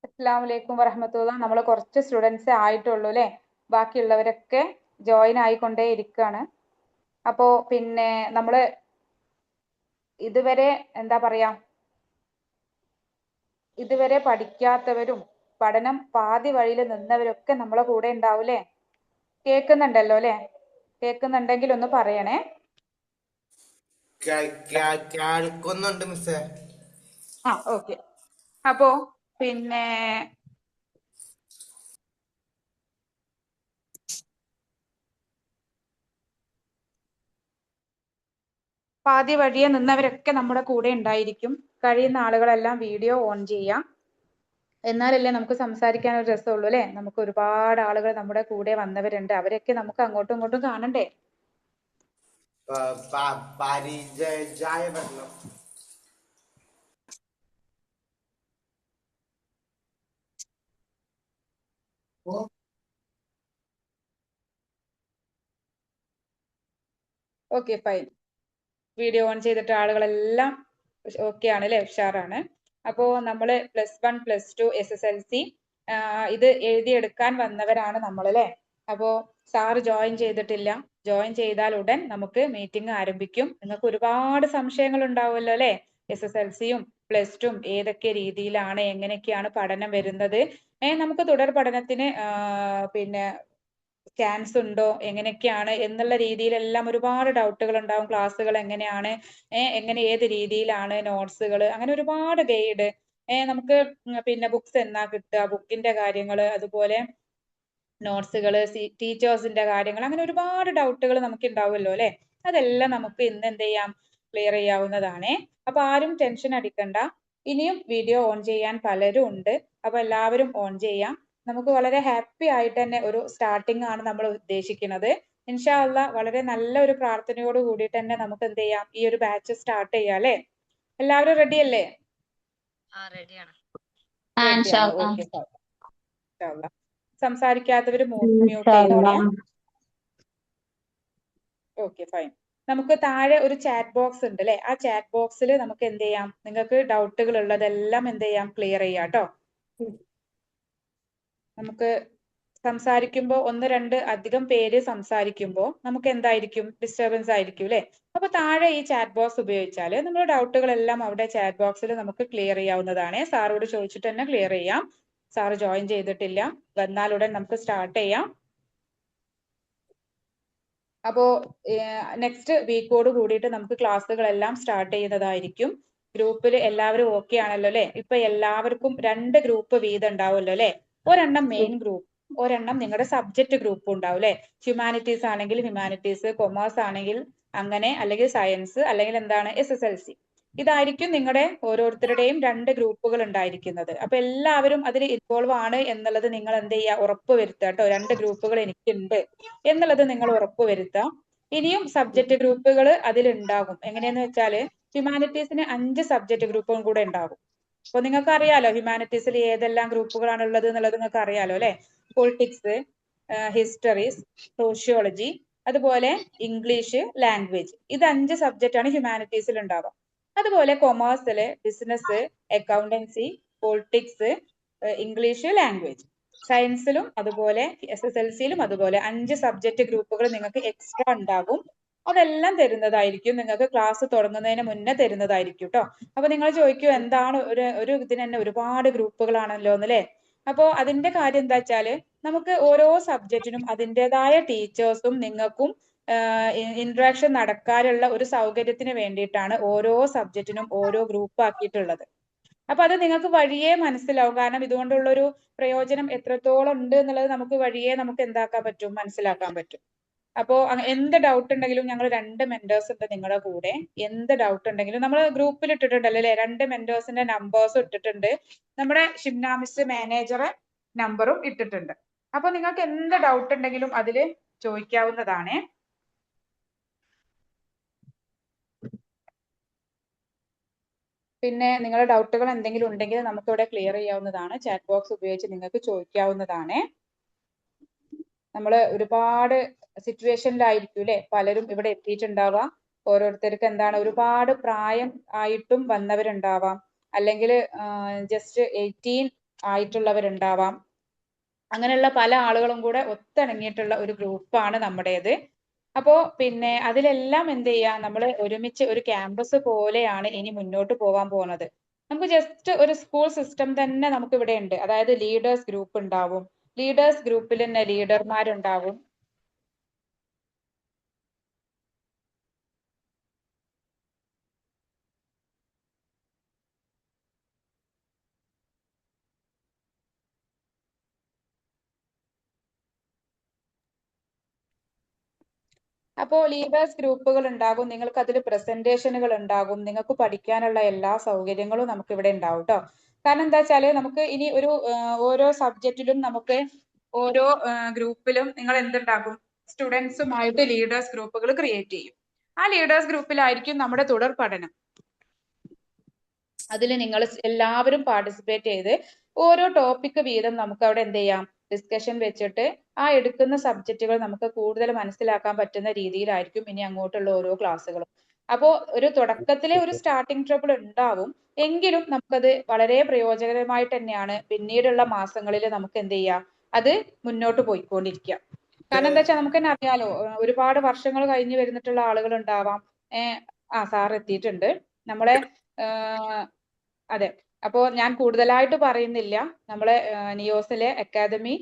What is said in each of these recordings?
അസ്സലാമലൈക്കും വറഹമത്തുള്ള. നമ്മൾ കുറച്ച് സ്റ്റുഡൻസ് ആയിട്ടുള്ളൂ അല്ലേ? ബാക്കിയുള്ളവരൊക്കെ ജോയിൻ ആയിക്കൊണ്ടേ ഇരിക്കുകയാണ്. അപ്പോൾ പിന്നെ നമ്മൾ ഇതുവരെ എന്താ പറയാ, ഇതുവരെ പഠിക്കാത്തവരും പഠനം പാതി വഴിയിൽ നിന്നവരൊക്കെ നമ്മളെ കൂടെ ഉണ്ടാവൂലേ? കേൾക്കുന്നുണ്ടല്ലോ അല്ലേ? കേൾക്കുന്നുണ്ടെങ്കിൽ ഒന്ന് പറയണേ. കേൾക്കുന്നുണ്ട് മിസ്സേ. ഓക്കെ. അപ്പോ പിന്നെ പാതി വഴിയെ നിന്നവരൊക്കെ നമ്മുടെ കൂടെ ഉണ്ടായിരിക്കും. കഴിയുന്ന ആളുകളെല്ലാം വീഡിയോ ഓൺ ചെയ്യാം. എന്നാലല്ലേ നമുക്ക് സംസാരിക്കാൻ ഒരു രസമുള്ളൂ അല്ലേ? നമുക്ക് ഒരുപാട് ആളുകൾ നമ്മുടെ കൂടെ വന്നവരുണ്ട്. അവരൊക്കെ നമുക്ക് അങ്ങോട്ടും ഇങ്ങോട്ടും കാണണ്ടേ? പരിചയപ്പെടണം. Okay, fine. വീഡിയോ ഓൺ ചെയ്തിട്ട് ആളുകളെല്ലാം ഓക്കെ ആണ് അല്ലേ? ഉഷാറാണ്. അപ്പോ നമ്മള് +1 +2 SSLC ഇത് എഴുതിയെടുക്കാൻ വന്നവരാണ് നമ്മൾ അല്ലേ? അപ്പോ സാറ് ജോയിൻ ചെയ്തിട്ടില്ല. ജോയിൻ ചെയ്താൽ ഉടൻ നമുക്ക് മീറ്റിംഗ് ആരംഭിക്കും. നിങ്ങൾക്ക് ഒരുപാട് സംശയങ്ങൾ ഉണ്ടാവുമല്ലോ അല്ലേ? SSLCയും +2 ഏതൊക്കെ രീതിയിലാണ്, എങ്ങനെയൊക്കെയാണ് പഠനം വരുന്നത്, നമുക്ക് തുടർ പഠനത്തിന് പിന്നെ ചാൻസ് ഉണ്ടോ, എങ്ങനെയൊക്കെയാണ് എന്നുള്ള രീതിയിലെല്ലാം ഒരുപാട് ഡൗട്ടുകൾ ഉണ്ടാവും. ക്ലാസ്സുകൾ എങ്ങനെയാണ്, എങ്ങനെ ഏത് രീതിയിലാണ്, നോട്ട്സുകൾ, അങ്ങനെ ഒരുപാട് ഗൈഡ്, നമുക്ക് പിന്നെ ബുക്സ് എന്നാ കിട്ടുക, ബുക്കിന്റെ കാര്യങ്ങൾ, അതുപോലെ നോട്ട്സുകൾ, ടീച്ചേഴ്സിന്റെ കാര്യങ്ങൾ, അങ്ങനെ ഒരുപാട് ഡൗട്ടുകൾ നമുക്ക് ഉണ്ടാവുമല്ലോ അല്ലെ? അതെല്ലാം നമുക്ക് ഇന്ന് എന്ത് ചെയ്യാം, ക്ലിയർ ചെയ്യാവുന്നതാണേ. അപ്പൊ ആരും ടെൻഷൻ അടിക്കണ്ട. ഇനിയും വീഡിയോ ഓൺ ചെയ്യാൻ പലരും ഉണ്ട്. അപ്പൊ എല്ലാവരും ഓൺ ചെയ്യാം. നമുക്ക് വളരെ ഹാപ്പി ആയിട്ട് തന്നെ ഒരു സ്റ്റാർട്ടിംഗ് ആണ് നമ്മൾ ഉദ്ദേശിക്കുന്നത്. ഇൻഷാ അള്ളാ വളരെ നല്ല ഒരു പ്രാർത്ഥനയോട് കൂടിയിട്ട് തന്നെ നമുക്ക് എന്ത് ചെയ്യാം, ഈ ഒരു ബാച്ച് സ്റ്റാർട്ട് ചെയ്യാം അല്ലെ? എല്ലാവരും റെഡി അല്ലേ? സംസാരിക്കാത്തവര് മ്യൂട്ട് ചെയ്തോളെ. Okay, fine. നമുക്ക് താഴെ ഒരു ചാറ്റ് ബോക്സ് ഉണ്ട് അല്ലെ? ആ ചാറ്റ് ബോക്സിൽ നമുക്ക് എന്ത് ചെയ്യാം, നിങ്ങൾക്ക് ഡൗട്ടുകൾ ഉള്ളതെല്ലാം എന്ത് ചെയ്യാം, ക്ലിയർ ചെയ്യാം കേട്ടോ. നമുക്ക് സംസാരിക്കുമ്പോൾ 1-2 അധികം പേര് സംസാരിക്കുമ്പോൾ നമുക്ക് എന്തായിരിക്കും, ഡിസ്റ്റർബൻസ് ആയിരിക്കും അല്ലെ? അപ്പൊ താഴെ ഈ ചാറ്റ് ബോക്സ് ഉപയോഗിച്ചാൽ നമ്മുടെ ഡൗട്ടുകളെല്ലാം അവിടെ ചാറ്റ് ബോക്സിൽ നമുക്ക് ക്ലിയർ ചെയ്യാവുന്നതാണ്. സാറോട് ചോദിച്ചിട്ട് തന്നെ ക്ലിയർ ചെയ്യാം. സാറ് ജോയിൻ ചെയ്തിട്ടില്ല, വന്നാലുടൻ നമുക്ക് സ്റ്റാർട്ട് ചെയ്യാം. അപ്പോ നെക്സ്റ്റ് വീക്കോട് കൂടിയിട്ട് നമുക്ക് ക്ലാസ്സുകളെല്ലാം സ്റ്റാർട്ട് ചെയ്യുന്നതായിരിക്കും. ഗ്രൂപ്പിൽ എല്ലാവരും ഓക്കെ ആണല്ലോ അല്ലെ? ഇപ്പൊ എല്ലാവർക്കും 2 ഗ്രൂപ്പ് വീതം ഉണ്ടാവുമല്ലോ അല്ലെ? ഒരെണ്ണം മെയിൻ ഗ്രൂപ്പ്, ഒരെണ്ണം നിങ്ങളുടെ സബ്ജക്ട് ഗ്രൂപ്പ് ഉണ്ടാവും അല്ലെ? ഹ്യൂമാനിറ്റീസ് ആണെങ്കിൽ ഹ്യൂമാനിറ്റീസ്, കൊമേഴ്സ് ആണെങ്കിൽ അങ്ങനെ, അല്ലെങ്കിൽ സയൻസ്, അല്ലെങ്കിൽ എന്താണ് SSLC. ഇതായിരിക്കും നിങ്ങളുടെ ഓരോരുത്തരുടെയും 2 ഗ്രൂപ്പുകൾ ഉണ്ടായിരിക്കുന്നത്. അപ്പൊ എല്ലാവരും അതിൽ ഇൻവോൾവ് ആണ് എന്നുള്ളത് നിങ്ങൾ എന്ത് ചെയ്യുക, ഉറപ്പ് വരുത്തുക കേട്ടോ. 2 ഗ്രൂപ്പുകൾ എനിക്കുണ്ട് എന്നുള്ളത് നിങ്ങൾ ഉറപ്പ് വരുത്താം. ഇനിയും സബ്ജക്ട് ഗ്രൂപ്പുകൾ അതിലുണ്ടാകും. എങ്ങനെയെന്ന് വെച്ചാൽ ഹ്യൂമാനിറ്റീസിന് 5 സബ്ജക്ട് ഗ്രൂപ്പും കൂടെ ഉണ്ടാകും. അപ്പൊ നിങ്ങൾക്ക് അറിയാലോ ഹ്യൂമാനിറ്റീസിൽ ഏതെല്ലാം ഗ്രൂപ്പുകളാണ് ഉള്ളത് എന്നുള്ളത് നിങ്ങൾക്ക് അറിയാലോ അല്ലെ. പൊളിറ്റിക്സ്, ഹിസ്റ്ററീസ്, സോഷ്യോളജി, അതുപോലെ ഇംഗ്ലീഷ്, ലാംഗ്വേജ്. ഇത് 5 സബ്ജക്റ്റ് ആണ് ഹ്യൂമാനിറ്റീസിൽ ഉണ്ടാവുക. അതുപോലെ കൊമേഴ്സില് business, accountancy, politics, English, language. സയൻസിലും അതുപോലെ SSLCയിലും അതുപോലെ 5 സബ്ജക്ട് ഗ്രൂപ്പുകൾ നിങ്ങൾക്ക് എക്സ്ട്രാ ഉണ്ടാകും. അതെല്ലാം തരുന്നതായിരിക്കും, നിങ്ങൾക്ക് ക്ലാസ് തുടങ്ങുന്നതിന് മുന്നേ തരുന്നതായിരിക്കും കേട്ടോ. അപ്പൊ നിങ്ങൾ ചോദിക്കൂ എന്താണ് ഒരു ഇതിന് തന്നെ ഒരുപാട് ഗ്രൂപ്പുകളാണല്ലോ എന്നല്ലേ. അപ്പോ അതിന്റെ കാര്യം എന്താ വെച്ചാല് നമുക്ക് ഓരോ സബ്ജക്റ്റിനും അതിൻ്റെതായ ടീച്ചേഴ്സും നിങ്ങൾക്കും ഇന്ററാക്ഷൻ നടക്കാനുള്ള ഒരു സൗകര്യത്തിന് വേണ്ടിയിട്ടാണ് ഓരോ സബ്ജക്റ്റിനും ഓരോ ഗ്രൂപ്പ് ആക്കിയിട്ടുള്ളത്. അപ്പൊ അത് നിങ്ങൾക്ക് വഴിയേ മനസ്സിലാവും. കാരണം ഇതുകൊണ്ടുള്ളൊരു പ്രയോജനം എത്രത്തോളം ഉണ്ട് എന്നുള്ളത് നമുക്ക് വഴിയേ നമുക്ക് എന്താക്കാൻ പറ്റും, മനസ്സിലാക്കാൻ പറ്റും. അപ്പോ എന്ത് ഡൗട്ട് ഉണ്ടെങ്കിലും ഞങ്ങൾ 2 മെന്റേഴ്സ് ഉണ്ട് നിങ്ങളുടെ കൂടെ. എന്ത് ഡൗട്ട് ഉണ്ടെങ്കിലും നമ്മൾ ഗ്രൂപ്പിൽ ഇട്ടിട്ടുണ്ടല്ലോ അല്ലെ, 2 മെന്റേഴ്സിന്റെ നമ്പേഴ്സും ഇട്ടിട്ടുണ്ട്, നമ്മുടെ ഷിംന മിസ് മാനേജറെ നമ്പറും ഇട്ടിട്ടുണ്ട്. അപ്പൊ നിങ്ങൾക്ക് എന്ത് ഡൗട്ട് ഉണ്ടെങ്കിലും അതിൽ ചോദിക്കാവുന്നതാണ്. പിന്നെ നിങ്ങളുടെ ഡൗട്ടുകൾ എന്തെങ്കിലും ഉണ്ടെങ്കിൽ നമുക്ക് ഇവിടെ ക്ലിയർ ചെയ്യാവുന്നതാണ്. ചാറ്റ് ബോക്സ് ഉപയോഗിച്ച് നിങ്ങൾക്ക് ചോദിക്കാവുന്നതാണ്. നമ്മൾ ഒരുപാട് സിറ്റുവേഷനിലായിരിക്കും അല്ലെ പലരും ഇവിടെ എത്തിയിട്ടുണ്ടാവുക. ഓരോരുത്തർക്ക് എന്താണ് ഒരുപാട് പ്രായം ആയിട്ടും വന്നവരുണ്ടാവാം, അല്ലെങ്കിൽ ജസ്റ്റ് 18 ആയിട്ടുള്ളവരുണ്ടാവാം. അങ്ങനെയുള്ള പല ആളുകളും കൂടെ ഒത്തിണങ്ങിയിട്ടുള്ള ഒരു ഗ്രൂപ്പാണ് നമ്മുടേത്. അപ്പോ പിന്നെ അതിലെല്ലാം എന്ത് ചെയ്യാം, നമ്മൾ ഒരുമിച്ച് ഒരു ക്യാമ്പസ് പോലെയാണ് ഇനി മുന്നോട്ട് പോകാൻ പോകുന്നത്. നമുക്ക് ജസ്റ്റ് ഒരു സ്കൂൾ സിസ്റ്റം തന്നെ നമുക്ക് ഇവിടെ ഉണ്ട്. അതായത് ലീഡേഴ്സ് ഗ്രൂപ്പ് ഉണ്ടാവും, ലീഡേഴ്സ് ഗ്രൂപ്പിൽ തന്നെ ലീഡർമാരുണ്ടാവും. അപ്പോൾ ലീഡേഴ്സ് ഗ്രൂപ്പുകൾ ഉണ്ടാകും, നിങ്ങൾക്ക് അതിൽ പ്രസന്റേഷനുകൾ ഉണ്ടാകും, നിങ്ങൾക്ക് പഠിക്കാനുള്ള എല്ലാ സൗകര്യങ്ങളും നമുക്ക് ഇവിടെ ഉണ്ടാവും കേട്ടോ. കാരണം എന്താ വെച്ചാല് നമുക്ക് ഇനി ഒരു ഓരോ സബ്ജക്റ്റിലും നമുക്ക് ഓരോ ഗ്രൂപ്പിലും നിങ്ങൾ എന്തുണ്ടാകും, സ്റ്റുഡൻസുമായിട്ട് ലീഡേഴ്സ് ഗ്രൂപ്പുകൾ ക്രിയേറ്റ് ചെയ്യും. ആ ലീഡേഴ്സ് ഗ്രൂപ്പിലായിരിക്കും നമ്മുടെ തുടർ പഠനം. അതിൽ നിങ്ങൾ എല്ലാവരും പാർട്ടിസിപ്പേറ്റ് ചെയ്ത് ഓരോ ടോപ്പിക് വീതം നമുക്ക് അവിടെ എന്ത് ചെയ്യാം, ഡിസ്കഷൻ വെച്ചിട്ട് ആ എടുക്കുന്ന സബ്ജക്റ്റുകൾ നമുക്ക് കൂടുതൽ മനസ്സിലാക്കാൻ പറ്റുന്ന രീതിയിലായിരിക്കും ഇനി അങ്ങോട്ടുള്ള ഓരോ ക്ലാസ്സുകളും. അപ്പോ ഒരു തുടക്കത്തിലെ ഒരു സ്റ്റാർട്ടിംഗ് ട്രബിൾ ഉണ്ടാവും, എങ്കിലും നമുക്കത് വളരെ പ്രയോജനകരമായിട്ട് തന്നെയാണ് പിന്നീടുള്ള മാസങ്ങളിൽ നമുക്ക് എന്ത് ചെയ്യാം, അത് മുന്നോട്ട് പോയിക്കൊണ്ടിരിക്കുക. കാരണം എന്താ വെച്ചാൽ നമുക്ക് തന്നെ അറിയാലോ, ഒരുപാട് വർഷങ്ങൾ കഴിഞ്ഞ് വരുന്നിട്ടുള്ള ആളുകൾ ഉണ്ടാവാം. സാർ എത്തിയിട്ടുണ്ട് നമ്മളെ. അതെ, അപ്പോ ഞാൻ കൂടുതലായിട്ട് പറയുന്നില്ല. നമ്മളെ നിയോസിലെ അക്കാദമി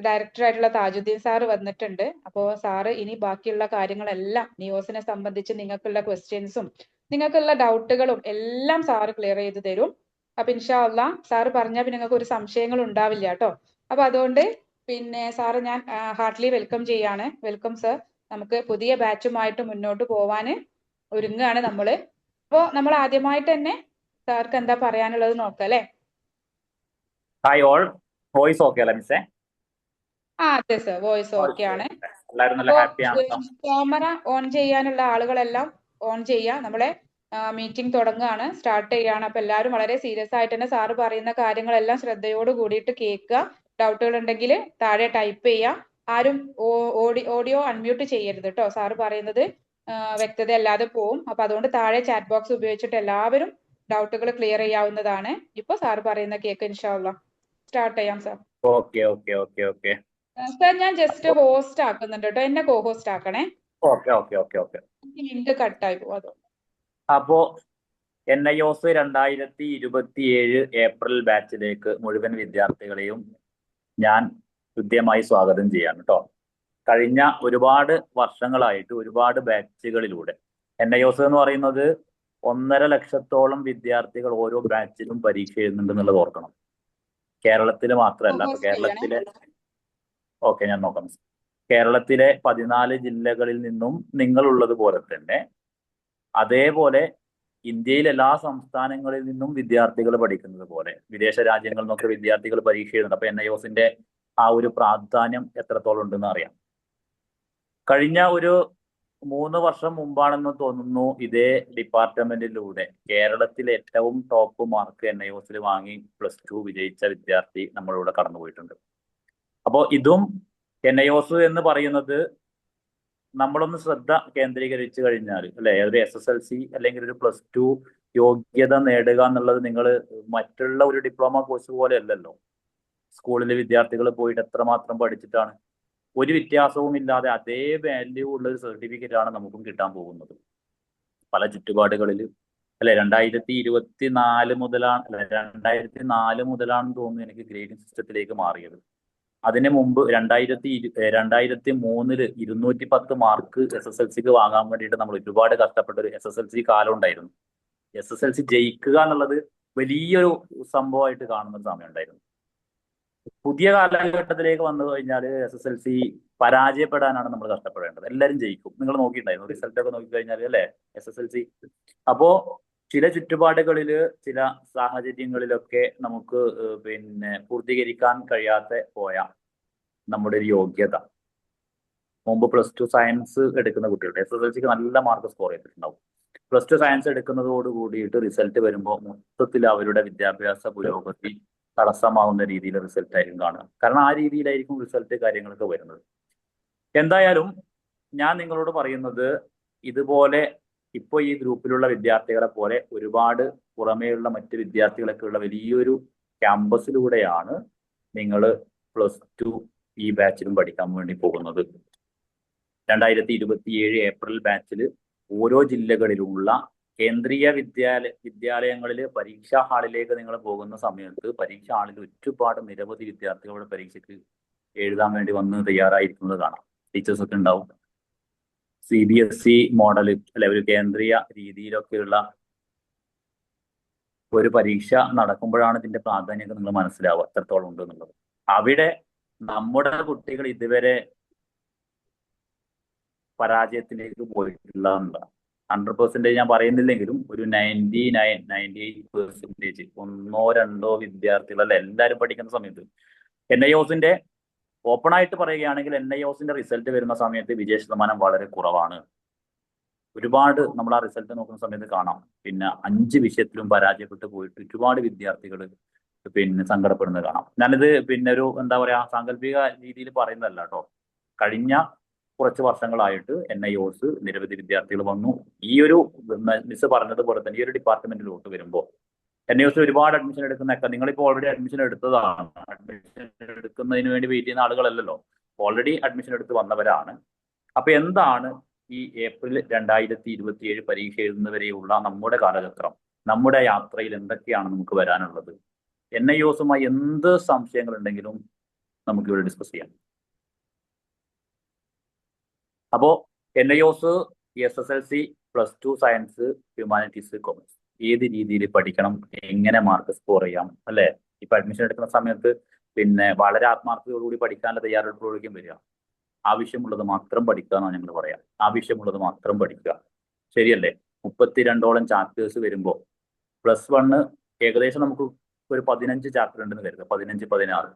ഡയറക്ടർ ആയിട്ടുള്ള താജുദ്ദീൻ സാറ് വന്നിട്ടുണ്ട്. അപ്പോ സാറ് ഇനി ബാക്കിയുള്ള കാര്യങ്ങളെല്ലാം നിയോസിനെ സംബന്ധിച്ച് നിങ്ങൾക്കുള്ള ക്വസ്റ്റ്യൻസും നിങ്ങൾക്കുള്ള ഡൗട്ടുകളും എല്ലാം സാറ് ക്ലിയർ ചെയ്ത് തരും. അപ്പൊ ഇൻഷാ അള്ളാ സാറ് പറഞ്ഞാൽ പിന്നെ നിങ്ങൾക്ക് ഒരു സംശയങ്ങൾ ഉണ്ടാവില്ല കേട്ടോ. അപ്പൊ അതുകൊണ്ട് പിന്നെ സാറ് ഞാൻ ഹാർട്ട്ലി വെൽക്കം ചെയ്യാണ്. Welcome sir. നമുക്ക് പുതിയ ബാച്ചുമായിട്ട് മുന്നോട്ട് പോവാന് ഒരുങ്ങാണ് നമ്മള്. അപ്പോ നമ്മൾ ആദ്യമായിട്ട് തന്നെ സാർക്ക് എന്താ പറയാനുള്ളത് നോക്കാം അല്ലെ. ഹായ് ഓൾ, വോയിസ് ഓക്കെ അല്ലേ മിസ്സേ? അതെ സർ, വോയിസ് ഓക്കെ ആണ്. എല്ലാവരും നല്ല ഹാപ്പിയാണ്. ക്യാമറ ഓൺ ചെയ്യാനുള്ള ആളുകളെല്ലാം ഓൺ ചെയ്യാ. നമ്മളെ മീറ്റിംഗ് തുടങ്ങുകയാണ്, സ്റ്റാർട്ട് ചെയ്യാണ്. അപ്പൊ എല്ലാവരും വളരെ സീരിയസ് ആയിട്ട് തന്നെ സാറ് പറയുന്ന കാര്യങ്ങളെല്ലാം ശ്രദ്ധയോട് കൂടിയിട്ട് കേൾക്കുക. ഡൗട്ടുകൾ ഉണ്ടെങ്കിൽ താഴെ ടൈപ്പ് ചെയ്യുക. ആരും ഓഡിയോ അൺമ്യൂട്ട് ചെയ്യരുത് കേട്ടോ. സാറ് പറയുന്നത് വ്യക്തത അല്ലാതെ പോവും. അപ്പൊ അതുകൊണ്ട് താഴെ ചാറ്റ് ബോക്സ് ഉപയോഗിച്ചിട്ട് എല്ലാവരും ഡൗട്ടുകൾ ക്ലിയർ ചെയ്യാവുന്നതാണ്. ഇപ്പൊ സാർ പറയുന്ന കേക്ക് ഇൻഷാ അള്ളാ സ്റ്റാർട്ട് ചെയ്യാം sir. Okay okay okay okay sir ഞാൻ ജസ്റ്റ് ഹോസ്റ്റ് ആക്കുന്നുണ്ട് കേട്ടോ, എന്നെ കോ ഹോസ്റ്റ് ആക്കണേ. Okay okay okay okay link കട്ടായി പോകും അതുകൊണ്ട്. അപ്പോ NIOS 2027 ഏപ്രിൽ ബാച്ചിലേക്ക് മുഴുവൻ വിദ്യാർത്ഥികളെയും ഞാൻ കൃത്യമായി സ്വാഗതം ചെയ്യാണ് കേട്ടോ. കഴിഞ്ഞ ഒരുപാട് വർഷങ്ങളായിട്ട് ഒരുപാട് ബാച്ചുകളിലൂടെ NIOS എന്ന് പറയുന്നത് 1.5 ലക്ഷത്തോളം വിദ്യാർത്ഥികൾ ഓരോ ബാച്ചിലും പരീക്ഷ എഴുതുന്നുണ്ടെന്നുള്ളത് ഓർക്കണം. കേരളത്തിൽ മാത്രമല്ല, അപ്പൊ കേരളത്തിലെ ഞാൻ നോക്കാം. കേരളത്തിലെ 14 ജില്ലകളിൽ നിന്നും നിങ്ങളുള്ളത് പോലെ തന്നെ അതേപോലെ ഇന്ത്യയിലെ എല്ലാ സംസ്ഥാനങ്ങളിൽ നിന്നും വിദ്യാർത്ഥികൾ പഠിക്കുന്നത് പോലെ വിദേശ രാജ്യങ്ങളിൽ നിന്നൊക്കെ വിദ്യാർത്ഥികൾ പരീക്ഷ എഴുതുന്നുണ്ട്. അപ്പൊ NIOSന്റെ ആ ഒരു പ്രാധാന്യം എത്രത്തോളം ഉണ്ടെന്ന് അറിയാം. കഴിഞ്ഞ ഒരു 3 വർഷം മുമ്പാണെന്ന് തോന്നുന്നു ഇതേ ഡിപ്പാർട്ട്മെന്റിലൂടെ കേരളത്തിലെ ഏറ്റവും ടോപ്പ് മാർക്ക് NIOS വാങ്ങി +2 വിജയിച്ച വിദ്യാർത്ഥി നമ്മളിവിടെ കടന്നുപോയിട്ടുണ്ട്. അപ്പോൾ ഇതും NIOS എന്ന് പറയുന്നത് നമ്മളൊന്ന് ശ്രദ്ധ കേന്ദ്രീകരിച്ചു കഴിഞ്ഞാൽ അല്ലെ, ഒരു SSLC അല്ലെങ്കിൽ ഒരു +2 യോഗ്യത നേടുക എന്നുള്ളത് നിങ്ങൾ മറ്റുള്ള ഒരു ഡിപ്ലോമ കോഴ്സ് പോലെ അല്ലല്ലോ. സ്കൂളിലെ വിദ്യാർത്ഥികൾ പോയിട്ട് എത്രമാത്രം പഠിച്ചിട്ടാണ് ഒരു വ്യത്യാസവും ഇല്ലാതെ അതേ വാല്യൂ ഉള്ള ഒരു സർട്ടിഫിക്കറ്റ് ആണ് നമുക്കും കിട്ടാൻ പോകുന്നത്. പല ചുറ്റുപാടുകളിൽ അല്ലെ 2024 മുതലാണ്, അല്ലെ 2004 മുതലാണെന്ന് തോന്നുന്നു എനിക്ക് ഗ്രേഡിംഗ് സിസ്റ്റത്തിലേക്ക് മാറിയത്. അതിന് മുമ്പ് 2003 210 മാർക്ക് SSLCക്ക് വാങ്ങാൻ വേണ്ടിയിട്ട് നമ്മൾ ഒരുപാട് കഷ്ടപ്പെട്ട ഒരു SSLC കാലം ഉണ്ടായിരുന്നു. SSLC ജയിക്കുക എന്നുള്ളത് വലിയൊരു സംഭവമായിട്ട് കാണുന്ന സമയം ഉണ്ടായിരുന്നു. പുതിയ കാലഘട്ടത്തിലേക്ക് വന്നു കഴിഞ്ഞാൽ SSLC പരാജയപ്പെടാനാണ് നമ്മൾ കഷ്ടപ്പെടേണ്ടത്. എല്ലാവരും ജയിക്കും. നിങ്ങൾ നോക്കിയിട്ടുണ്ടായിരുന്നു റിസൾട്ട് ഒക്കെ നോക്കിക്കഴിഞ്ഞാൽ അല്ലെ SSLC. അപ്പോ ചില ചുറ്റുപാടുകളിൽ ചില സാഹചര്യങ്ങളിലൊക്കെ നമുക്ക് പൂർത്തീകരിക്കാൻ കഴിയാത്ത പോയ നമ്മുടെ ഒരു യോഗ്യത, മുമ്പ് +2 സയൻസ് എടുക്കുന്ന കുട്ടികളുടെ SSLCക്ക് നല്ല മാർക്ക് സ്കോർ ചെയ്തിട്ടുണ്ടാവും. +2 സയൻസ് എടുക്കുന്നതോട് കൂടിയിട്ട് റിസൾട്ട് വരുമ്പോൾ മൊത്തത്തിൽ അവരുടെ വിദ്യാഭ്യാസ പുരോഗതി തടസ്സമാവുന്ന രീതിയിൽ റിസൾട്ട് ആയിരിക്കും കാണുക. കാരണം ആ രീതിയിലായിരിക്കും റിസൾട്ട് കാര്യങ്ങളൊക്കെ വരുന്നത്. എന്തായാലും ഞാൻ നിങ്ങളോട് പറയുന്നത്, ഇതുപോലെ ഇപ്പോൾ ഈ ഗ്രൂപ്പിലുള്ള വിദ്യാർത്ഥികളെ പോലെ ഒരുപാട് പുറമേയുള്ള മറ്റ് വിദ്യാർത്ഥികളൊക്കെ ഉള്ള വലിയൊരു ക്യാമ്പസിലൂടെയാണ് നിങ്ങൾ +2 ഈ ബാച്ചിലും പഠിക്കാൻ വേണ്ടി പോകുന്നത്. 2027 ഏപ്രിൽ ബാച്ചിൽ ഓരോ ജില്ലകളിലുള്ള കേന്ദ്രീയ വിദ്യാലയങ്ങളിൽ പരീക്ഷാ ഹാളിലേക്ക് നിങ്ങൾ പോകുന്ന സമയത്ത് പരീക്ഷാ ഹാളിൽ ഒരുപാട് നിരവധി വിദ്യാർത്ഥികളുടെ പരീക്ഷയ്ക്ക് എഴുതാൻ വേണ്ടി വന്ന് തയ്യാറായിരിക്കുന്നത് കാണാം. ടീച്ചേഴ്സ് ഒക്കെ ഉണ്ടാവും. CBSE മോഡൽ അല്ലെ, ഒരു കേന്ദ്രീയ രീതിയിലൊക്കെയുള്ള ഒരു പരീക്ഷ നടക്കുമ്പോഴാണ് ഇതിന്റെ പ്രാധാന്യം നിങ്ങൾ മനസ്സിലാവുക എത്രത്തോളം ഉണ്ട് എന്നുള്ളത്. അവിടെ നമ്മുടെ കുട്ടികൾ ഇതുവരെ പരാജയത്തിലേക്ക് പോയിട്ടുള്ള 100% ഞാൻ പറയുന്നില്ലെങ്കിലും ഒരു 98% ഒന്നോ രണ്ടോ വിദ്യാർത്ഥികളല്ല എല്ലാവരും പഠിക്കുന്ന സമയത്ത് NIOSന്റെ ഓപ്പൺ ആയിട്ട് പറയുകയാണെങ്കിൽ NIOSന്റെ റിസൾട്ട് വരുന്ന സമയത്ത് വിജയ ശതമാനം വളരെ കുറവാണ്. ഒരുപാട് നമ്മൾ ആ റിസൾട്ട് നോക്കുന്ന സമയത്ത് കാണാം 5 വിഷയത്തിലും പരാജയപ്പെട്ടു പോയിട്ട് ഒരുപാട് വിദ്യാർത്ഥികൾ സങ്കടപ്പെടുന്നത് കാണാം. ഞാനിത് ഒരു എന്താ പറയാ സാങ്കല്പിക രീതിയിൽ പറയുന്നതല്ല കേട്ടോ. കഴിഞ്ഞ കുറച്ച് വർഷങ്ങളായിട്ട് NIOS നിരവധി വിദ്യാർത്ഥികൾ വന്നു. ഈ ഒരു മിസ് പറഞ്ഞതുപോലെ തന്നെ ഈ ഒരു ഡിപ്പാർട്ട്മെന്റിലോട്ട് വരുമ്പോൾ NIOS ഒരുപാട് അഡ്മിഷൻ എടുക്കുന്നതൊക്കെ നിങ്ങളിപ്പോൾ ഓൾറെഡി അഡ്മിഷൻ എടുത്തതാണ്. അഡ്മിഷൻ എടുക്കുന്നതിന് വേണ്ടി വെയിറ്റ് ചെയ്യുന്ന ആളുകളല്ലല്ലോ, ഓൾറെഡി അഡ്മിഷൻ എടുത്ത് വന്നവരാണ്. അപ്പൊ എന്താണ് ഈ ഏപ്രിൽ 2027 പരീക്ഷ എഴുതുന്നവരെയുള്ള നമ്മുടെ കാലചക്രം, നമ്മുടെ യാത്രയിൽ എന്തൊക്കെയാണ് നമുക്ക് വരാനുള്ളത്? NIOSുമായി എന്ത് സംശയങ്ങളുണ്ടെങ്കിലും നമുക്ക് ഇവിടെ ഡിസ്കസ് ചെയ്യാം. അപ്പോ NIOS SSLC +2 science humanities commerce ഏത് രീതിയിൽ പഠിക്കണം, എങ്ങനെ മാർക്ക് സ്കോർ ചെയ്യാം അല്ലെ? ഇപ്പൊ അഡ്മിഷൻ എടുക്കുന്ന സമയത്ത് വളരെ ആത്മാർത്ഥതയോടുകൂടി പഠിക്കാനുള്ള തയ്യാറെടുപ്പോടുകൂടിയും വരിക. ആവശ്യമുള്ളത് മാത്രം പഠിക്കുക എന്നാണ് ഞങ്ങൾ പറയാം. ആവശ്യമുള്ളത് മാത്രം പഠിക്കുക, ശരിയല്ലേ? 32ഓളം ചാപ്റ്റേഴ്സ് വരുമ്പോൾ +1 ഏകദേശം നമുക്ക് ഒരു 15 ചാപ്റ്റർ ഉണ്ടെന്ന് കരുതുക, 15-16.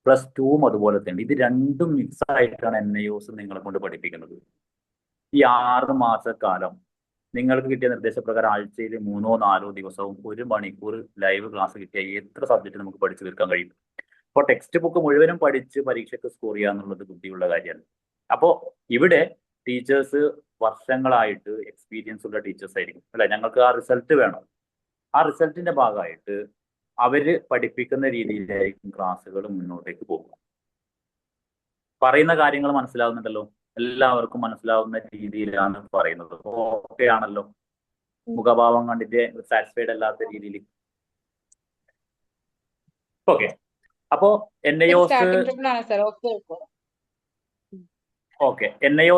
+2 അതുപോലെ തന്നെ. ഇത് രണ്ടും മിക്സ് ആയിട്ടാണ് NIOS നിങ്ങളെ കൊണ്ട് പഠിപ്പിക്കുന്നത്. ഈ 6 മാസക്കാലം നിങ്ങൾക്ക് കിട്ടിയ നിർദ്ദേശപ്രകാരം ആഴ്ചയിൽ 3-4 ദിവസവും 1 മണിക്കൂർ ലൈവ് ക്ലാസ് കിട്ടിയ എത്ര സബ്ജക്റ്റ് നമുക്ക് പഠിച്ചു തീർക്കാൻ കഴിയും? അപ്പോൾ ടെക്സ്റ്റ് ബുക്ക് മുഴുവനും പഠിച്ച് പരീക്ഷയ്ക്ക് സ്കോർ ചെയ്യുക എന്നുള്ളത് ബുദ്ധിയുള്ള കാര്യമാണ്. അപ്പോൾ ഇവിടെ ടീച്ചേഴ്സ് വർഷങ്ങളായിട്ട് എക്സ്പീരിയൻസ് ഉള്ള ടീച്ചേഴ്സ് ആയിരിക്കും അല്ലെ. ഞങ്ങൾക്ക് ആ റിസൾട്ട് വേണം. ആ റിസൾട്ടിന്റെ ഭാഗമായിട്ട് അവര് പഠിപ്പിക്കുന്ന രീതിയിലായിരിക്കും ക്ലാസ്സുകൾ മുന്നോട്ടേക്ക് പോകുക. പറയുന്ന കാര്യങ്ങൾ മനസ്സിലാവുന്നുണ്ടല്ലോ? എല്ലാവർക്കും മനസ്സിലാവുന്ന രീതിയിലാണ് പറയുന്നത്. ഓക്കെ ആണല്ലോ? മുഖഭാവം കണ്ടിട്ട് സാറ്റിസ്ഫൈഡ് അല്ലാത്ത രീതിയിൽ. ഓക്കെ. അപ്പോ NIOS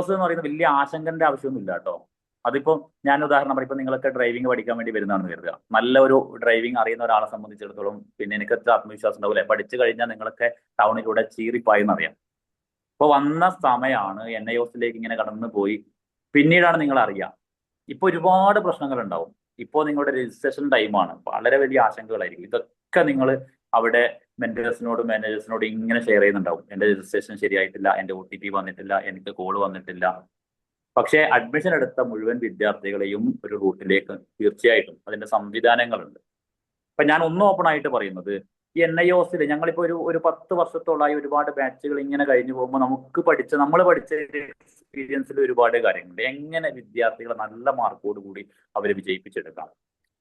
എന്ന് പറയുന്നത് വലിയ ആശങ്കന്റെ ആവശ്യമൊന്നുമില്ല കേട്ടോ. അതിപ്പോ ഞാൻ ഉദാഹരണം പറയും, ഇപ്പൊ നിങ്ങളൊക്കെ ഡ്രൈവിംഗ് പഠിക്കാൻ വേണ്ടി വരുന്നതാണെന്ന് കരുതുക. നല്ല ഒരു ഡ്രൈവിംഗ് അറിയുന്ന ഒരാളെ സംബന്ധിച്ചിടത്തോളം എനിക്ക് എത്ര ആത്മവിശ്വാസം ഉണ്ടാവില്ലേ? പഠിച്ചു കഴിഞ്ഞാൽ നിങ്ങളൊക്കെ ടൗണിലൂടെ ചീറിപ്പായെന്നറിയാം. ഇപ്പൊ വന്ന സമയമാണ് NIOSലേക്ക് ഇങ്ങനെ കടന്നു പോയി പിന്നീടാണ് നിങ്ങൾ അറിയാം. ഇപ്പൊ ഒരുപാട് പ്രശ്നങ്ങൾ ഉണ്ടാവും. ഇപ്പോൾ നിങ്ങളുടെ രജിസ്ട്രേഷൻ ടൈമാണ്. വളരെ വലിയ ആശങ്കകളായിരിക്കും. ഇതൊക്കെ നിങ്ങൾ അവിടെ മെന്റേഴ്സിനോടും മാനേജേഴ്സിനോടും ഇങ്ങനെ ഷെയർ ചെയ്യുന്നുണ്ടാവും. എന്റെ രജിസ്ട്രേഷൻ ശരിയായിട്ടില്ല, എന്റെ OTP വന്നിട്ടില്ല, എനിക്ക് കോൾ വന്നിട്ടില്ല. പക്ഷേ അഡ്മിഷൻ എടുത്ത മുഴുവൻ വിദ്യാർത്ഥികളെയും ഒരു റൂട്ടിലേക്ക് തീർച്ചയായിട്ടും അതിന്റെ സംവിധാനങ്ങളുണ്ട്. ഇപ്പൊ ഞാൻ ഒന്ന് ഓപ്പൺ ആയിട്ട് പറയുന്നത്, ഈ NIOS ഞങ്ങളിപ്പോ ഒരു 10 വർഷത്തോളമായി ഒരുപാട് ബാച്ചുകൾ ഇങ്ങനെ കഴിഞ്ഞു പോകുമ്പോൾ നമ്മൾ പഠിച്ച എക്സ്പീരിയൻസിൽ ഒരുപാട് കാര്യങ്ങളുണ്ട്. എങ്ങനെ വിദ്യാർത്ഥികളെ നല്ല മാർക്കോട് കൂടി അവരെ വിജയിപ്പിച്ചെടുക്കാം.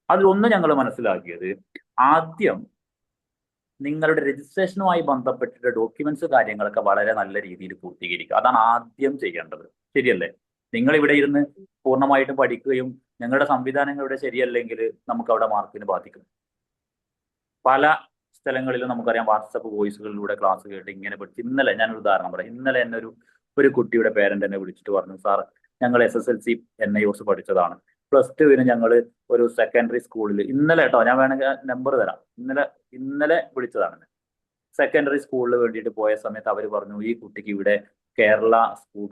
അതിലൊന്ന് ഞങ്ങൾ മനസ്സിലാക്കിയത്, ആദ്യം നിങ്ങളുടെ രജിസ്ട്രേഷനുമായി ബന്ധപ്പെട്ടിട്ട് ഡോക്യുമെന്റ്സ് കാര്യങ്ങളൊക്കെ വളരെ നല്ല രീതിയിൽ പൂർത്തീകരിക്കുക. അതാണ് ആദ്യം ചെയ്യേണ്ടത്. ശരിയല്ലേ? നിങ്ങൾ ഇവിടെ ഇരുന്ന് പൂർണ്ണമായിട്ടും പഠിക്കുകയും ഞങ്ങളുടെ സംവിധാനങ്ങൾ ഇവിടെ ശരിയല്ലെങ്കിൽ നമുക്ക് അവിടെ മാർക്കിന് ബാധിക്കും. പല സ്ഥലങ്ങളിലും നമുക്കറിയാം, വാട്സപ്പ് വോയിസുകളിലൂടെ ക്ലാസ് കേട്ട് ഇങ്ങനെ പഠിച്ചു. ഇന്നലെ ഞാനൊരു ഉദാഹരണം പറയാം. ഇന്നലെ എന്നെ ഒരു കുട്ടിയുടെ പേരന്റ് എന്നെ വിളിച്ചിട്ട് പറഞ്ഞു, സാർ ഞങ്ങൾ SSLC NIOS പഠിച്ചതാണ്, +2 ഞങ്ങൾ ഒരു സെക്കൻഡറി സ്കൂളിൽ, ഇന്നലെ കേട്ടോ, ഞാൻ വേണമെങ്കിൽ നമ്പർ തരാം, ഇന്നലെ വിളിച്ചതാണ്. സെക്കൻഡറി സ്കൂളിൽ വേണ്ടിയിട്ട് പോയ സമയത്ത് അവർ പറഞ്ഞു, ഈ കുട്ടിക്ക് ഇവിടെ കേരള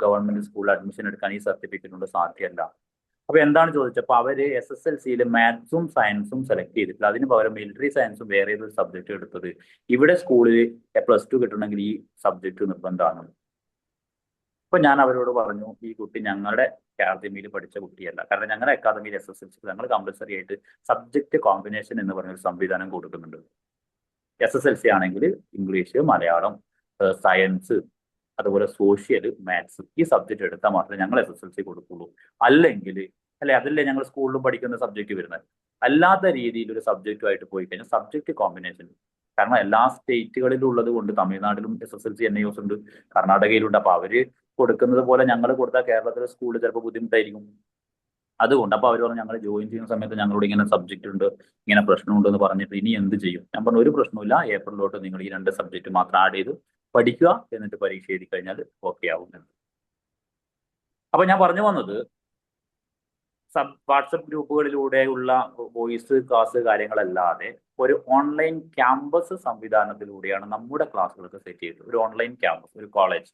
ഗവൺമെന്റ് സ്കൂളിൽ അഡ്മിഷൻ എടുക്കാൻ ഈ സർട്ടിഫിക്കറ്റ് കൊണ്ട് സാധ്യമല്ല. അപ്പൊ എന്താണ് ചോദിച്ചപ്പോൾ അവര് SSLCയിൽ മാത്സും സയൻസും സെലക്ട് ചെയ്തിട്ടില്ല, അതിന് പകരം മിലിറ്ററി സയൻസും വേറെ ഏതൊരു സബ്ജക്ട് എടുത്തത്. ഇവിടെ സ്കൂളിൽ +2 കിട്ടണമെങ്കിൽ ഈ സബ്ജക്ട് നിർബന്ധമാണ്. അപ്പൊ ഞാൻ അവരോട് പറഞ്ഞു, ഈ കുട്ടി ഞങ്ങളുടെ അക്കാദമിയിൽ പഠിച്ച കുട്ടിയല്ല. കാരണം ഞങ്ങളുടെ അക്കാദമിയിൽ SSLC ഞങ്ങൾ കമ്പൽസറി ആയിട്ട് സബ്ജക്ട് കോമ്പിനേഷൻ എന്ന് പറഞ്ഞൊരു സംവിധാനം കൊടുക്കുന്നുണ്ട്. SSLC ആണെങ്കിൽ ഇംഗ്ലീഷ്, മലയാളം, സയൻസ്, അതുപോലെ സോഷ്യൽ, മാത്സ്, ഈ സബ്ജക്ട് എടുത്താൽ മാത്രമേ ഞങ്ങൾ SSLC കൊടുക്കുള്ളൂ. അല്ലെങ്കിൽ അതല്ലേ ഞങ്ങൾ സ്കൂളിലും പഠിക്കുന്ന സബ്ജക്ട് വരുന്നത്. അല്ലാത്ത രീതിയിൽ ഒരു സബ്ജക്റ്റുമായിട്ട് പോയി കഴിഞ്ഞാൽ സബ്ജക്ട് കോമ്പിനേഷൻ, കാരണം എല്ലാ സ്റ്റേറ്റുകളിലും ഉള്ളത് കൊണ്ട് തമിഴ്നാട്ടിലും SSLC NIOS ഉണ്ട്, കർണാടകയിലുണ്ട്. അപ്പൊ അവര് കൊടുക്കുന്നത് പോലെ ഞങ്ങൾ കൊടുത്താൽ കേരളത്തിലെ സ്കൂളിൽ ചിലപ്പോൾ ബുദ്ധിമുട്ടായിരിക്കും. അതുകൊണ്ട് അപ്പൊ അവർ പറഞ്ഞു, ഞങ്ങൾ ജോയിൻ ചെയ്യുന്ന സമയത്ത് ഞങ്ങളോട് ഇങ്ങനെ സബ്ജക്റ്റ് ഉണ്ട്, ഇങ്ങനെ പ്രശ്നമുണ്ട് എന്ന് പറഞ്ഞിട്ട് ഇനി എന്ത് ചെയ്യും? ഞാൻ പറഞ്ഞു, ഒരു പ്രശ്നമില്ല, ഏപ്രിലോട്ട് നിങ്ങൾ ഈ 2 സബ്ജക്റ്റ് മാത്രം ആഡ് ചെയ്ത് പഠിക്കുക, എന്നിട്ട് പരീക്ഷ എഴുതി കഴിഞ്ഞാൽ ഓക്കെ ആവും. അപ്പൊ ഞാൻ പറഞ്ഞു വന്നത്, വാട്സപ്പ് ഗ്രൂപ്പുകളിലൂടെയുള്ള വോയിസ് ക്ലാസ് കാര്യങ്ങളല്ലാതെ ഒരു ഓൺലൈൻ ക്യാമ്പസ് സംവിധാനത്തിലൂടെയാണ് നമ്മുടെ ക്ലാസ്സുകളൊക്കെ സെറ്റ് ചെയ്തത്. ഒരു ഓൺലൈൻ ക്യാമ്പസ്, ഒരു കോളേജ്,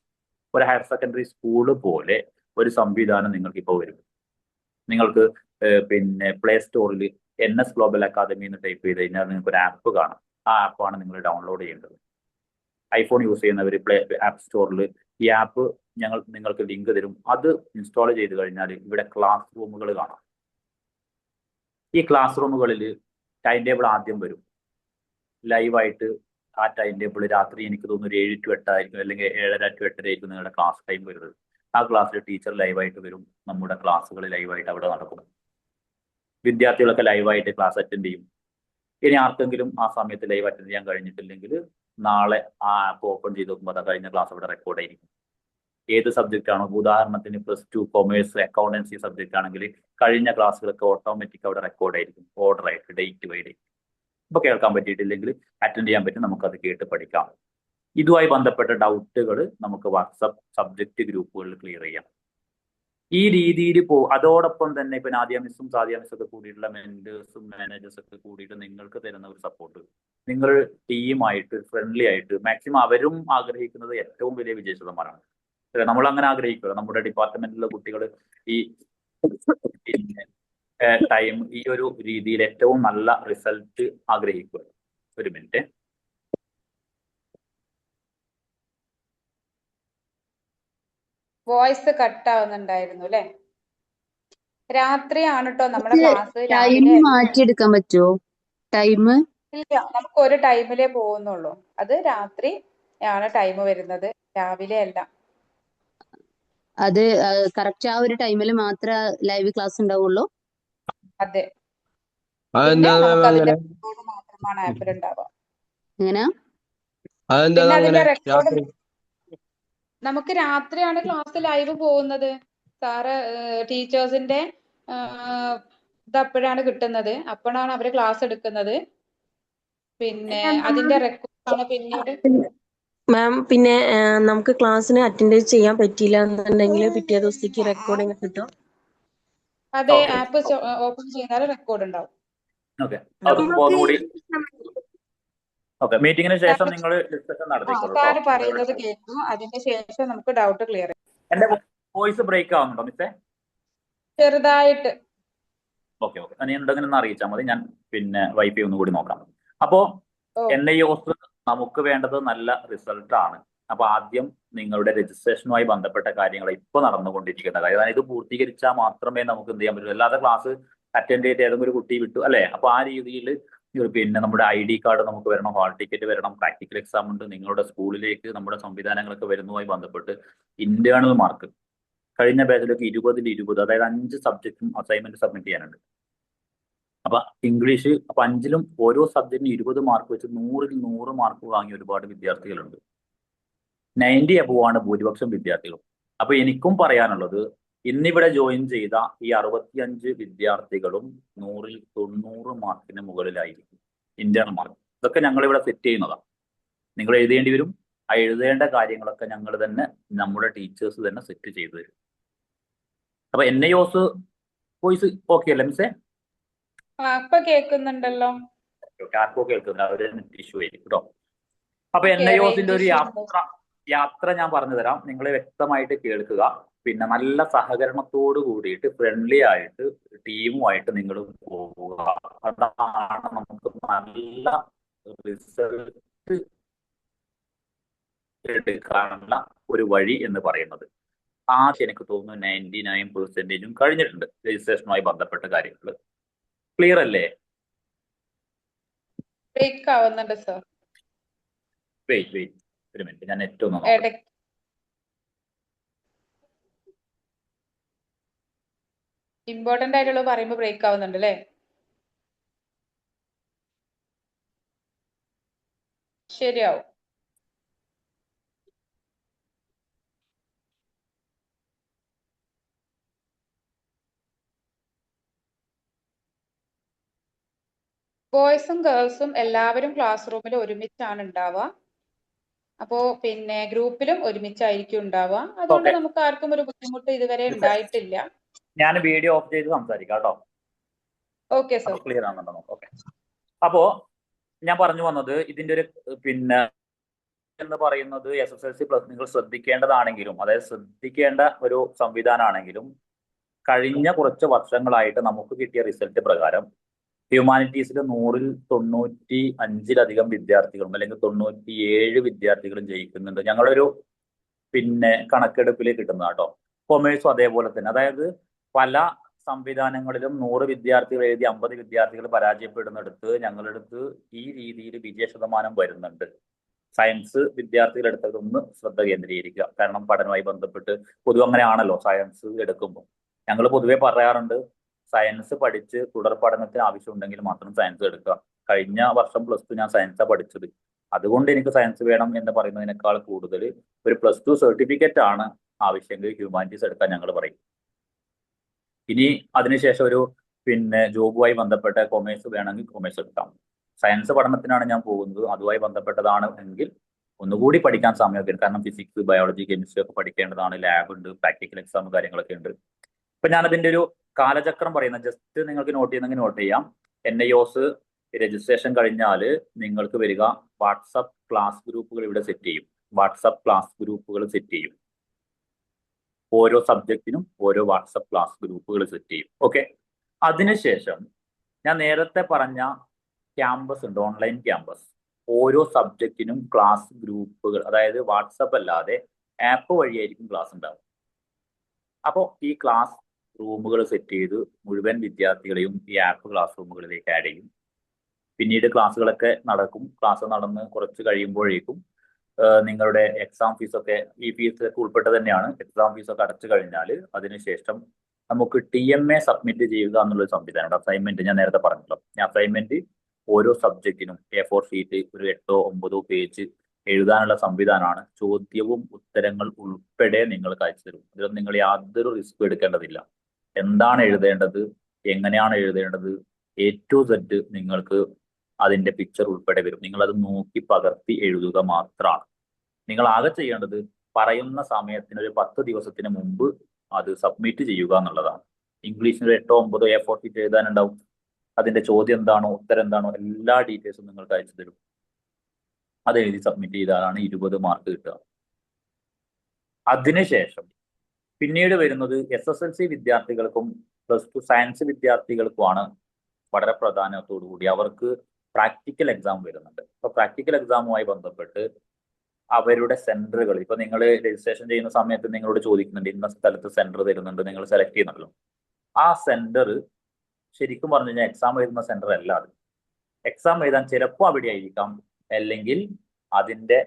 ഒരു ഹയർ സെക്കൻഡറി സ്കൂള് പോലെ ഒരു സംവിധാനം നിങ്ങൾക്ക് ഇപ്പോൾ വരും. നിങ്ങൾക്ക് പിന്നെ പ്ലേ സ്റ്റോറിൽ NS ഗ്ലോബൽ അക്കാദമി എന്ന് ടൈപ്പ് ചെയ്ത് കഴിഞ്ഞാൽ നിങ്ങൾക്ക് ഒരു ആപ്പ് കാണാം. ആ ആപ്പാണ് നിങ്ങൾ ഡൗൺലോഡ് ചെയ്യേണ്ടത്. ഐഫോൺ യൂസ് ചെയ്യുന്നവർ ആപ്പ് സ്റ്റോറിൽ ഈ ആപ്പ് നിങ്ങൾക്ക് ലിങ്ക് തരും. അത് ഇൻസ്റ്റാൾ ചെയ്ത് കഴിഞ്ഞാൽ ഇവിടെ ക്ലാസ് റൂമുകൾ കാണാം. ഈ ക്ലാസ് റൂമുകളിൽ ടൈം ടേബിൾ ആദ്യം വരും ലൈവായിട്ട്. ആ ടൈം ടേബിൾ രാത്രി എനിക്ക് തോന്നുന്നു 7 to 8 ആയിരിക്കും, അല്ലെങ്കിൽ 7:30 to 8:30 ആയിരിക്കും നിങ്ങളുടെ ക്ലാസ് ടൈം വരുന്നത്. ആ ക്ലാസ്സിൽ ടീച്ചർ ലൈവായിട്ട് വരും, നമ്മുടെ ക്ലാസ്സുകൾ ലൈവായിട്ട് അവിടെ നടക്കും. വിദ്യാർത്ഥികളൊക്കെ ലൈവായിട്ട് ക്ലാസ് അറ്റൻഡ് ചെയ്യും. ഇനി ആർക്കെങ്കിലും ആ സമയത്ത് ലൈവ് അറ്റൻഡ് ചെയ്യാൻ കഴിഞ്ഞിട്ടില്ലെങ്കിൽ നാളെ ആ ആപ്പ് ഓപ്പൺ ചെയ്ത് നോക്കുമ്പോൾ അത് കഴിഞ്ഞ ക്ലാസ് അവിടെ റെക്കോർഡ് ആയിരിക്കും. ഏത് സബ്ജക്റ്റ് ആണോ, ഉദാഹരണത്തിന് +2 കൊമേഴ്സ് അക്കൗണ്ടൻസി സബ്ജക്റ്റ് ആണെങ്കിൽ കഴിഞ്ഞ ക്ലാസ്സുകളൊക്കെ ഓട്ടോമാറ്റിക് അവിടെ റെക്കോർഡ് ആയിരിക്കും, ഓർഡർ ആയിട്ട്, ഡേറ്റ് ബൈ ഡേറ്റ്. ഇപ്പൊ കേൾക്കാൻ പറ്റിയിട്ടില്ലെങ്കിൽ അറ്റൻഡ് ചെയ്യാൻ പറ്റും, നമുക്കത് കേട്ട് പഠിക്കാം. ഇതുമായി ബന്ധപ്പെട്ട ഡൗട്ടുകൾ നമുക്ക് വാട്സപ്പ് സബ്ജക്റ്റ് ഗ്രൂപ്പുകളിൽ ക്ലിയർ ചെയ്യാം. ഈ രീതിയിൽ അതോടൊപ്പം തന്നെ ഇപ്പൊ നാദിയ മിസ്സും സാദിയ മിസ്സും ഒക്കെ കൂടിയിട്ടുള്ള മെന്റേഴ്സും മാനേജേഴ്സും ഒക്കെ കൂടിയിട്ട് നിങ്ങൾക്ക് തരുന്ന ഒരു സപ്പോർട്ട്, നിങ്ങൾ ടീമായിട്ട് ഫ്രണ്ട്ലി ആയിട്ട്, മാക്സിമം അവരും ആഗ്രഹിക്കുന്നത് ഏറ്റവും വലിയ വിജയശതമാനമാണ്. നമ്മൾ അങ്ങനെ ആഗ്രഹിക്കുക, നമ്മുടെ ഡിപ്പാർട്ട്മെന്റിലെ കുട്ടികൾ ഈ ടൈം ഈ ഒരു രീതിയിൽ ഏറ്റവും നല്ല റിസൾട്ട് ആഗ്രഹിക്കുക. ഒരു മിനിറ്റ്. വോയിസ് കട്ട് ആവുന്നുണ്ടായിരുന്നു അല്ലെ? രാത്രിയാണ് കേട്ടോ നമ്മുടെ ക്ലാസ്. ടൈം മാറ്റിയെടുക്കാൻ പറ്റുമോ? ടൈം ഇല്ല, നമുക്ക് ഒരു ടൈമിലേ പോകുന്നുള്ളൂ. അത് രാത്രി ആണ് ടൈം വരുന്നത്, രാവിലെ അല്ല. അത് കറക്റ്റ് ആ ഒരു ടൈമിൽ മാത്രമേ ലൈവ് ക്ലാസ് ഉണ്ടാവുള്ളൂ? അതെ. പിന്നെ നമുക്ക് അതിന്റെ റെക്കോർഡ് മാത്രമാണ് ആപ്പിൽ ഉണ്ടാവുക. എങ്ങനെയാ? പിന്നെ അതിന്റെ റെക്കോർഡ് നമുക്ക് രാത്രിയാണ് ക്ലാസ് ലൈവ് പോകുന്നത്. സാറ് ടീച്ചേഴ്സിന്റെ ഇത് അപ്പോഴാണ് കിട്ടുന്നത്, അപ്പോഴാണ് അവര് ക്ലാസ് എടുക്കുന്നത്. പിന്നെ അതിന്റെ റെക്കോർഡാണ് പിന്നീട്. മാം, പിന്നെ നമുക്ക് ക്ലാസ്സിന് അറ്റൻഡ് ചെയ്യാൻ പറ്റിയില്ല എന്നുണ്ടെങ്കിൽ പിറ്റേ ദിവസത്തേക്ക് റെക്കോർഡിംഗ് കിട്ടും? അതെ, ആപ്പ് ഓപ്പൺ ചെയ്താൽ റെക്കോർഡ് ഉണ്ടാവും. മീറ്റിംഗിന് ശേഷം നിങ്ങൾ ഡിസ്കഷൻ നടത്തിക്കോളൂ. സാറ് പറയുന്നത് കേൾക്കൂ, അതിന് ശേഷം നമുക്ക് ഡൗട്ട് ക്ലിയർ ചെയ്യാം. എന്റെ വോയിസ് ബ്രേക്ക് ആവുന്നുണ്ടോ മിസ്സേ? ചെറുതായിട്ട്. ഓക്കെ, നീ ഉണ്ടെങ്കിൽ ഒന്ന് അറിയിച്ചാൽ മതി, ഞാൻ പിന്നെ വൈഫൈ ഒന്നും കൂടി നോക്കാം. അപ്പോ NIOS നമുക്ക് വേണ്ടത് നല്ല റിസൾട്ട് ആണ്. അപ്പൊ ആദ്യം നിങ്ങളുടെ രജിസ്ട്രേഷനുമായി ബന്ധപ്പെട്ട കാര്യങ്ങൾ ഇപ്പൊ നടന്നുകൊണ്ടിരിക്കുന്നത്, അതായത് ഇത് പൂർത്തീകരിച്ചാൽ മാത്രമേ നമുക്ക് എന്ത് ചെയ്യാൻ പറ്റൂ. അല്ലാതെ ക്ലാസ് അറ്റൻഡ് ചെയ്ത് ഏതെങ്കിലും ഒരു കുട്ടി വിട്ടു അല്ലെ, അപ്പൊ ആ രീതിയിൽ പിന്നെ നമ്മുടെ ID കാർഡ് നമുക്ക് വരണം, ഹാൾ ടിക്കറ്റ് വരണം, പ്രാക്ടിക്കൽ എക്സാം ഉണ്ട്, നിങ്ങളുടെ സ്കൂളിലേക്ക് നമ്മുടെ സംവിധാനങ്ങളൊക്കെ വരുന്നതുമായി ബന്ധപ്പെട്ട് ഇന്റേണൽ മാർക്ക് കഴിഞ്ഞ ബാച്ചിലൊക്കെ 20-ൽ 20, അതായത് 5 സബ്ജക്റ്റും അസൈൻമെന്റ് സബ്മിറ്റ് ചെയ്യാനുണ്ട്. അപ്പൊ ഇംഗ്ലീഷ് അപ്പൊ 5ലും ഓരോ സബ്ജക്റ്റിനും 20 മാർക്ക് വെച്ച് 100-ൽ 100 മാർക്ക് വാങ്ങിയ ഒരുപാട് വിദ്യാർത്ഥികളുണ്ട്. 90 അബോവ് ആണ് ഭൂരിപക്ഷം വിദ്യാർത്ഥികളും. അപ്പൊ എനിക്കും പറയാനുള്ളത്, ഇന്നിവിടെ ജോയിൻ ചെയ്ത ഈ 65 വിദ്യാർത്ഥികളും 100-ൽ 90 മാർക്കിന് മുകളിലായിരിക്കും ഇന്റേണൽ മാർക്ക്. ഇതൊക്കെ ഞങ്ങൾ ഇവിടെ സെറ്റ് ചെയ്യുന്നതാണ്. നിങ്ങൾ എഴുതേണ്ടി വരും. ആ എഴുതേണ്ട കാര്യങ്ങളൊക്കെ ഞങ്ങൾ തന്നെ, നമ്മുടെ ടീച്ചേഴ്സ് തന്നെ സെറ്റ് ചെയ്തു തരും. അപ്പൊ NIOS വോയിസ് ഓക്കെ അല്ലേ മിസ്സേ? ഇപ്പൊ കേൾക്കുന്നുണ്ടല്ലോ. ആർക്കോ കേൾക്കുന്നില്ല, അവര് ഇഷ്യൂ ആയിരിക്കും കേട്ടോ. അപ്പൊ Okay, NIOSന്റെ ഒരു range issue ഉണ്ട്. യാത്ര ഞാൻ പറഞ്ഞു തരാം, നിങ്ങൾ വ്യക്തമായിട്ട് കേൾക്കുക. പിന്നെ നല്ല സഹകരണത്തോട് കൂടിയിട്ട് ഫ്രണ്ട്ലി ആയിട്ട് ടീമുമായിട്ട് നിങ്ങൾ പോവുക. അതാണ് നമുക്ക് നല്ല റിസൾട്ട് എടുക്കാനുള്ള ഒരു വഴി എന്ന് പറയുന്നത്. എനിക്ക് തോന്നുന്നു 99% കഴിഞ്ഞിട്ടുണ്ട് രജിസ്ട്രേഷനുമായി ബന്ധപ്പെട്ട കാര്യങ്ങൾ. ക്ലിയർ അല്ലേ? ബ്രേക്ക് ആവുന്നുണ്ട് സർ. വെയിറ്റ് ഒരു മിനിറ്റ്, ഞാൻ നെറ്റ് ഒന്ന് നോക്കാം. ഇമ്പോർട്ടന്റ് ആയിട്ടുള്ളത് പറയുമ്പോൾ ബ്രേക്ക് ആവുന്നുണ്ട് അല്ലേ? ശരിയാവും. ബോയ്സും ഗേൾസും എല്ലാവരും ക്ലാസ് റൂമിൽ ഒരുമിച്ചാണ് ഉണ്ടാവുക. അപ്പോ പിന്നെ ഗ്രൂപ്പിലും ഒരുമിച്ചായിരിക്കും ഉണ്ടാവുക. അതുകൊണ്ട് Okay. നമുക്ക് ആർക്കും ഒരു ബുദ്ധിമുട്ട് ഇതുവരെ ഉണ്ടായിട്ടില്ല. ഞാൻ വീഡിയോ ഓഫ് ചെയ്ത് സംസാരിക്കാം കേട്ടോ. Okay sir. ക്ലിയർ ആണെന്നുണ്ടോ? ഓക്കെ. അപ്പോ ഞാൻ പറഞ്ഞു വന്നത്, ഇതിന്റെ ഒരു പിന്നെ എന്ന് പറയുന്നത് SSLC പ്ലസ് നിങ്ങൾ ശ്രദ്ധിക്കേണ്ടതാണെങ്കിലും, അതായത് ശ്രദ്ധിക്കേണ്ട ഒരു സംവിധാനമാണെങ്കിലും, കഴിഞ്ഞ കുറച്ച് വർഷങ്ങളായിട്ട് നമുക്ക് കിട്ടിയ റിസൾട്ട് പ്രകാരം ഹ്യൂമാനിറ്റീസിൽ 100-ൽ 95-ലധികം വിദ്യാർത്ഥികളും അല്ലെങ്കിൽ 97 വിദ്യാർത്ഥികളും ജയിക്കുന്നുണ്ട്. ഞങ്ങളൊരു പിന്നെ കണക്കെടുപ്പിൽ കിട്ടുന്ന കേട്ടോ. കൊമേഴ്സും അതേപോലെ തന്നെ. അതായത് പല സംവിധാനങ്ങളിലും 100 വിദ്യാർത്ഥികൾ എഴുതി 50 വിദ്യാർത്ഥികൾ പരാജയപ്പെടുന്നിടത്ത് ഞങ്ങളെടുത്ത് ഈ രീതിയിൽ വിജയ ശതമാനം വരുന്നുണ്ട്. സയൻസ് വിദ്യാർത്ഥികൾ എടുത്തതൊന്ന് ശ്രദ്ധ കേന്ദ്രീകരിക്കുക. കാരണം പഠനവുമായി ബന്ധപ്പെട്ട് പൊതുവെ അങ്ങനെ ആണല്ലോ സയൻസ് എടുക്കുമ്പോൾ. ഞങ്ങൾ പൊതുവെ പറയാറുണ്ട്, സയൻസ് പഠിച്ച് തുടർ പഠനത്തിന് ആവശ്യമുണ്ടെങ്കിൽ മാത്രം സയൻസ് എടുക്കുക. കഴിഞ്ഞ വർഷം +2 ഞാൻ സയൻസാണ് പഠിച്ചത്. അതുകൊണ്ട് എനിക്ക് സയൻസ് വേണം എന്ന് പറയുന്നതിനേക്കാൾ കൂടുതൽ ഒരു +2 സർട്ടിഫിക്കറ്റ് ആണ് ആവശ്യമെങ്കിൽ ഹ്യൂമാനിറ്റീസ് എടുക്കാൻ ഞങ്ങൾ പറയും. ഇനി അതിനുശേഷം ഒരു പിന്നെ ജോബുമായി ബന്ധപ്പെട്ട കൊമേഴ്സ് വേണമെങ്കിൽ കൊമേഴ്സ് എടുക്കാം. സയൻസ് പഠനത്തിനാണ് ഞാൻ പോകുന്നത്, അതുമായി ബന്ധപ്പെട്ടതാണ് എങ്കിൽ ഒന്നുകൂടി പഠിക്കാൻ സമയമൊക്കെ ഉണ്ട്. കാരണം ഫിസിക്സ്, ബയോളജി, കെമിസ്ട്രി ഒക്കെ പഠിക്കേണ്ടതാണ്. ലാബ് ഉണ്ട്, പ്രാക്ടിക്കൽ എക്സാം കാര്യങ്ങളൊക്കെ ഉണ്ട്. ഇപ്പൊ ഞാനതിന്റെ ഒരു കാലചക്രം പറയുന്നത് ജസ്റ്റ് നിങ്ങൾക്ക് നോട്ട് ചെയ്യുന്നെങ്കിൽ നോട്ട് ചെയ്യാം. NIOS രജിസ്ട്രേഷൻ കഴിഞ്ഞാൽ നിങ്ങൾക്ക് വരിക വാട്സപ്പ് ക്ലാസ് ഗ്രൂപ്പുകൾ ഇവിടെ സെറ്റ് ചെയ്യും. വാട്സപ്പ് ക്ലാസ് ഗ്രൂപ്പുകൾ സെറ്റ് ചെയ്യും. ഓരോ സബ്ജക്റ്റിനും ഓരോ വാട്സപ്പ് ക്ലാസ് ഗ്രൂപ്പുകൾ സെറ്റ് ചെയ്യും. ഓക്കെ. അതിനുശേഷം ഞാൻ നേരത്തെ പറഞ്ഞ ക്യാമ്പസ് ഉണ്ട്, ഓൺലൈൻ ക്യാമ്പസ്. ഓരോ സബ്ജക്റ്റിനും ക്ലാസ് ഗ്രൂപ്പുകൾ, അതായത് വാട്സപ്പ് അല്ലാതെ ആപ്പ് വഴിയായിരിക്കും ക്ലാസ് ഉണ്ടാവും. അപ്പോൾ ഈ ക്ലാസ് റൂമുകൾ സെറ്റ് ചെയ്ത് മുഴുവൻ വിദ്യാർത്ഥികളെയും ഈ ആപ്പ് ക്ലാസ് റൂമുകളിലേക്ക് ആഡ് ചെയ്യും. പിന്നീട് ക്ലാസ്സുകളൊക്കെ നടക്കും. ക്ലാസ് നടന്ന് കുറച്ച് കഴിയുമ്പോഴേക്കും നിങ്ങളുടെ എക്സാം ഫീസൊക്കെ ഈ ഫീസൊക്കെ ഉൾപ്പെട്ട് തന്നെയാണ്. എക്സാം ഫീസൊക്കെ അടച്ചു കഴിഞ്ഞാൽ അതിനുശേഷം നമുക്ക് TMA സബ്മിറ്റ് ചെയ്യുക എന്നുള്ളൊരു സംവിധാനമുണ്ട്. അസൈൻമെന്റ് ഞാൻ നേരത്തെ പറഞ്ഞല്ലോ. അസൈൻമെന്റ് ഓരോ സബ്ജക്റ്റിനും A4 ഷീറ്റ് ഒരു 8-9 പേജ് എഴുതാനുള്ള സംവിധാനമാണ്. ചോദ്യവും ഉത്തരങ്ങൾ ഉൾപ്പെടെ നിങ്ങൾക്ക് അയച്ചു തരും. ഇതിലൊന്നും നിങ്ങൾ യാതൊരു റിസ്ക് എടുക്കേണ്ടതില്ല. എന്താണ് എഴുതേണ്ടത്, എങ്ങനെയാണ് എഴുതേണ്ടത്, A to Z നിങ്ങൾക്ക് അതിന്റെ പിക്ചർ ഉൾപ്പെടെ വരും. നിങ്ങൾ അത് നോക്കി പകർത്തി എഴുതുക മാത്രമാണ്. നിങ്ങൾ ആകെ ചെയ്യേണ്ടത് പറയുന്ന സമയത്തിന് ഒരു 10 ദിവസത്തിന് മുമ്പ് അത് സബ്മിറ്റ് ചെയ്യുക എന്നുള്ളതാണ്. ഇംഗ്ലീഷിന് 8-9 A4 ഷീറ്റ് എഴുതാനുണ്ടാവും. അതിന്റെ ചോദ്യം എന്താണോ ഉത്തരം എന്താണോ എല്ലാ ഡീറ്റെയിൽസും നിങ്ങൾക്ക് അയച്ചു തരും. അത് എഴുതി സബ്മിറ്റ് ചെയ്താലാണ് 20 മാർക്ക് കിട്ടുക. അതിനുശേഷം പിന്നീട് വരുന്നത് SSLC വിദ്യാർത്ഥികൾക്കും +2 സയൻസ് വിദ്യാർത്ഥികൾക്കുമാണ് വളരെ പ്രാധാന്യത്തോടു കൂടി അവർക്ക് പ്രാക്ടിക്കൽ എക്സാം വരുന്നുണ്ട്. അപ്പൊ പ്രാക്ടിക്കൽ എക്സാമുമായി ബന്ധപ്പെട്ട് അവരുടെ സെന്ററുകൾ ഇപ്പൊ നിങ്ങൾ രജിസ്ട്രേഷൻ ചെയ്യുന്ന സമയത്ത് നിങ്ങളോട് ചോദിക്കുന്നുണ്ട് ഇന്ന സ്ഥലത്ത് സെന്റർ തരുന്നുണ്ട്, നിങ്ങൾ സെലക്ട് ചെയ്യുന്നുണ്ടല്ലോ. ആ സെന്റർ ശരിക്കും പറഞ്ഞു കഴിഞ്ഞാൽ എക്സാം എഴുതുന്ന സെന്റർ അല്ല അത്. എക്സാം എഴുതാൻ ചിലപ്പോൾ അവിടെ ആയിരിക്കാം, അല്ലെങ്കിൽ അതിന്റെ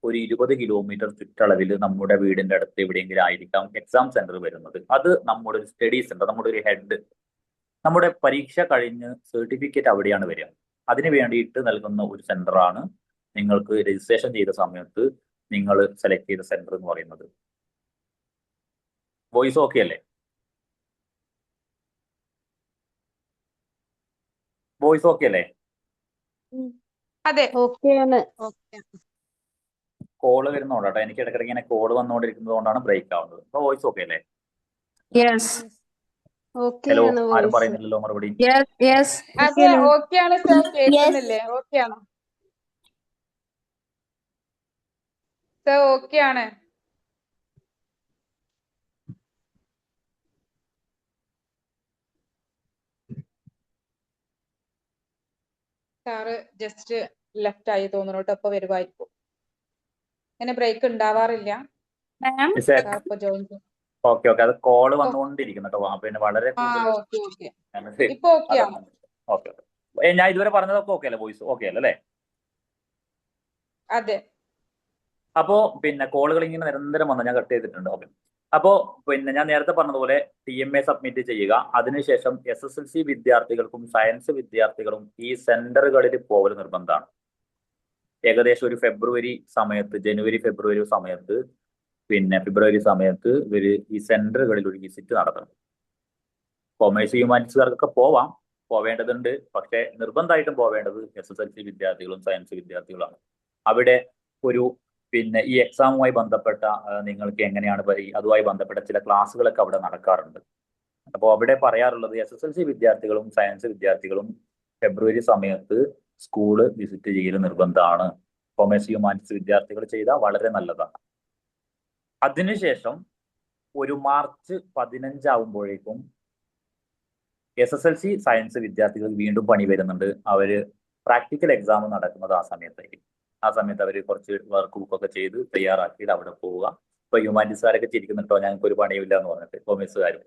ഒരു 20 കിലോമീറ്റർ ചുറ്റളവിൽ നമ്മുടെ വീടിന്റെ അടുത്ത് എവിടെയെങ്കിലും ആയിരിക്കാം എക്സാം സെന്റർ വരുന്നത്. അത് നമ്മുടെ ഒരു സ്റ്റഡി സെന്റർ, നമ്മുടെ ഒരു ഹെഡ്, നമ്മുടെ പരീക്ഷ കഴിഞ്ഞ് സർട്ടിഫിക്കറ്റ് അവിടെയാണ് വരിക. അതിന് വേണ്ടിയിട്ട് നൽകുന്ന ഒരു സെന്ററാണ് നിങ്ങൾക്ക് രജിസ്ട്രേഷൻ ചെയ്ത സമയത്ത് നിങ്ങൾ സെലക്ട് ചെയ്ത സെന്റർ എന്ന് പറയുന്നത്. വോയിസ് ഓക്കെ അല്ലേ? വോയിസ് ഓക്കെ അല്ലേ? അതെ. ഓക്കെയാണ്. കോള് വരുന്നോണ്ടാട്ടോ, എനിക്ക് ഇടയ്ക്കിടയ്ക്ക് ഇങ്ങനെ കോള് വന്നുകൊണ്ടിരിക്കുന്നത് കൊണ്ടാണ് ബ്രേക്ക് ആവുന്നത്. അപ്പൊ വോയിസ് ഓക്കെ അല്ലേ? ഹലോ, ഓക്കെയാണ് ആരും വോയിസ്. പറയുന്നില്ലല്ലോ മറുപടി. അതെ ഓക്കെയാണ് സർ, കേൾക്കുന്നില്ലേ? ഓക്കെയാണോ സർ? ഓക്കെയാണ്. സാറ് ജസ്റ്റ് ലെഫ്റ്റ് ആയി തോന്നുന്നു കേട്ടോ, ഇപ്പൊ വരുമായിരിക്കും. ഇങ്ങനെ ബ്രേക്ക് ഉണ്ടാവാറില്ല. സാർ ഇപ്പൊ ജോയിൻ ചെയ്യും. ഓക്കെ ഓക്കെ, അത് കോള് വന്നുകൊണ്ടിരിക്കുന്നു കേട്ടോ. പിന്നെ വളരെ ഓക്കെ ഓക്കെ, ഇപ്പൊ ഓക്കെയാണ്. ഓക്കെ. ഞാൻ ഇതുവരെ പറഞ്ഞതൊക്കെ ഓക്കെ അല്ലേ? വോയിസ് ഓക്കെ അല്ലേ? അതെ. അപ്പോ പിന്നെ കോളുകൾ ഇങ്ങനെ നിരന്തരം വന്ന് ഞാൻ കട്ട് ചെയ്തിട്ടുണ്ട്. ഓക്കെ. അപ്പോ പിന്നെ ഞാൻ നേരത്തെ പറഞ്ഞതുപോലെ TMA സബ്മിറ്റ് ചെയ്യുക. അതിനുശേഷം SSLC വിദ്യാർത്ഥികൾക്കും സയൻസ് വിദ്യാർത്ഥികളും ഈ സെന്ററുകളിൽ പോകൽ നിർബന്ധമാണ്. ഏകദേശം ഒരു ഫെബ്രുവരി സമയത്ത്, ജനുവരി ഫെബ്രുവരി സമയത്ത്, പിന്നെ ഫെബ്രുവരി സമയത്ത് ഇവര് ഈ സെന്ററുകളിൽ ഒരു വിസിറ്റ് നടത്തണം. കൊമേഴ്സ് ഹ്യൂമാനിറ്റീസുകാർക്കൊക്കെ പോവേണ്ടതുണ്ട്, പക്ഷെ നിർബന്ധമായിട്ടും പോവേണ്ടത് SSLC വിദ്യാർത്ഥികളും സയൻസ് വിദ്യാർത്ഥികളാണ്. അവിടെ ഒരു പിന്നെ ഈ എക്സാമുമായി ബന്ധപ്പെട്ട നിങ്ങൾക്ക് എങ്ങനെയാണ് അതുമായി ബന്ധപ്പെട്ട ചില ക്ലാസ്സുകളൊക്കെ അവിടെ നടക്കാറുണ്ട്. അപ്പോൾ അവിടെ പറയാറുള്ളത് SSLC വിദ്യാർത്ഥികളും സയൻസ് വിദ്യാർത്ഥികളും ഫെബ്രുവരി സമയത്ത് സ്കൂള് വിസിറ്റ് ചെയ്യൽ നിർബന്ധമാണ്. കൊമേഴ്സ് ഹ്യൂമാനിറ്റീസ് വിദ്യാർത്ഥികൾ ചെയ്താൽ വളരെ നല്ലതാണ്. അതിനുശേഷം ഒരു മാർച്ച് 15 ആവുമ്പോഴേക്കും SSLC സയൻസ് വിദ്യാർത്ഥികൾ വീണ്ടും പണി വരുന്നുണ്ട്. അവര് പ്രാക്ടിക്കൽ എക്സാം നടക്കുന്നത് ആ സമയത്തായിരിക്കും. ആ സമയത്ത് അവർ കുറച്ച് വർക്ക് ബുക്കൊക്കെ ചെയ്ത് തയ്യാറാക്കിയിട്ട് അവിടെ പോവുക. ഇപ്പൊ ഹ്യൂമാനിറ്റീസുകാരൊക്കെ ചിരിക്കുന്നുണ്ടോ, ഞങ്ങൾക്ക് ഒരു പണിയില്ല എന്ന് പറഞ്ഞിട്ട്. കൊമേഴ്സുകാരും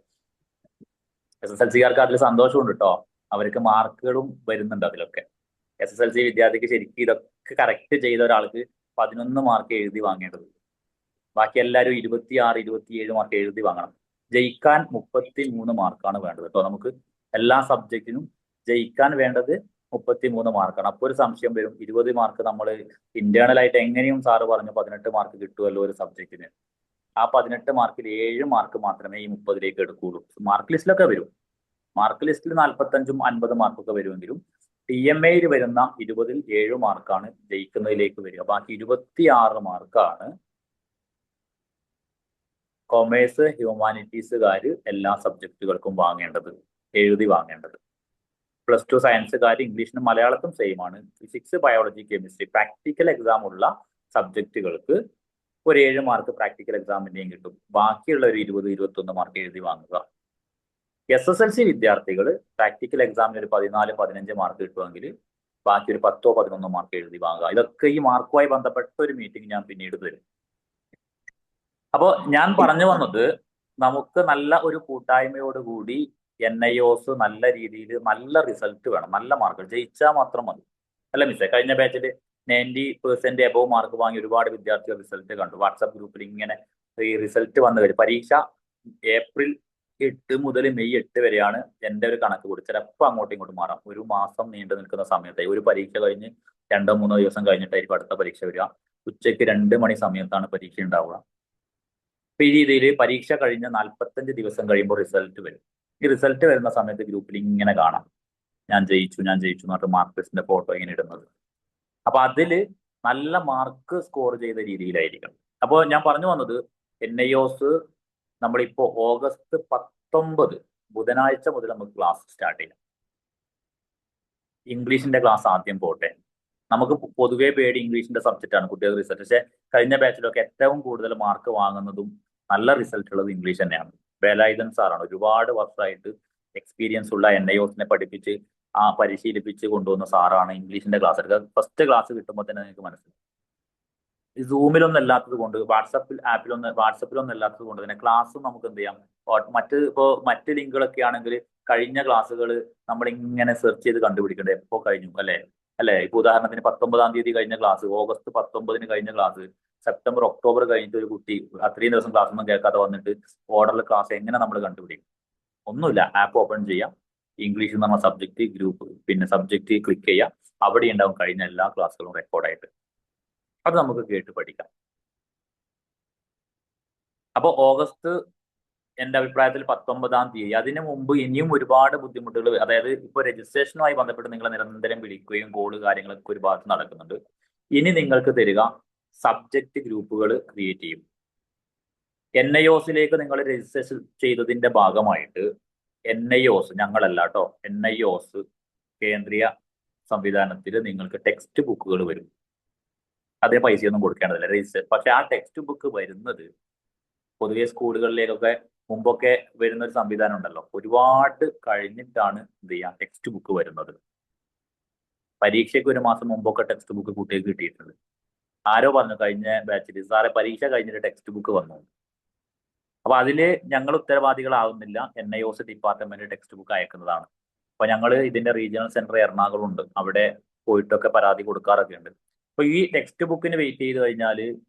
SSLCക്കാർക്ക് അതിൽ സന്തോഷമുണ്ട് കേട്ടോ, അവർക്ക് മാർക്കുകളും വരുന്നുണ്ട് അതിലൊക്കെ. SSLC വിദ്യാർത്ഥിക്ക് ശരിക്കും ഇതൊക്കെ കറക്റ്റ് ചെയ്ത ഒരാൾക്ക് 11 മാർക്ക് എഴുതി വാങ്ങേണ്ടത്. ബാക്കി എല്ലാവരും 26, 27 മാർക്ക് എഴുതി വാങ്ങണം. ജയിക്കാൻ 33 മാർക്കാണ് വേണ്ടത് കേട്ടോ. നമുക്ക് എല്ലാ സബ്ജക്റ്റിനും ജയിക്കാൻ വേണ്ടത് 33 മാർക്കാണ്. അപ്പോൾ ഒരു സംശയം വരും, 20 മാർക്ക് നമ്മൾ ഇന്റേണൽ ആയിട്ട് എങ്ങനെയും സാറ് പറഞ്ഞു 18 മാർക്ക് കിട്ടുമല്ലോ ഒരു സബ്ജക്റ്റിന്. ആ 18 മാർക്കിൽ 7 മാർക്ക് മാത്രമേ ഈ 30ലേക്ക് എടുക്കുകയുള്ളൂ. മാർക്ക് ലിസ്റ്റിലൊക്കെ വരും. മാർക്ക് ലിസ്റ്റിൽ 45ഉം 50 മാർക്കൊക്കെ വരുമെങ്കിലും TMAയിൽ വരുന്ന 20ൽ 7 മാർക്കാണ് ജയിക്കുന്നതിലേക്ക് വരിക. ബാക്കി 26 മാർക്കാണ് കൊമേഴ്സ് ഹ്യൂമാനിറ്റീസുകാർ എല്ലാ സബ്ജക്റ്റുകൾക്കും വാങ്ങേണ്ടത്, എഴുതി വാങ്ങേണ്ടത്. +2 സയൻസുകാർ ഇംഗ്ലീഷിനും മലയാളത്തിനും സെയിം ആണ്. Physics, biology, chemistry practical exam ഉള്ള സബ്ജക്റ്റുകൾക്ക് ഒരു 7 മാർക്ക് പ്രാക്ടിക്കൽ എക്സാമിന്റെയും കിട്ടും. ബാക്കിയുള്ള ഒരു 20, 21 മാർക്ക് എഴുതി വാങ്ങുക. SSLC വിദ്യാർത്ഥികൾ പ്രാക്ടിക്കൽ എക്സാമിന് ഒരു 14, 15 മാർക്ക് കിട്ടുമെങ്കിൽ ബാക്കി ഒരു 10, 11 മാർക്ക് എഴുതി വാങ്ങുക. ഇതൊക്കെ ഈ മാർക്കുമായി ബന്ധപ്പെട്ട ഒരു മീറ്റിംഗ് ഞാൻ പിന്നീട് തരും. അപ്പോൾ ഞാൻ പറഞ്ഞു വന്നത്, നമുക്ക് നല്ല ഒരു കൂട്ടായ്മയോടുകൂടി NIOS നല്ല രീതിയിൽ നല്ല റിസൾട്ട് വേണം, നല്ല മാർക്ക് ജയിച്ചാൽ മാത്രം മതി. അല്ല മിസ്സേ, കഴിഞ്ഞ ബാച്ചിൽ 90% എബോവ് മാർക്ക് വാങ്ങി ഒരുപാട് വിദ്യാർത്ഥികൾ റിസൾട്ട് കണ്ടു. വാട്സാപ്പ് ഗ്രൂപ്പിൽ ഇങ്ങനെ ഈ റിസൾട്ട് വന്നു വരും. പരീക്ഷ ഏപ്രിൽ 8 മുതൽ മെയ് 8 വരെയാണ് എൻ്റെ ഒരു കണക്ക് കൂടി. ചിലപ്പോൾ അങ്ങോട്ടും ഇങ്ങോട്ടും മാറാം. ഒരു മാസം നീണ്ടു നിൽക്കുന്ന സമയത്തായി ഒരു പരീക്ഷ കഴിഞ്ഞ് 2-3 ദിവസം കഴിഞ്ഞിട്ടായിരിക്കും അടുത്ത പരീക്ഷ വരിക. ഉച്ചയ്ക്ക് 2 മണി സമയത്താണ് പരീക്ഷ ഉണ്ടാവുക. അപ്പൊ ഈ രീതിയിൽ പരീക്ഷ കഴിഞ്ഞ് 45 ദിവസം കഴിയുമ്പോൾ റിസൾട്ട് വരും. ഈ റിസൾട്ട് വരുന്ന സമയത്ത് ഗ്രൂപ്പിൽ ഇങ്ങനെ കാണാം, ഞാൻ ജയിച്ചു എന്ന് പറഞ്ഞിട്ട് മാർക്ക് ലിസ്റ്റിന്റെ ഫോട്ടോ ഇങ്ങനെ ഇടുന്നത്. അപ്പൊ അതില് നല്ല മാർക്ക് സ്കോർ ചെയ്ത രീതിയിലായിരിക്കണം. അപ്പോൾ ഞാൻ പറഞ്ഞു വന്നത്, NIOS നമ്മളിപ്പോ ഓഗസ്റ്റ് 19 ബുധനാഴ്ച മുതൽ നമുക്ക് ക്ലാസ് സ്റ്റാർട്ട് ചെയ്യാം. ഇംഗ്ലീഷിന്റെ ക്ലാസ് ആദ്യം പോട്ടെ. നമുക്ക് പൊതുവേ പേടി ഇംഗ്ലീഷിന്റെ സബ്ജക്റ്റ് ആണ് കുട്ടികളുടെ റിസൾട്ട്. പക്ഷെ കഴിഞ്ഞ ബാച്ചിലൊക്കെ ഏറ്റവും കൂടുതൽ മാർക്ക് വാങ്ങുന്നതും നല്ല റിസൾട്ട് ഉള്ളത് ഇംഗ്ലീഷ് തന്നെയാണ്. വേലായുധൻ സാറാണ്, ഒരുപാട് വർഷമായിട്ട് എക്സ്പീരിയൻസ് ഉള്ള NIOSനെ പഠിപ്പിച്ച് പരിശീലിപ്പിച്ച് കൊണ്ടുവന്ന സാറാണ് ഇംഗ്ലീഷിന്റെ ക്ലാസ് എടുക്കുക. ഫസ്റ്റ് ക്ലാസ് കിട്ടുമ്പോൾ തന്നെ നിങ്ങൾക്ക് മനസ്സിലാവും. സൂമിലൊന്നും അല്ലാത്തത് കൊണ്ട് വാട്സപ്പിലൊന്നും അല്ലാത്തത് കൊണ്ട് തന്നെ ക്ലാസ് നമുക്ക് എന്ത് ചെയ്യാം, മറ്റ് ലിങ്കുകളൊക്കെ ആണെങ്കിൽ കഴിഞ്ഞ ക്ലാസ്സുകൾ നമ്മൾ ഇങ്ങനെ സെർച്ച് ചെയ്ത് കണ്ടുപിടിക്കേണ്ടത് എപ്പോ കഴിഞ്ഞു അല്ലെ. ഇപ്പൊ ഉദാഹരണത്തിന് 19-ാം തീയതി കഴിഞ്ഞ ക്ലാസ്, ഓഗസ്റ്റ് 19-ന് കഴിഞ്ഞ ക്ലാസ്, സെപ്റ്റംബർ ഒക്ടോബർ കഴിഞ്ഞിട്ട് ഒരു കുട്ടി അത്രയും ദിവസം ക്ലാസ് ഒന്നും കേൾക്കാതെ വന്നിട്ട് ഓർഡറിൽ ക്ലാസ് എങ്ങനെ നമ്മൾ കണ്ടുപിടിക്കും? ഒന്നുമില്ല, ആപ്പ് ഓപ്പൺ ചെയ്യാം, ഇംഗ്ലീഷ് എന്ന് പറഞ്ഞ സബ്ജക്ട് ഗ്രൂപ്പ്, പിന്നെ സബ്ജക്ട് ക്ലിക്ക് ചെയ്യാം, അവിടെ ഉണ്ടാവും കഴിഞ്ഞ എല്ലാ ക്ലാസ്സുകളും റെക്കോർഡായിട്ട്. അത് നമുക്ക് കേട്ട് പഠിക്കാം. അപ്പോൾ ഓഗസ്റ്റ് എന്റെ അഭിപ്രായത്തിൽ 19-ാം തീയതി, അതിനു മുമ്പ് ഇനിയും ഒരുപാട് ബുദ്ധിമുട്ടുകൾ, അതായത് ഇപ്പോൾ രജിസ്ട്രേഷനുമായി ബന്ധപ്പെട്ട് നിങ്ങളെ നിരന്തരം വിളിക്കുകയും കോള് കാര്യങ്ങളൊക്കെ ഒരു ഭാഗത്ത് നടക്കുന്നുണ്ട്. ഇനി നിങ്ങൾക്ക് തരിക സബ്ജക്ട് ഗ്രൂപ്പുകൾ ക്രിയേറ്റ് ചെയ്യും. NIOSിലേക്ക് നിങ്ങൾ രജിസ്ട്രേഷൻ ചെയ്തതിന്റെ ഭാഗമായിട്ട് NIOS, ഞങ്ങളല്ല കേട്ടോ, NIOS കേന്ദ്രീയ സംവിധാനത്തിൽ നിങ്ങൾക്ക് ടെക്സ്റ്റ് ബുക്കുകൾ വരും. അതേ പൈസയൊന്നും കൊടുക്കേണ്ടതില്ല രജിസ്റ്റർ. പക്ഷെ ആ ടെക്സ്റ്റ് ബുക്ക് വരുന്നത് പൊതുവെ സ്കൂളുകളിലേക്കൊക്കെ മുമ്പൊക്കെ വരുന്ന ഒരു സംവിധാനം ഉണ്ടല്ലോ, ഒരുപാട് കഴിഞ്ഞിട്ടാണ് എന്ത് ചെയ്യാം ടെക്സ്റ്റ് ബുക്ക് വരുന്നത്. പരീക്ഷയ്ക്ക് 1 മാസം മുമ്പൊക്കെ ടെക്സ്റ്റ് ബുക്ക് കുട്ടികൾക്ക് കിട്ടിയിട്ടുണ്ട്. ആരോ പറഞ്ഞു കഴിഞ്ഞ ബാച്ചിൽ, സാറെ പരീക്ഷ കഴിഞ്ഞിട്ട് ടെക്സ്റ്റ് ബുക്ക് വന്നു. അപ്പൊ അതില് ഞങ്ങൾ ഉത്തരവാദികളാവുന്നില്ല, NIOS ഡിപ്പാർട്ട്മെന്റ് ടെക്സ്റ്റ് ബുക്ക് അയക്കുന്നതാണ്. അപ്പൊ ഞങ്ങൾ ഇതിന്റെ റീജിയണൽ സെന്റർ എറണാകുളം ഉണ്ട്, അവിടെ പോയിട്ടൊക്കെ പരാതി കൊടുക്കാറൊക്കെ ഉണ്ട്. അപ്പൊ ഈ ടെക്സ്റ്റ് ബുക്കിന് വെയിറ്റ് ചെയ്ത് കഴിഞ്ഞാൽ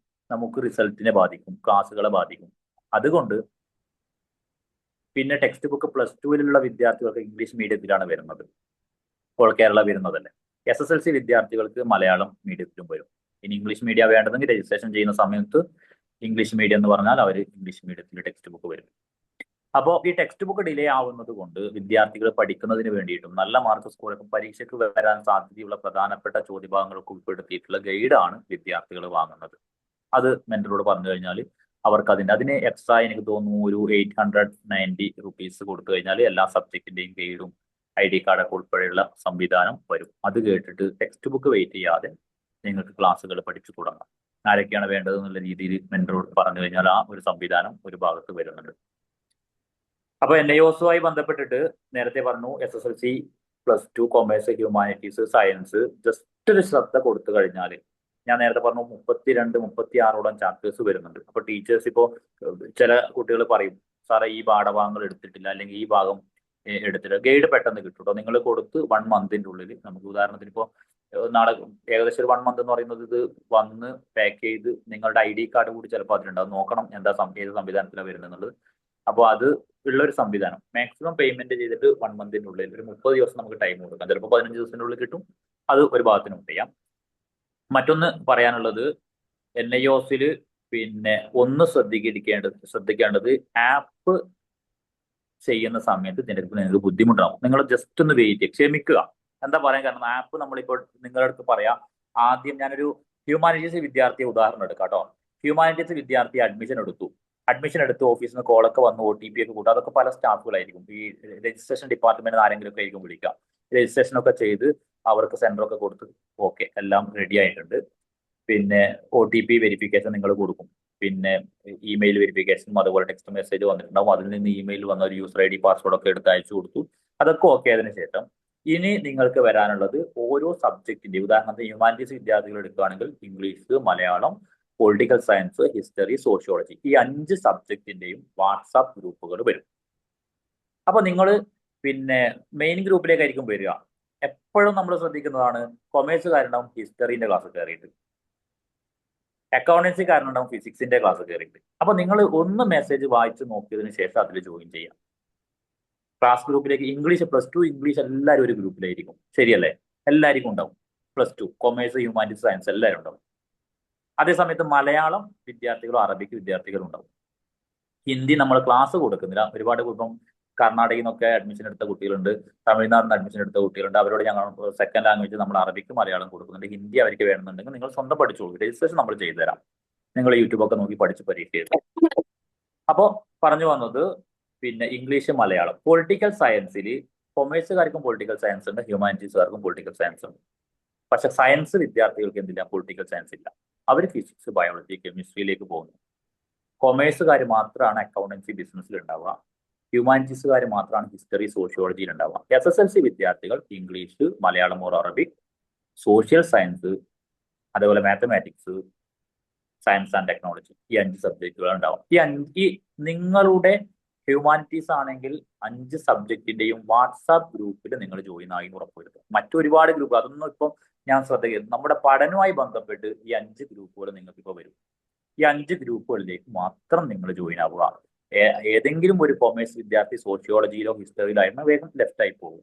നമുക്ക് റിസൾട്ടിനെ ബാധിക്കും, ക്ലാസ്സുകളെ ബാധിക്കും. അതുകൊണ്ട് പിന്നെ ടെക്സ്റ്റ് ബുക്ക് +2-ലുള്ള വിദ്യാർത്ഥികൾക്ക് ഇംഗ്ലീഷ് മീഡിയത്തിലാണ് വരുന്നത്, ഓൾ കേരള വരുന്നതല്ലേ. SSLC വിദ്യാർത്ഥികൾക്ക് മലയാളം മീഡിയത്തിലും വരും. ഇനി ഇംഗ്ലീഷ് മീഡിയ വേണ്ടതെങ്കിൽ രജിസ്ട്രേഷൻ ചെയ്യുന്ന സമയത്ത് ഇംഗ്ലീഷ് മീഡിയം എന്ന് പറഞ്ഞാൽ അവർ ഇംഗ്ലീഷ് മീഡിയത്തിൽ ടെക്സ്റ്റ് ബുക്ക് വരും. അപ്പോൾ ഈ ടെക്സ്റ്റ് ബുക്ക് ഡിലേ ആവുന്നത് കൊണ്ട് വിദ്യാർത്ഥികൾ പഠിക്കുന്നതിന് വേണ്ടിയിട്ടും നല്ല മാർക്ക് സ്കോറൊക്കെ പരീക്ഷയ്ക്ക് വരാൻ സാധ്യതയുള്ള പ്രധാനപ്പെട്ട ചോദ്യഭാഗങ്ങൾക്ക് ഉൾപ്പെടുത്തിയിട്ടുള്ള ഗൈഡാണ് വിദ്യാർത്ഥികൾ വാങ്ങുന്നത്. അത് മെന്ററോട് പറഞ്ഞു കഴിഞ്ഞാൽ അവർക്ക് അതിന് എക്സ്ട്രാ എനിക്ക് തോന്നുന്നു ഒരു 890 റുപ്പീസ് കൊടുത്തു കഴിഞ്ഞാൽ എല്ലാ സബ്ജക്റ്റിന്റെയും ഗൈഡും ID കാർഡൊക്കെ ഉൾപ്പെടെയുള്ള സംവിധാനം വരും. അത് കേട്ടിട്ട് ടെക്സ്റ്റ് ബുക്ക് വെയിറ്റ് ചെയ്യാതെ നിങ്ങൾക്ക് ക്ലാസ്സുകൾ പഠിച്ചു തുടങ്ങാം. ആരൊക്കെയാണ് വേണ്ടതെന്നുള്ള രീതിയിൽ മെന്ററോട് പറഞ്ഞു കഴിഞ്ഞാൽ ആ ഒരു സംവിധാനം ഒരു ഭാഗത്ത് വരുന്നുണ്ട്. അപ്പൊ NIOSുമായി ബന്ധപ്പെട്ടിട്ട് നേരത്തെ പറഞ്ഞു SSLC +2 commerce, humanities, science just ഒരു ശ്രദ്ധ കൊടുത്തു കഴിഞ്ഞാൽ, ഞാൻ നേരത്തെ പറഞ്ഞു 32-36ഓളം ചാപ്റ്റേഴ്സ് വരുന്നുണ്ട്. അപ്പൊ ടീച്ചേഴ്സ് ഇപ്പോ ചില കുട്ടികൾ പറയും, സാറേ ഈ പാഠഭാഗങ്ങൾ എടുത്തിട്ടില്ല, അല്ലെങ്കിൽ ഈ ഭാഗം എടുത്തിട്ട് ഗൈഡ് പെട്ടെന്ന് കിട്ടും. നിങ്ങൾ കൊടുത്ത് 1 മന്തിന്റെ ഉള്ളിൽ നമുക്ക്, ഉദാഹരണത്തിന് ഇപ്പോൾ നാളെ ഏകദേശം ഒരു 1 മന്ത് എന്ന് പറയുന്നത് ഇത് വന്ന് പാക്ക് ചെയ്ത് നിങ്ങളുടെ ID കാർഡ് കൂടി ചിലപ്പോൾ അതിലുണ്ടാവും, നോക്കണം എന്താ ഏത് സംവിധാനത്തിലാണ് വരുന്നത് എന്നുള്ളത്. അപ്പോൾ അത് ഉള്ളൊരു സംവിധാനം, മാക്സിമം പേയ്മെന്റ് ചെയ്തിട്ട് 1 മന്തിന്റെ ഉള്ളിൽ ഒരു 30 ദിവസം നമുക്ക് ടൈം കൊടുക്കാം, ചിലപ്പോൾ 15 ദിവസത്തിന്റെ ഉള്ളിൽ കിട്ടും. അത് ഒരു ഭാഗത്തിനും ചെയ്യാം. മറ്റൊന്ന് പറയാനുള്ളത്, NIOSിൽ പിന്നെ ഒന്ന് ശ്രദ്ധിക്കേണ്ടത് ആപ്പ് ചെയ്യുന്ന സമയത്ത് നിങ്ങൾക്ക് ബുദ്ധിമുട്ടാവും. നിങ്ങൾ ജസ്റ്റ് ഒന്ന് വെയിറ്റ് ചെയ്യുക, ക്ഷമിക്കുക. എന്താ പറയാൻ കാരണം, ആപ്പ് നമ്മളിപ്പോൾ നിങ്ങളുടെ അടുത്ത് പറയാം, ആദ്യം ഞാനൊരു ഹ്യൂമാനിറ്റീസ് വിദ്യാർത്ഥിയെ ഉദാഹരണം എടുക്കാം കേട്ടോ. ഹ്യൂമാനിറ്റീസ് വിദ്യാർത്ഥി അഡ്മിഷൻ എടുത്ത് ഓഫീസിൽ നിന്ന് കോളൊക്കെ വന്ന് OTP ഒക്കെ കൂട്ടും. അതൊക്കെ പല സ്റ്റാഫുകളായിരിക്കും, ഈ രജിസ്ട്രേഷൻ ഡിപ്പാർട്ട്മെന്റ് ആരെങ്കിലും ഒക്കെ ആയിരിക്കും വിളിക്കുക. രജിസ്ട്രേഷൻ ഒക്കെ ചെയ്ത് അവർക്ക് സെന്ററൊക്കെ കൊടുത്ത് ഓക്കെ എല്ലാം റെഡി ആയിട്ടുണ്ട്. പിന്നെ OTP വെരിഫിക്കേഷൻ നിങ്ങൾ കൊടുക്കും, പിന്നെ ഇമെയിൽ വെരിഫിക്കേഷനും അതുപോലെ ടെക്സ്റ്റ് മെസ്സേജ് വന്നിട്ടുണ്ടാവും, അതിൽ നിന്ന് ഇമെയിൽ വന്ന ഒരു യൂസർ ID പാസ്വേഡ് ഒക്കെ എടുത്ത് അയച്ചു കൊടുത്തു. അതൊക്കെ ഓക്കെ ആയതിനു ശേഷം ഇനി നിങ്ങൾക്ക് വരാനുള്ളത് ഓരോ സബ്ജക്റ്റിന്റെ, ഉദാഹരണത്തിന് ഹ്യൂമാനിറ്റീസ് വിദ്യാർത്ഥികൾ എടുക്കുകയാണെങ്കിൽ English, Malayalam, political science, history, sociology, ഈ 5 സബ്ജക്റ്റിന്റെയും വാട്സാപ്പ് ഗ്രൂപ്പുകൾ വരും. അപ്പൊ നിങ്ങൾ പിന്നെ മെയിൻ ഗ്രൂപ്പിലേക്കായിരിക്കും വരിക. എപ്പോഴും നമ്മൾ ശ്രദ്ധിക്കുന്നതാണ്, കൊമേഴ്സുകാരുണ്ടാവും ഹിസ്റ്ററിന്റെ ക്ലാസ് കയറിയിട്ട്, അക്കൗണ്ടൻസിക്കാരനുണ്ടാവും ഫിസിക്സിന്റെ ക്ലാസ് കയറിയിട്ട്. അപ്പൊ നിങ്ങൾ ഒന്ന് മെസ്സേജ് വായിച്ച് നോക്കിയതിന് ശേഷം അതിൽ ജോയിൻ ചെയ്യാം. ക്ലാസ് ഗ്രൂപ്പിലേക്ക് ഇംഗ്ലീഷ് +2 ഇംഗ്ലീഷ് എല്ലാവരും ഒരു ഗ്രൂപ്പിലായിരിക്കും, ശരിയല്ലേ? എല്ലാവർക്കും ഉണ്ടാവും, +2 കൊമേഴ്സ്, ഹ്യൂമാനിറ്റീസ്, സയൻസ് എല്ലാവരും ഉണ്ടാവും. അതേസമയത്ത് മലയാളം വിദ്യാർത്ഥികളും അറബിക് വിദ്യാർത്ഥികളും ഉണ്ടാവും. ഹിന്ദി നമ്മൾ ക്ലാസ് കൊടുക്കുന്നില്ല. ഒരുപാട് ഇപ്പം കർണാടകയിൽ നിന്നൊക്കെ അഡ്മിഷൻ എടുത്ത കുട്ടികളുണ്ട്, തമിഴ്നാട്ടിൽ നിന്ന് അഡ്മിഷൻ എടുത്ത കുട്ടികളുണ്ട്. അവരോട് ഞങ്ങൾ സെക്കൻഡ് ലാംഗ്വേജ് നമ്മൾ അറബിക്ക് മലയാളം കൊടുക്കുന്നുണ്ട്. ഹിന്ദി അവർക്ക് വേണമെന്നുണ്ടെങ്കിൽ നിങ്ങൾ സ്വന്തം പഠിച്ചോളൂ, രജിസ്ട്രേഷൻ നമ്മൾ ചെയ്തു തരാം, നിങ്ങൾ യൂട്യൂബൊക്കെ നോക്കി പഠിച്ച് പരീക്ഷ എഴുതാം. അപ്പോൾ പറഞ്ഞു വന്നത് പിന്നെ ഇംഗ്ലീഷ്, മലയാളം. പൊളിറ്റിക്കൽ സയൻസിൽ കൊമേഴ്സുകാർക്കും പൊളിറ്റിക്കൽ സയൻസ് ഉണ്ട്, ഹ്യൂമാനിറ്റീസുകാർക്കും പൊളിറ്റിക്കൽ സയൻസ് ഉണ്ട്. പക്ഷെ സയൻസ് വിദ്യാർത്ഥികൾക്ക് എന്തില്ല, പൊളിറ്റിക്കൽ സയൻസ് ഇല്ല. അവർ ഫിസിക്സ്, ബയോളജി, കെമിസ്ട്രിയിലേക്ക് പോകുന്നു. കൊമേഴ്സുകാർ മാത്രമാണ് അക്കൗണ്ടൻസി, ബിസിനസ്സിൽ ഉണ്ടാവുക. ഹ്യൂമാനിറ്റീസുകാർ മാത്രമാണ് ഹിസ്റ്ററി, സോഷ്യോളജിയിൽ ഉണ്ടാവുക. SSLC വിദ്യാർത്ഥികൾ English, Malayalam or Arabic, social science, അതേപോലെ മാത്തമാറ്റിക്സ്, സയൻസ് ആൻഡ് ടെക്നോളജി. ഈ 5 സബ്ജക്റ്റുകൾ ഉണ്ടാവും. ഈ നിങ്ങളുടെ ഹ്യൂമാനിറ്റീസ് ആണെങ്കിൽ 5 സബ്ജക്റ്റിന്റെയും വാട്സാപ്പ് ഗ്രൂപ്പിൽ നിങ്ങൾ ജോയിൻ ആയി ഉറപ്പുവരുത്തുക. മറ്റൊരുപാട് ഗ്രൂപ്പ് അതൊന്നും ഇപ്പം ഞാൻ ശ്രദ്ധിക്കുന്നു. നമ്മുടെ പഠനവുമായി ബന്ധപ്പെട്ട് ഈ 5 ഗ്രൂപ്പുകൾ നിങ്ങൾക്ക് ഇപ്പോൾ വരും. ഈ 5 ഗ്രൂപ്പുകളിലേക്ക് മാത്രം നിങ്ങൾ ജോയിൻ ആവുക. ഏതെങ്കിലും ഒരു കൊമേഴ്സ് വിദ്യാർത്ഥി സോഷ്യോളജിയിലോ ഹിസ്റ്ററിയിലോ ആയിരുന്നു വേഗം ലെഫ്റ്റ് ആയി പോകും.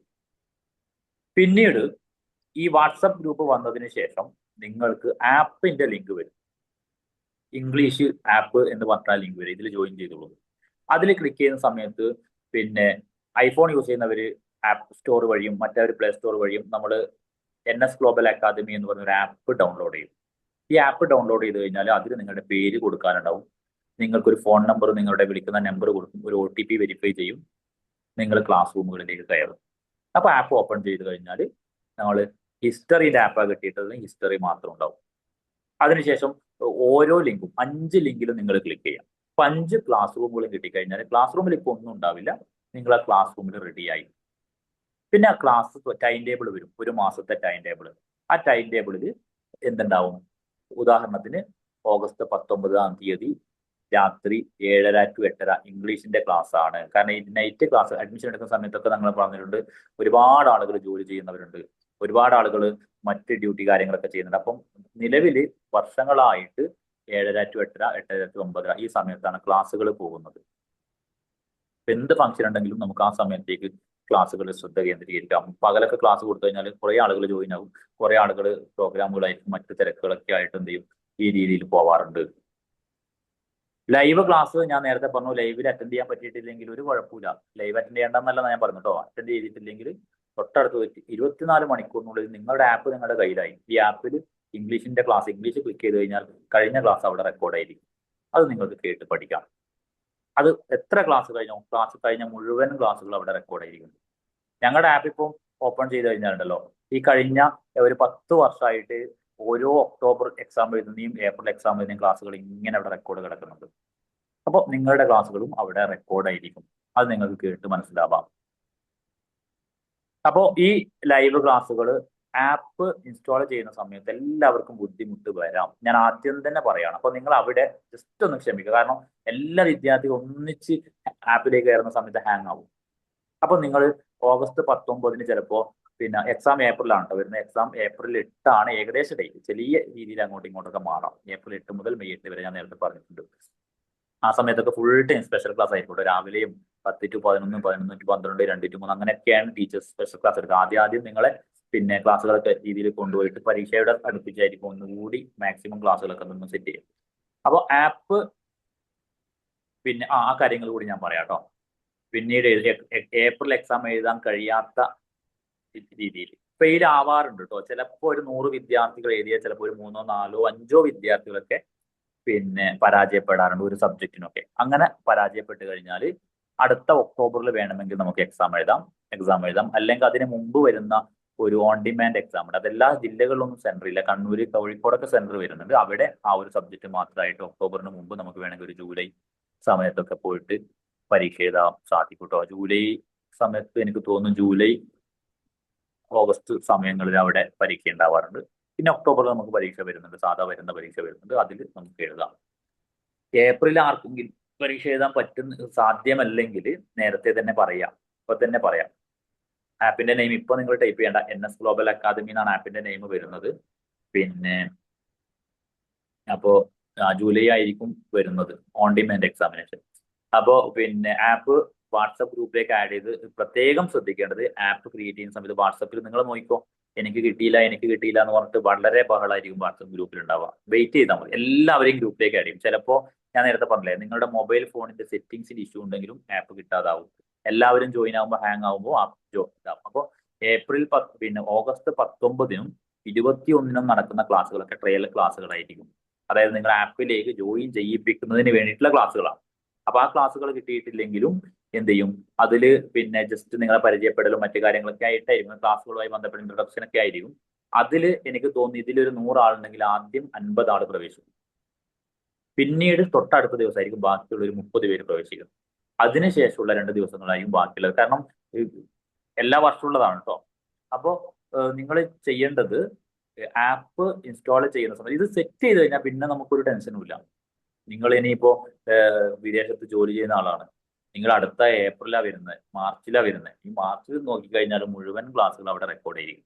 പിന്നീട് ഈ വാട്സപ്പ് ഗ്രൂപ്പ് വന്നതിന് ശേഷം നിങ്ങൾക്ക് ആപ്പിന്റെ ലിങ്ക് വരും. ഇംഗ്ലീഷ് ആപ്പ് എന്ന് പറഞ്ഞാൽ ലിങ്ക് വരും. ഇതിൽ ജോയിൻ ചെയ്തോളൂ. അതിൽ ക്ലിക്ക് ചെയ്യുന്ന സമയത്ത് പിന്നെ ഐഫോൺ യൂസ് ചെയ്യുന്നവർ ആപ്പ് സ്റ്റോർ വഴിയും മറ്റൊരു പ്ലേ സ്റ്റോർ വഴിയും നമ്മൾ NS ഗ്ലോബൽ അക്കാദമി എന്ന് പറഞ്ഞൊരു ആപ്പ് ഡൗൺലോഡ് ചെയ്യും. ഈ ആപ്പ് ഡൗൺലോഡ് ചെയ്ത് കഴിഞ്ഞാൽ അതിൽ നിങ്ങളുടെ പേര് കൊടുക്കാനുണ്ടാവും. നിങ്ങൾക്കൊരു ഫോൺ നമ്പർ, നിങ്ങളുടെ വിളിക്കുന്ന നമ്പർ കൊടുക്കും. ഒരു OTP വെരിഫൈ ചെയ്യും. നിങ്ങൾ ക്ലാസ് റൂമുകളിലേക്ക് കയറും. അപ്പോൾ ആപ്പ് ഓപ്പൺ ചെയ്ത് കഴിഞ്ഞാൽ നമ്മൾ ഹിസ്റ്ററിയുടെ ആപ്പാണ് കിട്ടിയിട്ടത്, ഹിസ്റ്ററി മാത്രം ഉണ്ടാവും. അതിനുശേഷം ഓരോ ലിങ്കും 5 ലിങ്കിലും നിങ്ങൾ ക്ലിക്ക് ചെയ്യാം. 5 ക്ലാസ് റൂമുകളും കിട്ടിക്കഴിഞ്ഞാൽ ക്ലാസ് റൂമിൽ ഇപ്പോൾ ഒന്നും ഉണ്ടാവില്ല. നിങ്ങൾ ആ ക്ലാസ് റൂമിൽ റെഡിയായി. പിന്നെ ആ ക്ലാസ് ടൈം ടേബിൾ വരും, ഒരു മാസത്തെ ടൈം ടേബിൾ. ആ ടൈം ടേബിളിൽ എന്തുണ്ടാവും? ഉദാഹരണത്തിന് ഓഗസ്റ്റ് 19-ാം തീയതി രാത്രി 7:30 to 8:30 ഇംഗ്ലീഷിന്റെ ക്ലാസ് ആണ്. കാരണം ഈ നൈറ്റ് ക്ലാസ് അഡ്മിഷൻ എടുക്കുന്ന സമയത്തൊക്കെ നമ്മൾ പറഞ്ഞിട്ടുണ്ട്, ഒരുപാട് ആളുകൾ ജോലി ചെയ്യുന്നവരുണ്ട്, ഒരുപാട് ആളുകൾ മറ്റ് ഡ്യൂട്ടി കാര്യങ്ങളൊക്കെ ചെയ്യുന്നുണ്ട്. അപ്പം നിലവിൽ വർഷങ്ങളായിട്ട് 7:30 to 8:30, 8:30 to 9:30 ഈ സമയത്താണ് ക്ലാസ്സുകൾ പോകുന്നത്. എന്ത് ഫംഗ്ഷൻ ഉണ്ടെങ്കിലും നമുക്ക് ആ സമയത്തേക്ക് ക്ലാസ്സുകൾ ശ്രദ്ധ കേന്ദ്രീകരിക്കാം. പകലൊക്കെ ക്ലാസ് കൊടുത്തു കഴിഞ്ഞാൽ കുറേ ആളുകൾ ജോയിൻ ആകും, കുറേ ആളുകൾ പ്രോഗ്രാമുകളായിരിക്കും, മറ്റ് തിരക്കുകളൊക്കെ ആയിട്ട് എന്ത് ചെയ്യും, ഈ രീതിയിൽ പോവാറുണ്ട്. ലൈവ് ക്ലാസ് ഞാൻ നേരത്തെ പറഞ്ഞു, ലൈവിൽ അറ്റൻഡ് ചെയ്യാൻ പറ്റിയിട്ടില്ലെങ്കിൽ ഒരു കുഴപ്പമില്ല. ലൈവ് അറ്റൻഡ് ചെയ്യേണ്ടെന്നല്ല ഞാൻ പറഞ്ഞു കേട്ടോ. അറ്റൻഡ് ചെയ്തിട്ടില്ലെങ്കിൽ തൊട്ടടുത്ത് 24 മണിക്കൂറിനുള്ളിൽ നിങ്ങളുടെ ആപ്പ് നിങ്ങളുടെ കയ്യിലായി. ഈ ആപ്പിൽ ഇംഗ്ലീഷിന്റെ ക്ലാസ്, ഇംഗ്ലീഷ് ക്ലിക്ക് ചെയ്ത് കഴിഞ്ഞാൽ കഴിഞ്ഞ ക്ലാസ് അവിടെ റെക്കോർഡായിരിക്കും. അത് നിങ്ങൾക്ക് കേട്ട് പഠിക്കാം. അത് എത്ര ക്ലാസ് കഴിഞ്ഞോ, ക്ലാസ് കഴിഞ്ഞ മുഴുവൻ ക്ലാസ്സുകൾ അവിടെ റെക്കോർഡായിരിക്കും. ഞങ്ങളുടെ ആപ്പ് ഇപ്പം ഓപ്പൺ ചെയ്ത് കഴിഞ്ഞാലുണ്ടല്ലോ, ഈ കഴിഞ്ഞ ഒരു 10 വർഷമായിട്ട് ഓരോ ഒക്ടോബർ എക്സാം എഴുതുന്നതും ഏപ്രിൽ എക്സാം എഴുതുന്ന ക്ലാസ്സുകൾ ഇങ്ങനെ അവിടെ റെക്കോർഡ് കിടക്കുന്നുണ്ട്. അപ്പോൾ നിങ്ങളുടെ ക്ലാസ്സുകളും അവിടെ റെക്കോർഡായിരിക്കും. അത് നിങ്ങൾക്ക് കേട്ട് മനസ്സിലാവാം. അപ്പോൾ ഈ ലൈവ് ക്ലാസ്സുകൾ ആപ്പ് ഇൻസ്റ്റാൾ ചെയ്യുന്ന സമയത്ത് എല്ലാവർക്കും ബുദ്ധിമുട്ട് വരാം. ഞാൻ ആദ്യം തന്നെ പറയാണ്. അപ്പോൾ നിങ്ങൾ അവിടെ ജസ്റ്റ് ഒന്ന് ക്ഷമിക്കുക. കാരണം എല്ലാ വിദ്യാർത്ഥികളും ഒന്നിച്ച് ആപ്പിലേക്ക് കയറുന്ന സമയത്ത് ഹാങ് ആവും. അപ്പോൾ നിങ്ങൾ ഓഗസ്റ്റ് 19-ന് ചിലപ്പോൾ പിന്നെ എക്സാം ഏപ്രിലാണ് കേട്ടോ വരുന്നത്. എക്സാം ഏപ്രിൽ 8 ആണ് ഏകദേശം ഡേറ്റ്. ചെറിയ രീതിയിൽ അങ്ങോട്ടും ഇങ്ങോട്ടൊക്കെ മാറാം. ഏപ്രിൽ 8 മുതൽ മെയ് 8 വരെ ഞാൻ നേരത്തെ പറഞ്ഞിട്ടുണ്ട്. ആ സമയത്തൊക്കെ ഫുൾ ടൈം സ്പെഷ്യൽ ക്ലാസ് ആയിരിക്കും. രാവിലെയും 10 to 11, 11 to 12, 2 to 3 അങ്ങനെയൊക്കെയാണ് ടീച്ചേഴ്സ് സ്പെഷ്യൽ ക്ലാസ് എടുക്കുക. ആദ്യം നിങ്ങളെ പിന്നെ ക്ലാസ്സുകളൊക്കെ രീതിയിൽ കൊണ്ടുപോയിട്ട് പരീക്ഷയുടെ അടുപ്പിച്ചായിരിക്കും ഒന്നുകൂടി മാക്സിമം ക്ലാസ്സുകളൊക്കെ നിന്ന് സെറ്റ് ചെയ്യും. അപ്പോൾ ആപ്പ് പിന്നെ ആ കാര്യങ്ങൾ കൂടി ഞാൻ പറയാം കേട്ടോ. പിന്നീട് ഏപ്രിൽ എക്സാം എഴുതാൻ കഴിയാത്ത രീതിയിൽ ഫെയിൽ ആവാറുണ്ട് കേട്ടോ. ചിലപ്പോൾ ഒരു 100 വിദ്യാർത്ഥികൾ എഴുതിയാൽ ചിലപ്പോൾ ഒരു 3, 4, 5 വിദ്യാർത്ഥികളൊക്കെ പിന്നെ പരാജയപ്പെടാറുണ്ട് ഒരു സബ്ജക്റ്റിനൊക്കെ. അങ്ങനെ പരാജയപ്പെട്ട് കഴിഞ്ഞാൽ അടുത്ത ഒക്ടോബറിൽ വേണമെങ്കിൽ നമുക്ക് എക്സാം എഴുതാം. അല്ലെങ്കിൽ അതിന് മുമ്പ് വരുന്ന ഒരു ഓൺ ഡിമാൻഡ് എക്സാം ഉണ്ട്. അതെല്ലാ ജില്ലകളിലൊന്നും സെന്റർ ഇല്ല. കണ്ണൂർ, കോഴിക്കോടൊക്കെ സെന്റർ വരുന്നുണ്ട്. അവിടെ ആ ഒരു സബ്ജക്റ്റ് മാത്രമായിട്ട് ഒക്ടോബറിന് മുമ്പ് നമുക്ക് വേണമെങ്കിൽ ഒരു ജൂലൈ സമയത്തൊക്കെ പോയിട്ട് പരീക്ഷ എഴുതാൻ സാധിക്കും കേട്ടോ. ജൂലൈ സമയത്ത് എനിക്ക് തോന്നുന്നു ജൂലൈ ഓഗസ്റ്റ് സമയങ്ങളിൽ അവിടെ പരീക്ഷ ഉണ്ടാവാറുണ്ട്. പിന്നെ ഒക്ടോബറിൽ നമുക്ക് പരീക്ഷ വരുന്നുണ്ട്, സാധാ വരുന്ന പരീക്ഷ വരുന്നുണ്ട്. അതിൽ നമുക്ക് എഴുതാം. ഏപ്രിൽ ആർക്കെങ്കിലും പരീക്ഷ എഴുതാൻ സാധ്യമല്ലെങ്കിൽ നേരത്തെ തന്നെ പറയാം, ഇപ്പൊ തന്നെ പറയാം. ആപ്പിന്റെ നെയിം ഇപ്പൊ നിങ്ങൾ ടൈപ്പ് ചെയ്യേണ്ട, NS ഗ്ലോബൽ അക്കാദമി എന്നാണ് ആപ്പിന്റെ നെയിം വരുന്നത്. പിന്നെ അപ്പോ ജൂലൈ ആയിരിക്കും വരുന്നത് ഓൺ ഡിമാൻഡ് എക്സാമിനേഷൻ. അപ്പോൾ പിന്നെ ആപ്പ് വാട്സപ്പ് ഗ്രൂപ്പിലേക്ക് ആഡ് ചെയ്ത് പ്രത്യേകം ശ്രദ്ധിക്കേണ്ടത്, ആപ്പ് ക്രിയേറ്റ് ചെയ്യുന്ന സമയത്ത് വാട്സപ്പിൽ നിങ്ങൾ നോക്കിക്കോ, എനിക്ക് കിട്ടിയില്ല എന്ന് പറഞ്ഞിട്ട് വളരെ ബഹളമായിരിക്കും വാട്സപ്പ് ഗ്രൂപ്പിൽ ഉണ്ടാവുക. വെയിറ്റ് ചെയ്താൽ മതി, എല്ലാവരെയും ഗ്രൂപ്പിലേക്ക് ആഡ് ചെയ്യും. ചിലപ്പോൾ ഞാൻ നേരത്തെ പറഞ്ഞില്ലേ, നിങ്ങളുടെ മൊബൈൽ ഫോണിന്റെ സെറ്റിംഗ്സിൽ ഇഷ്യൂ ഉണ്ടെങ്കിലും ആപ്പ് കിട്ടാതാവും. എല്ലാവരും ജോയിൻ ആകുമ്പോൾ ഹാങ് ആകുമ്പോൾ ആപ്പ് ഇതാവും. അപ്പോൾ പിന്നെ ഓഗസ്റ്റ് 19-നും 21-നും നടക്കുന്ന ക്ലാസ്സുകളൊക്കെ ട്രയൽ ക്ലാസ്സുകളായിരിക്കും. അതായത് നിങ്ങൾ ആപ്പിലേക്ക് ജോയിൻ ചെയ്യിപ്പിക്കുന്നതിന് വേണ്ടിയിട്ടുള്ള ക്ലാസ്സുകളാണ്. അപ്പൊ ആ ക്ലാസ്സുകൾ കിട്ടിയിട്ടില്ലെങ്കിലും എന്ത് ചെയ്യും, അതിൽ പിന്നെ ജസ്റ്റ് നിങ്ങളെ പരിചയപ്പെടലും മറ്റു കാര്യങ്ങളൊക്കെ ആയിട്ടായിരിക്കും, ക്ലാസ്സുകളുമായി ബന്ധപ്പെട്ട ഇൻട്രൊഡക്ഷൻ ഒക്കെ ആയിരിക്കും. അതിൽ എനിക്ക് തോന്നുന്നു ഇതിലൊരു 100 ആളുണ്ടെങ്കിൽ ആദ്യം 50 ആൾ പ്രവേശിക്കും. പിന്നീട് തൊട്ടടുത്ത ദിവസമായിരിക്കും ബാക്കിയുള്ള ഒരു 30 പേര് പ്രവേശിക്കുന്നത്. അതിനുശേഷമുള്ള 2 ദിവസങ്ങളായിരിക്കും ബാക്കിയുള്ളത്. കാരണം എല്ലാ വർഷവും ഉള്ളതാണ് കേട്ടോ. അപ്പോൾ നിങ്ങൾ ചെയ്യേണ്ടത് ആപ്പ് ഇൻസ്റ്റാൾ ചെയ്യുന്ന സമയത്ത് ഇത് സെറ്റ് ചെയ്ത് കഴിഞ്ഞാൽ പിന്നെ നമുക്കൊരു ടെൻഷനും ഇല്ല. നിങ്ങൾ ഇനിയിപ്പോ വിദേശത്ത് ജോലി ചെയ്യുന്ന ആളാണ്, നിങ്ങൾ അടുത്ത ഏപ്രിലാണ് വരുന്നത്, മാർച്ചിലാണ് വരുന്നത്. ഈ മാർച്ചിൽ നോക്കിക്കഴിഞ്ഞാൽ മുഴുവൻ ക്ലാസ്സുകൾ അവിടെ റെക്കോർഡ് ചെയ്യും.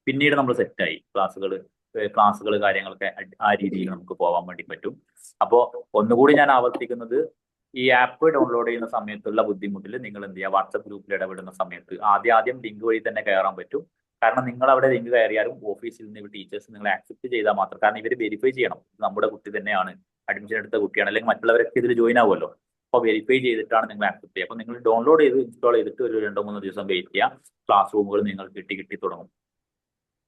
പിന്നീട് നമ്മൾ സെറ്റായി ക്ലാസ്സുകൾ കാര്യങ്ങളൊക്കെ ആ രീതിയിൽ നമുക്ക് പോകാൻ വേണ്ടി പറ്റും. അപ്പോൾ ഒന്നുകൂടി ഞാൻ ആവർത്തിക്കുന്നത്, ഈ ആപ്പ് ഡൗൺലോഡ് ചെയ്യുന്ന സമയത്തുള്ള ബുദ്ധിമുട്ടിൽ നിങ്ങൾ എന്ത് ചെയ്യുക, വാട്സപ്പ് ഗ്രൂപ്പിൽ ഇടപെടുന്ന സമയത്ത് ആദ്യം ലിങ്ക് വഴി തന്നെ കയറാൻ പറ്റും. കാരണം നിങ്ങൾ അവിടെ ലിങ്ക് കയറിയാലും ഓഫീസിൽ നിന്ന് ടീച്ചേഴ്സ് നിങ്ങളെ ആക്സെപ്റ്റ് ചെയ്താൽ മാത്രം, കാരണം ഇവർ വെരിഫൈ ചെയ്യണം നമ്മുടെ കുട്ടി തന്നെയാണ്, അഡ്മിഷൻ എടുത്ത കുട്ടിയാണ്, അല്ലെങ്കിൽ മറ്റുള്ളവരൊക്കെ ഇതിൽ ജോയിൻ ആവുമല്ലോ. അപ്പോൾ വെരിഫൈ ചെയ്തിട്ടാണ് നിങ്ങൾ ആക്സെപ്റ്റ് ചെയ്യുക. അപ്പോൾ നിങ്ങൾ ഡൗൺലോഡ് ചെയ്ത് ഇൻസ്റ്റാൾ ചെയ്തിട്ട് ഒരു 2-3 ദിവസം വെയിറ്റ് ചെയ്യുക. ക്ലാസ് റൂമുകൾ നിങ്ങൾക്ക് കിട്ടി തുടങ്ങും.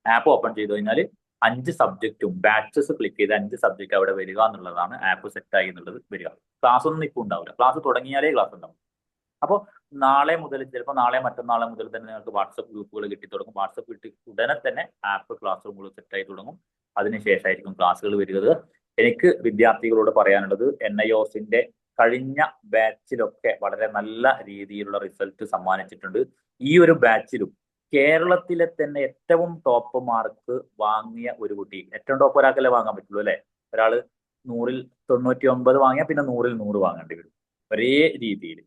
ആപ്പ് ഓപ്പൺ ചെയ്ത് കഴിഞ്ഞാൽ 5 സബ്ജക്റ്റും ബാച്ചസ് ക്ലിക്ക് ചെയ്ത് 5 സബ്ജക്റ്റ് അവിടെ വരിക എന്നുള്ളതാണ് ആപ്പ് സെറ്റായി എന്നുള്ളത് വരിക. ക്ലാസ് ഒന്നും ഇപ്പോൾ ഉണ്ടാവില്ല, ക്ലാസ് തുടങ്ങിയാലേ ക്ലാസ് ഉണ്ടാവും. അപ്പോൾ നാളെ മുതൽ, ചിലപ്പോൾ നാളെ മറ്റന്നാളെ മുതൽ തന്നെ നിങ്ങൾക്ക് വാട്സപ്പ് ഗ്രൂപ്പുകൾ കിട്ടി തുടങ്ങും. വാട്സപ്പ് കിട്ടി ഉടനെ തന്നെ ആപ്പ് ക്ലാസ് റൂമുകൾ സെറ്റായി തുടങ്ങും. അതിനുശേഷമായിരിക്കും ക്ലാസ്സുകൾ വരിക. എനിക്ക് വിദ്യാർത്ഥികളോട് പറയാനുള്ളത്, NIOSന്റെ കഴിഞ്ഞ ബാച്ചിലൊക്കെ വളരെ നല്ല രീതിയിലുള്ള റിസൾട്ട് സമ്മാനിച്ചിട്ടുണ്ട്. ഈ ഒരു ബാച്ചിലും കേരളത്തിലെ തന്നെ ഏറ്റവും ടോപ്പ് മാർക്ക് വാങ്ങിയ ഒരു കുട്ടി, ഏറ്റവും ടോപ്പ് ഒരാൾക്കല്ലേ വാങ്ങാൻ പറ്റുള്ളൂ അല്ലെ, ഒരാൾ 100-ൽ 99 വാങ്ങിയാൽ പിന്നെ 100-ൽ 100 വാങ്ങേണ്ടി വരും ഒരേ രീതിയിൽ.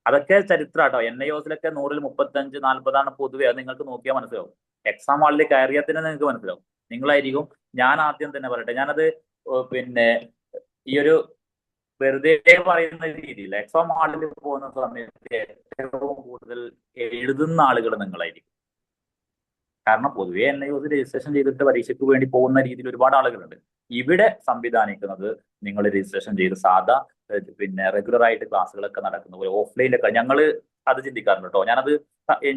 അതൊക്കെ ചരിത്രമാട്ടോ. NIOSലൊക്കെ 100-ൽ 35-40 പൊതുവെ. അത് നിങ്ങൾക്ക് നോക്കിയാൽ മനസ്സിലാവും. എക്സാം ഹാളിൽ കയറിയാൽ തന്നെ നിങ്ങൾക്ക് മനസ്സിലാവും. നിങ്ങളായിരിക്കും, ഞാൻ ആദ്യം തന്നെ പറയട്ടെ, ഞാനത് പിന്നെ ഈ ഒരു വെറുതെ പറയുന്ന രീതിയിൽ, എക്സാം ഹാളിൽ പോകുന്ന സമയത്ത് ഏറ്റവും കൂടുതൽ എഴുതുന്ന ആളുകൾ നിങ്ങളായിരിക്കും. കാരണം പൊതുവെ NIOS രജിസ്ട്രേഷൻ ചെയ്തിട്ട് പരീക്ഷയ്ക്ക് വേണ്ടി പോകുന്ന രീതിയിൽ ഒരുപാട് ആളുകളുണ്ട്. ഇവിടെ സംവിധാനിക്കുന്നത് നിങ്ങൾ രജിസ്ട്രേഷൻ ചെയ്ത് സാധാ പിന്നെ റെഗുലർ ആയിട്ട് ക്ലാസ്സുകളൊക്കെ നടക്കുന്ന പോലെ ഓഫ്ലൈനിലൊക്കെ ഞങ്ങൾ അത് ചിന്തിക്കാറുണ്ട് കേട്ടോ.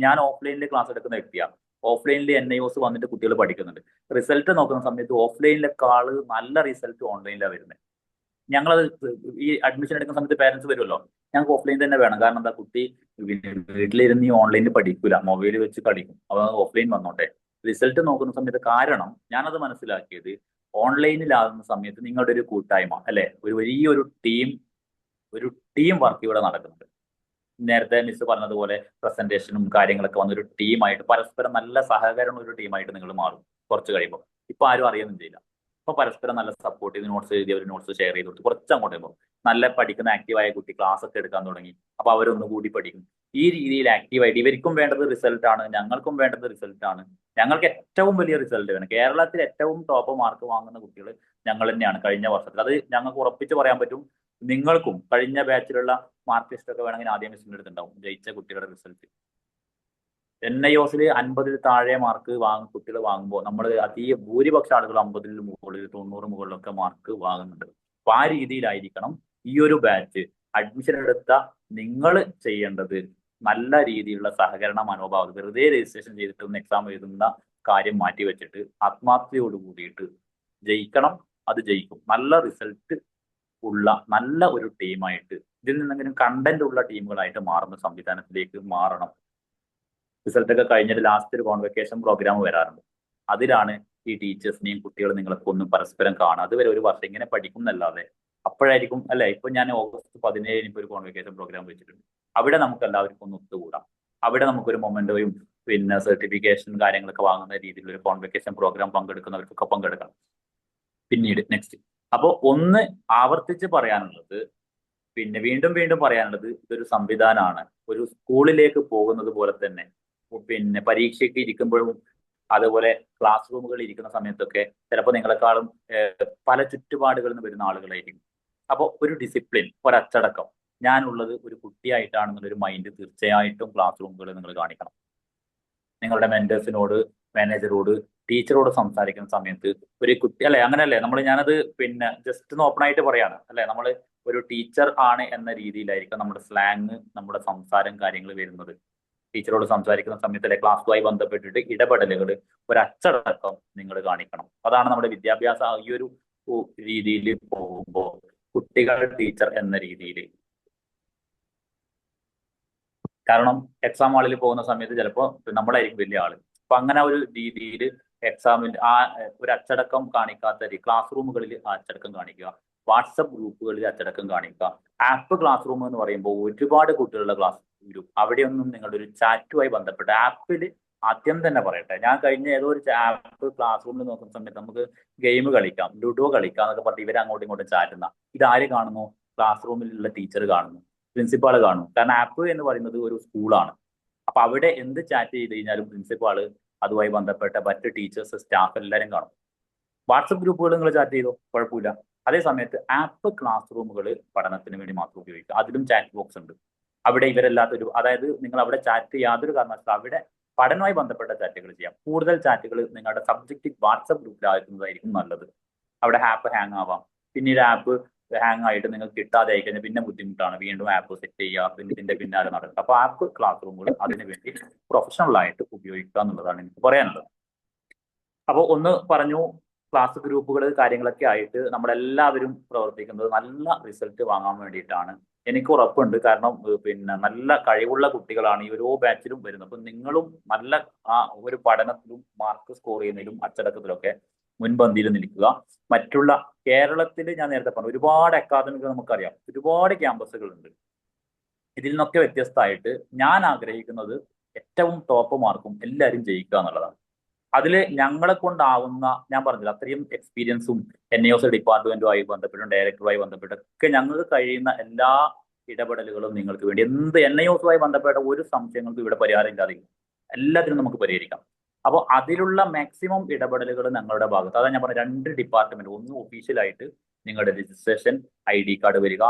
ഞാൻ ഓഫ്ലൈനിൽ ക്ലാസ് എടുക്കുന്ന വ്യക്തിയാണ്. ഓഫ്ലൈനിൽ NIOS വന്നിട്ട് കുട്ടികൾ പഠിക്കുന്നുണ്ട്. റിസൾട്ട് നോക്കുന്ന സമയത്ത് ഓഫ്ലൈനിലേക്കാൾ നല്ല റിസൾട്ട് ഓൺലൈനിലാണ് വരുന്നത്. ഞങ്ങളത് ഈ അഡ്മിഷൻ എടുക്കുന്ന സമയത്ത് പേരൻസ് വരുമല്ലോ, ഞങ്ങൾക്ക് ഓഫ്ലൈൻ തന്നെ വേണം. കാരണം എന്താ, കുട്ടി വീട്ടിലിരുന്ന് ഈ ഓൺലൈനിൽ പഠിക്കൂല, മൊബൈൽ വെച്ച് പഠിക്കും. അപ്പോൾ ഓഫ്ലൈൻ വന്നോട്ടെ. റിസൾട്ട് നോക്കുന്ന സമയത്ത്, കാരണം ഞാനത് മനസ്സിലാക്കിയത്, ഓൺലൈനിലാകുന്ന സമയത്ത് നിങ്ങളുടെ ഒരു കൂട്ടായ്മ അല്ലെ, ഒരു വലിയൊരു ടീം വർക്ക് ഇവിടെ നടക്കുന്നുണ്ട്. നേരത്തെ മിസ് പറഞ്ഞതുപോലെ പ്രസന്റേഷനും കാര്യങ്ങളൊക്കെ വന്നൊരു ടീമായിട്ട്, പരസ്പരം നല്ല സഹകരണം ഒരു ടീമായിട്ട് നിങ്ങൾ മാറും കുറച്ച് കഴിയുമ്പോൾ. ഇപ്പൊ ആരും അറിയുന്നും ചെയ്യില്ല. അപ്പൊ പരസ്പരം നല്ല സപ്പോർട്ട് ചെയ്ത് നോട്ട്സ് എഴുതി അവർ നോട്ട്സ് ഷെയർ ചെയ്ത് കൊടുത്ത് കുറച്ച് അങ്ങോട്ട് പോകുമ്പോൾ നല്ല പഠിക്കുന്ന ആക്റ്റീവായ കുട്ടി ക്ലാസ് ഒക്കെ എടുക്കാൻ തുടങ്ങി. അപ്പൊ അവരൊന്നുകൂടി പഠിക്കും. ഈ രീതിയിൽ ആക്റ്റീവായിട്ട് ഇവർക്കും വേണ്ടത് റിസൾട്ടാണ്, ഞങ്ങൾക്കും വേണ്ടത് റിസൾട്ടാണ്. ഞങ്ങൾക്ക് ഏറ്റവും വലിയ റിസൾട്ട് വേണം. കേരളത്തിൽ ഏറ്റവും ടോപ്പ് മാർക്ക് വാങ്ങുന്ന കുട്ടികൾ ഞങ്ങൾ തന്നെയാണ് കഴിഞ്ഞ വർഷത്തിൽ. അത് ഞങ്ങൾക്ക് ഉറപ്പിച്ച് പറയാൻ പറ്റും. നിങ്ങൾക്കും കഴിഞ്ഞ ബാച്ചിലുള്ള മാർക്ക് ലിസ്റ്റ് ഒക്കെ വേണമെങ്കിൽ ആദ്യം മിസ്സിൻ്റെ അടുത്തുണ്ടാവും, ജയിച്ച കുട്ടികളുടെ റിസൾട്ട്. NIOSൽ 50-ൽ താഴെ മാർക്ക് കുട്ടികൾ വാങ്ങുമ്പോൾ നമ്മൾ ഭൂരിപക്ഷ ആളുകൾ 50-ൽ മുകളിൽ 90 മുകളിലൊക്കെ മാർക്ക് വാങ്ങുന്നുണ്ട്. അപ്പൊ ആ രീതിയിലായിരിക്കണം ഈ ഒരു ബാച്ച്. അഡ്മിഷൻ എടുത്ത നിങ്ങൾ ചെയ്യേണ്ടത് നല്ല രീതിയിലുള്ള സഹകരണ മനോഭാവം, വെറുതെ രജിസ്ട്രേഷൻ ചെയ്തിട്ട് എക്സാം എഴുതുന്ന കാര്യം മാറ്റി വെച്ചിട്ട് ആത്മാർത്ഥതയോട് കൂടിയിട്ട് ജയിക്കണം. അത് ജയിക്കും. നല്ല റിസൾട്ട് ഉള്ള നല്ല ഒരു ടീമായിട്ട്, ഇതിൽ നിന്നെങ്കിലും കണ്ടന്റ് ഉള്ള ടീമുകളായിട്ട് മാറുന്ന സംവിധാനത്തിലേക്ക് മാറണം. റിസൾട്ടൊക്കെ കഴിഞ്ഞിട്ട് ലാസ്റ്റ് ഒരു കോൺവെക്കേഷൻ പ്രോഗ്രാം വരാറുണ്ട്. അതിലാണ് ഈ ടീച്ചേഴ്സിനെയും കുട്ടികളും നിങ്ങളൊക്കെ ഒന്നും പരസ്പരം കാണുക. അതുവരെ ഒരു വർഷം ഇങ്ങനെ പഠിക്കും എന്നല്ലാതെ അപ്പോഴായിരിക്കും അല്ലെ. ഇപ്പൊ ഞാൻ ഓഗസ്റ്റ് 17 ഇപ്പോൾ ഒരു കോൺവെക്കേഷൻ പ്രോഗ്രാം വെച്ചിട്ടുണ്ട്. അവിടെ നമുക്ക് എല്ലാവർക്കും ഒന്ന് ഒത്തുകൂടാം. അവിടെ നമുക്കൊരു മൊമെന്റോയും പിന്നെ സർട്ടിഫിക്കേഷൻ കാര്യങ്ങളൊക്കെ വാങ്ങുന്ന രീതിയിലുള്ള ഒരു കോൺവെക്കേഷൻ പ്രോഗ്രാം പങ്കെടുക്കുന്നവർക്കൊക്കെ പങ്കെടുക്കാം പിന്നീട് നെക്സ്റ്റ്. അപ്പോൾ ഒന്ന് ആവർത്തിച്ച് പറയാനുള്ളത്, പിന്നെ വീണ്ടും പറയാനുള്ളത്, ഇതൊരു സംവിധാനമാണ്. ഒരു സ്കൂളിലേക്ക് പോകുന്നത് പോലെ തന്നെ പിന്നെ പരീക്ഷയ്ക്ക് ഇരിക്കുമ്പോഴും അതുപോലെ ക്ലാസ് റൂമുകളിൽ ഇരിക്കുന്ന സമയത്തൊക്കെ ചിലപ്പോൾ നിങ്ങളെക്കാളും പല ചുറ്റുപാടുകളിൽ നിന്ന് വരുന്ന ആളുകളായിരിക്കും. അപ്പോൾ ഒരു ഡിസിപ്ലിൻ, ഒരച്ചടക്കം, ഞാനുള്ളത് ഒരു കുട്ടിയായിട്ടാണെന്നുള്ളൊരു മൈൻഡ് തീർച്ചയായിട്ടും ക്ലാസ് റൂമുകളിൽ നിങ്ങൾ കാണിക്കണം. നിങ്ങളുടെ മെന്റേഴ്സിനോട്, മാനേജറോട്, ടീച്ചറോട് സംസാരിക്കുന്ന സമയത്ത് ഒരു കുട്ടി അല്ലെ, അങ്ങനെയല്ലേ ഞാനത് പിന്നെ ജസ്റ്റ് ഒന്ന് ഓപ്പൺ ആയിട്ട് പറയാണ് അല്ലെ. നമ്മൾ ഒരു ടീച്ചർ ആണ് എന്ന രീതിയിലായിരിക്കും നമ്മുടെ സ്ലാങ്, നമ്മുടെ സംസാരം കാര്യങ്ങൾ വരുന്നത്. ടീച്ചറോട് സംസാരിക്കുന്ന സമയത്ത് ക്ലാസ്സുമായി ബന്ധപ്പെട്ടിട്ട് ഇടപെടലുകൾ, ഒരു അച്ചടക്കം നിങ്ങൾ കാണിക്കണം. അതാണ് നമ്മുടെ വിദ്യാഭ്യാസ ഈ ഒരു രീതിയിൽ പോകുമ്പോൾ കുട്ടികൾ ടീച്ചർ എന്ന രീതിയിൽ. കാരണം എക്സാം ഹാളിൽ പോകുന്ന സമയത്ത് ചിലപ്പോൾ നമ്മളായിരിക്കും വലിയ ആള്. അപ്പൊ അങ്ങനെ ഒരു രീതിയിൽ എക്സാമിൽ ആ ഒരു അച്ചടക്കം കാണിക്കാത്ത ക്ലാസ് റൂമുകളിൽ ആ അച്ചടക്കം കാണിക്കുക. വാട്സപ്പ് ഗ്രൂപ്പുകളിൽ അച്ചടക്കം കാണിക്കുക. ആപ്പ് ക്ലാസ് റൂം എന്ന് പറയുമ്പോൾ ഒരുപാട് കുട്ടികളുടെ ക്ലാസ് ഗ്രൂപ്പ്, അവിടെയൊന്നും നിങ്ങളുടെ ഒരു ചാറ്റുമായി ബന്ധപ്പെട്ട് ആപ്പിൽ ആദ്യം തന്നെ പറയട്ടെ, ഞാൻ കഴിഞ്ഞ ഏതോ ഒരു ആപ്പ് ക്ലാസ് റൂമിൽ നോക്കുന്ന സമയത്ത് നമുക്ക് ഗെയിം കളിക്കാം, ലുഡോ കളിക്കാം എന്നൊക്കെ പറഞ്ഞ് ഇവർ അങ്ങോട്ടും ഇങ്ങോട്ടും ചാറ്റുന്ന ഇതാര് കാണുന്നു? ക്ലാസ് റൂമിലുള്ള ടീച്ചർ കാണുന്നു, പ്രിൻസിപ്പാൾ കാണുന്നു. കാരണം ആപ്പ് എന്ന് പറയുന്നത് ഒരു സ്കൂളാണ്. അപ്പൊ അവിടെ എന്ത് ചാറ്റ് ചെയ്ത് കഴിഞ്ഞാലും പ്രിൻസിപ്പാള്, അതുമായി ബന്ധപ്പെട്ട മറ്റ് ടീച്ചേഴ്സ്, സ്റ്റാഫ് എല്ലാവരും കാണും. വാട്സപ്പ് ഗ്രൂപ്പുകൾ നിങ്ങൾ ചാറ്റ് ചെയ്തോ, കുഴപ്പമില്ല. അതേ സമയത്ത് ആപ്പ് ക്ലാസ് റൂമുകൾ പഠനത്തിന് വേണ്ടി മാത്രം ഉപയോഗിക്കുക. അതിലും ചാറ്റ് ബോക്സ് ഉണ്ട്. അവിടെ ഇവരെല്ലാത്തൊരു, അതായത് നിങ്ങൾ അവിടെ ചാറ്റ് യാതൊരു കാരണവശാലും അവിടെ പഠനവുമായി ബന്ധപ്പെട്ട ചാറ്റുകൾ ചെയ്യാം. കൂടുതൽ ചാറ്റുകൾ നിങ്ങളുടെ സബ്ജക്റ്റ് വാട്സപ്പ് ഗ്രൂപ്പിലാക്കുന്നതായിരിക്കും നല്ലത്. അവിടെ ആപ്പ് ഹാങ് ആവാം, പിന്നീട് ആപ്പ് ഹാങ് ആയിട്ട് നിങ്ങൾക്ക് കിട്ടാതെ ആയി കഴിഞ്ഞാൽ പിന്നെ ബുദ്ധിമുട്ടാണ്, വീണ്ടും ആപ്പ് സെറ്റ് ചെയ്യുക, പിന്നെ ഇതിന്റെ പിന്നാലെ നടക്കുക. അപ്പൊ ആപ്പ് ക്ലാസ് റൂമുകൾ അതിനു വേണ്ടി പ്രൊഫഷണൽ ആയിട്ട് ഉപയോഗിക്കുക എന്നുള്ളതാണ് എനിക്ക് പറയാനുള്ളത്. അപ്പോൾ ഒന്ന് പറഞ്ഞു, ക്ലാസ് ഗ്രൂപ്പുകൾ കാര്യങ്ങളൊക്കെ ആയിട്ട് നമ്മളെല്ലാവരും പ്രവർത്തിക്കുന്നത് നല്ല റിസൾട്ട് വാങ്ങാൻ വേണ്ടിയിട്ടാണ്. എനിക്ക് ഉറപ്പുണ്ട്. കാരണം പിന്നെ നല്ല കഴിവുള്ള കുട്ടികളാണ് ഈ ഓരോ ബാച്ചിലും വരുന്നത്. അപ്പൊ നിങ്ങളും നല്ല ആ ഒരു പഠനത്തിലും മാർക്ക് സ്കോർ ചെയ്യുന്നതിലും അച്ചടക്കത്തിലൊക്കെ മുൻപന്തിയിൽ നിൽക്കുക. മറ്റുള്ള കേരളത്തിൽ ഞാൻ നേരത്തെ പറഞ്ഞു ഒരുപാട് അക്കാദമികൾ നമുക്കറിയാം, ഒരുപാട് ക്യാമ്പസുകളുണ്ട്. ഇതിൽ നിന്നൊക്കെ വ്യത്യസ്തമായിട്ട് ഞാൻ ആഗ്രഹിക്കുന്നത് ഏറ്റവും ടോപ്പ് മാർക്കും എല്ലാവരും ജയിക്കുക എന്നുള്ളതാണ്. അതിൽ ഞങ്ങളെ കൊണ്ടാവുന്ന, ഞാൻ പറഞ്ഞില്ല അത്രയും എക്സ്പീരിയൻസും NIOS ഡിപ്പാർട്ട്മെന്റുമായി ബന്ധപ്പെട്ടും ഡയറക്ടറുമായി ബന്ധപ്പെട്ടൊക്കെ ഞങ്ങൾക്ക് കഴിയുന്ന എല്ലാ ഇടപെടലുകളും നിങ്ങൾക്ക് വേണ്ടി, എന്ത് NIOSുമായി ബന്ധപ്പെട്ട ഒരു സംശയങ്ങൾക്കും ഇവിടെ പരിഹാരം ഇല്ലാതെ എല്ലാത്തിനും നമുക്ക് പരിഹരിക്കാം. അപ്പോൾ അതിലുള്ള മാക്സിമം ഇടപെടലുകൾ ഞങ്ങളുടെ ഭാഗത്ത്, അതാ ഞാൻ പറഞ്ഞ 2 ഡിപ്പാർട്ട്മെന്റ്, ഒന്ന് ഒഫീഷ്യലായിട്ട് നിങ്ങളുടെ രജിസ്ട്രേഷൻ ID കാർഡ് വരിക,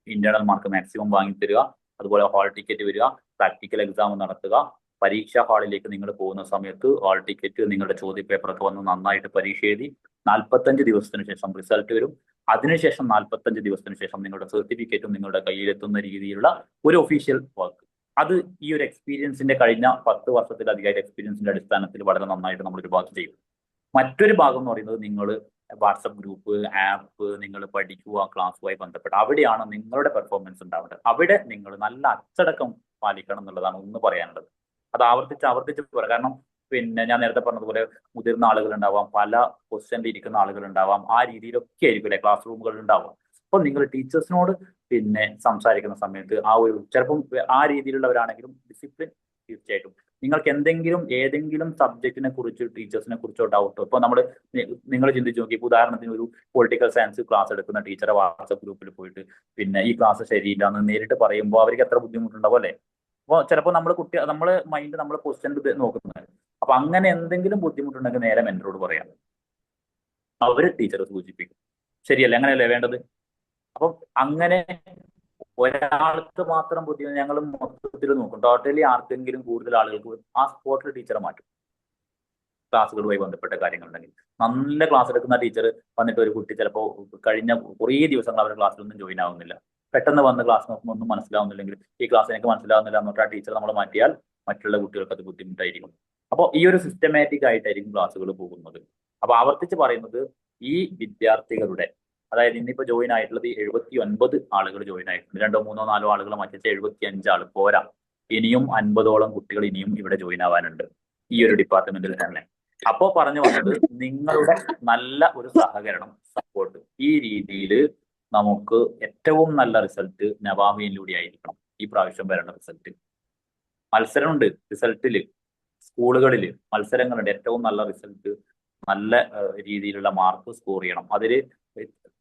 ഇന്റേണൽ മാർക്ക് മാക്സിമം വാങ്ങിത്തരിക, അതുപോലെ ഹാൾ ടിക്കറ്റ് വരിക, പ്രാക്ടിക്കൽ എക്സാം നടത്തുക, പരീക്ഷാ ഹാളിലേക്ക് നിങ്ങൾ പോകുന്ന സമയത്ത് ഹാൾ ടിക്കറ്റ്, നിങ്ങളുടെ ചോദ്യപേപ്പറൊക്കെ വന്ന് നന്നായിട്ട് പരീക്ഷ എഴുതി 45 ദിവസത്തിന് ശേഷം റിസൾട്ട് വരും. അതിനുശേഷം 45 ദിവസത്തിന് ശേഷം നിങ്ങളുടെ സർട്ടിഫിക്കറ്റും നിങ്ങളുടെ കയ്യിലെത്തുന്ന രീതിയിലുള്ള ഒരു ഒഫീഷ്യൽ വർക്ക്. അത് ഈ ഒരു എക്സ്പീരിയൻസിന്റെ കഴിഞ്ഞ 10 വർഷത്തിലധികമായിട്ട് എക്സ്പീരിയൻസിന്റെ അടിസ്ഥാനത്തിൽ വളരെ നന്നായിട്ട് നമ്മൾ ഒരു ഭാഗത്ത് ചെയ്യും. മറ്റൊരു ഭാഗം എന്ന് പറയുന്നത് നിങ്ങൾ വാട്സപ്പ് ഗ്രൂപ്പ്, ആപ്പ്, നിങ്ങൾ പഠിക്കുക, ക്ലാസ്സുമായി ബന്ധപ്പെട്ട് അവിടെയാണ് നിങ്ങളുടെ പെർഫോമൻസ് ഉണ്ടാവേണ്ടത്. അവിടെ നിങ്ങൾ നല്ല അച്ചടക്കം പാലിക്കണം എന്നുള്ളതാണ് ഒന്ന് പറയാനുള്ളത്. അത് ആവർത്തിച്ച് പറയാം. കാരണം പിന്നെ ഞാൻ നേരത്തെ പറഞ്ഞതുപോലെ മുതിർന്ന ആളുകൾ ഉണ്ടാവാം, പല പൊസിഷനിൽ ഇരിക്കുന്ന ആളുകൾ ഉണ്ടാവാം, ആ രീതിയിലൊക്കെ ആയിരിക്കും അല്ലെ ക്ലാസ് റൂമുകൾ ഉണ്ടാവാം. അപ്പൊ നിങ്ങൾ ടീച്ചേഴ്സിനോട് പിന്നെ സംസാരിക്കുന്ന സമയത്ത് ആ ഒരു ചിലപ്പം ആ രീതിയിലുള്ളവരാണെങ്കിലും ഡിസിപ്ലിൻ തീർച്ചയായിട്ടും. നിങ്ങൾക്ക് ഏതെങ്കിലും സബ്ജക്റ്റിനെ കുറിച്ച്, ടീച്ചേഴ്സിനെ കുറിച്ചോ ഡൗട്ടോ, ഇപ്പൊ നിങ്ങൾ ചിന്തിച്ചു നോക്കി, ഇപ്പൊ ഉദാഹരണത്തിന് ഒരു പൊളിറ്റിക്കൽ സയൻസ് ക്ലാസ് എടുക്കുന്ന ടീച്ചറെ വാട്സപ്പ് ഗ്രൂപ്പിൽ പോയിട്ട് പിന്നെ ഈ ക്ലാസ് ശരിയില്ല എന്ന് നേരിട്ട് പറയുമ്പോൾ അവർക്ക് എത്ര ബുദ്ധിമുട്ടുണ്ടാവും അല്ലെ? അപ്പോൾ ചിലപ്പോൾ നമ്മളെ മൈൻഡ് നമ്മൾ ക്വസ്റ്റ്യൻ നോക്കുന്നത്. അപ്പൊ അങ്ങനെ എന്തെങ്കിലും ബുദ്ധിമുട്ടുണ്ടെങ്കിൽ നേരെ മെന്ററോട് പറയാം, അവര് ടീച്ചറെ സൂചിപ്പിക്കും. ശരിയല്ലേ? അങ്ങനെയല്ലേ വേണ്ടത്? അപ്പം അങ്ങനെ ഒരാൾക്ക് മാത്രം ബുദ്ധിമുട്ട് ഞങ്ങൾ മൊത്തത്തിൽ നോക്കും. ടോട്ടലി ആർക്കെങ്കിലും കൂടുതൽ ആളുകൾക്ക് ആ സ്പോട്ടിൽ ടീച്ചറെ മാറ്റും. ക്ലാസ്സുകളുമായി ബന്ധപ്പെട്ട കാര്യങ്ങളുണ്ടെങ്കിൽ നല്ല ക്ലാസ് എടുക്കുന്ന ടീച്ചർ വന്നിട്ട് ഒരു കുട്ടി ചിലപ്പോൾ കഴിഞ്ഞ കുറേ ദിവസങ്ങൾ അവരുടെ ക്ലാസ്സിലൊന്നും ജോയിൻ ആവുന്നില്ല, പെട്ടെന്ന് വന്ന് ക്ലാസ് നോക്കുമ്പോൾ ഒന്നും മനസ്സിലാവുന്നില്ലെങ്കിൽ ഈ ക്ലാസ് എനിക്ക് മനസ്സിലാവുന്നില്ല എന്നിട്ട് ആ ടീച്ചർ നമ്മൾ മാറ്റിയാൽ മറ്റുള്ള കുട്ടികൾക്ക് അത് ബുദ്ധിമുട്ടായിരിക്കും. അപ്പോൾ ഈ ഒരു സിസ്റ്റമാറ്റിക് ആയിട്ടായിരിക്കും ക്ലാസ്സുകൾ പോകുന്നത്. അപ്പൊ ആവർത്തിച്ച് പറയുന്നത്, ഈ വിദ്യാർത്ഥികളുടെ, അതായത് ഇന്നിപ്പോ ജോയിൻ ആയിട്ടുള്ളത് 79 ആളുകൾ ജോയിൻ ആയിട്ടുണ്ട്. 2, 3, 4 ആളുകൾ മാറ്റി 75 ആൾ പോരാ. ഇനിയും 50ഓളം കുട്ടികൾ ഇനിയും ഇവിടെ ജോയിൻ ആവാനുണ്ട് ഈ ഒരു ഡിപ്പാർട്ട്മെന്റിൽ തന്നെ. അപ്പോ പറഞ്ഞു വന്നത്, നിങ്ങളുടെ നല്ല ഒരു സഹകരണം, സപ്പോർട്ട്, ഈ രീതിയിൽ നമുക്ക് ഏറ്റവും നല്ല റിസൾട്ട് നവാബിയിലൂടെ ആയിരിക്കണം ഈ പ്രാവശ്യം വരേണ്ട റിസൾട്ട്. മത്സരമുണ്ട് റിസൾട്ടില്, സ്കൂളുകളിൽ മത്സരങ്ങളുണ്ട്. ഏറ്റവും നല്ല റിസൾട്ട്, നല്ല രീതിയിലുള്ള മാർക്ക് സ്കോർ ചെയ്യണം. അതിൽ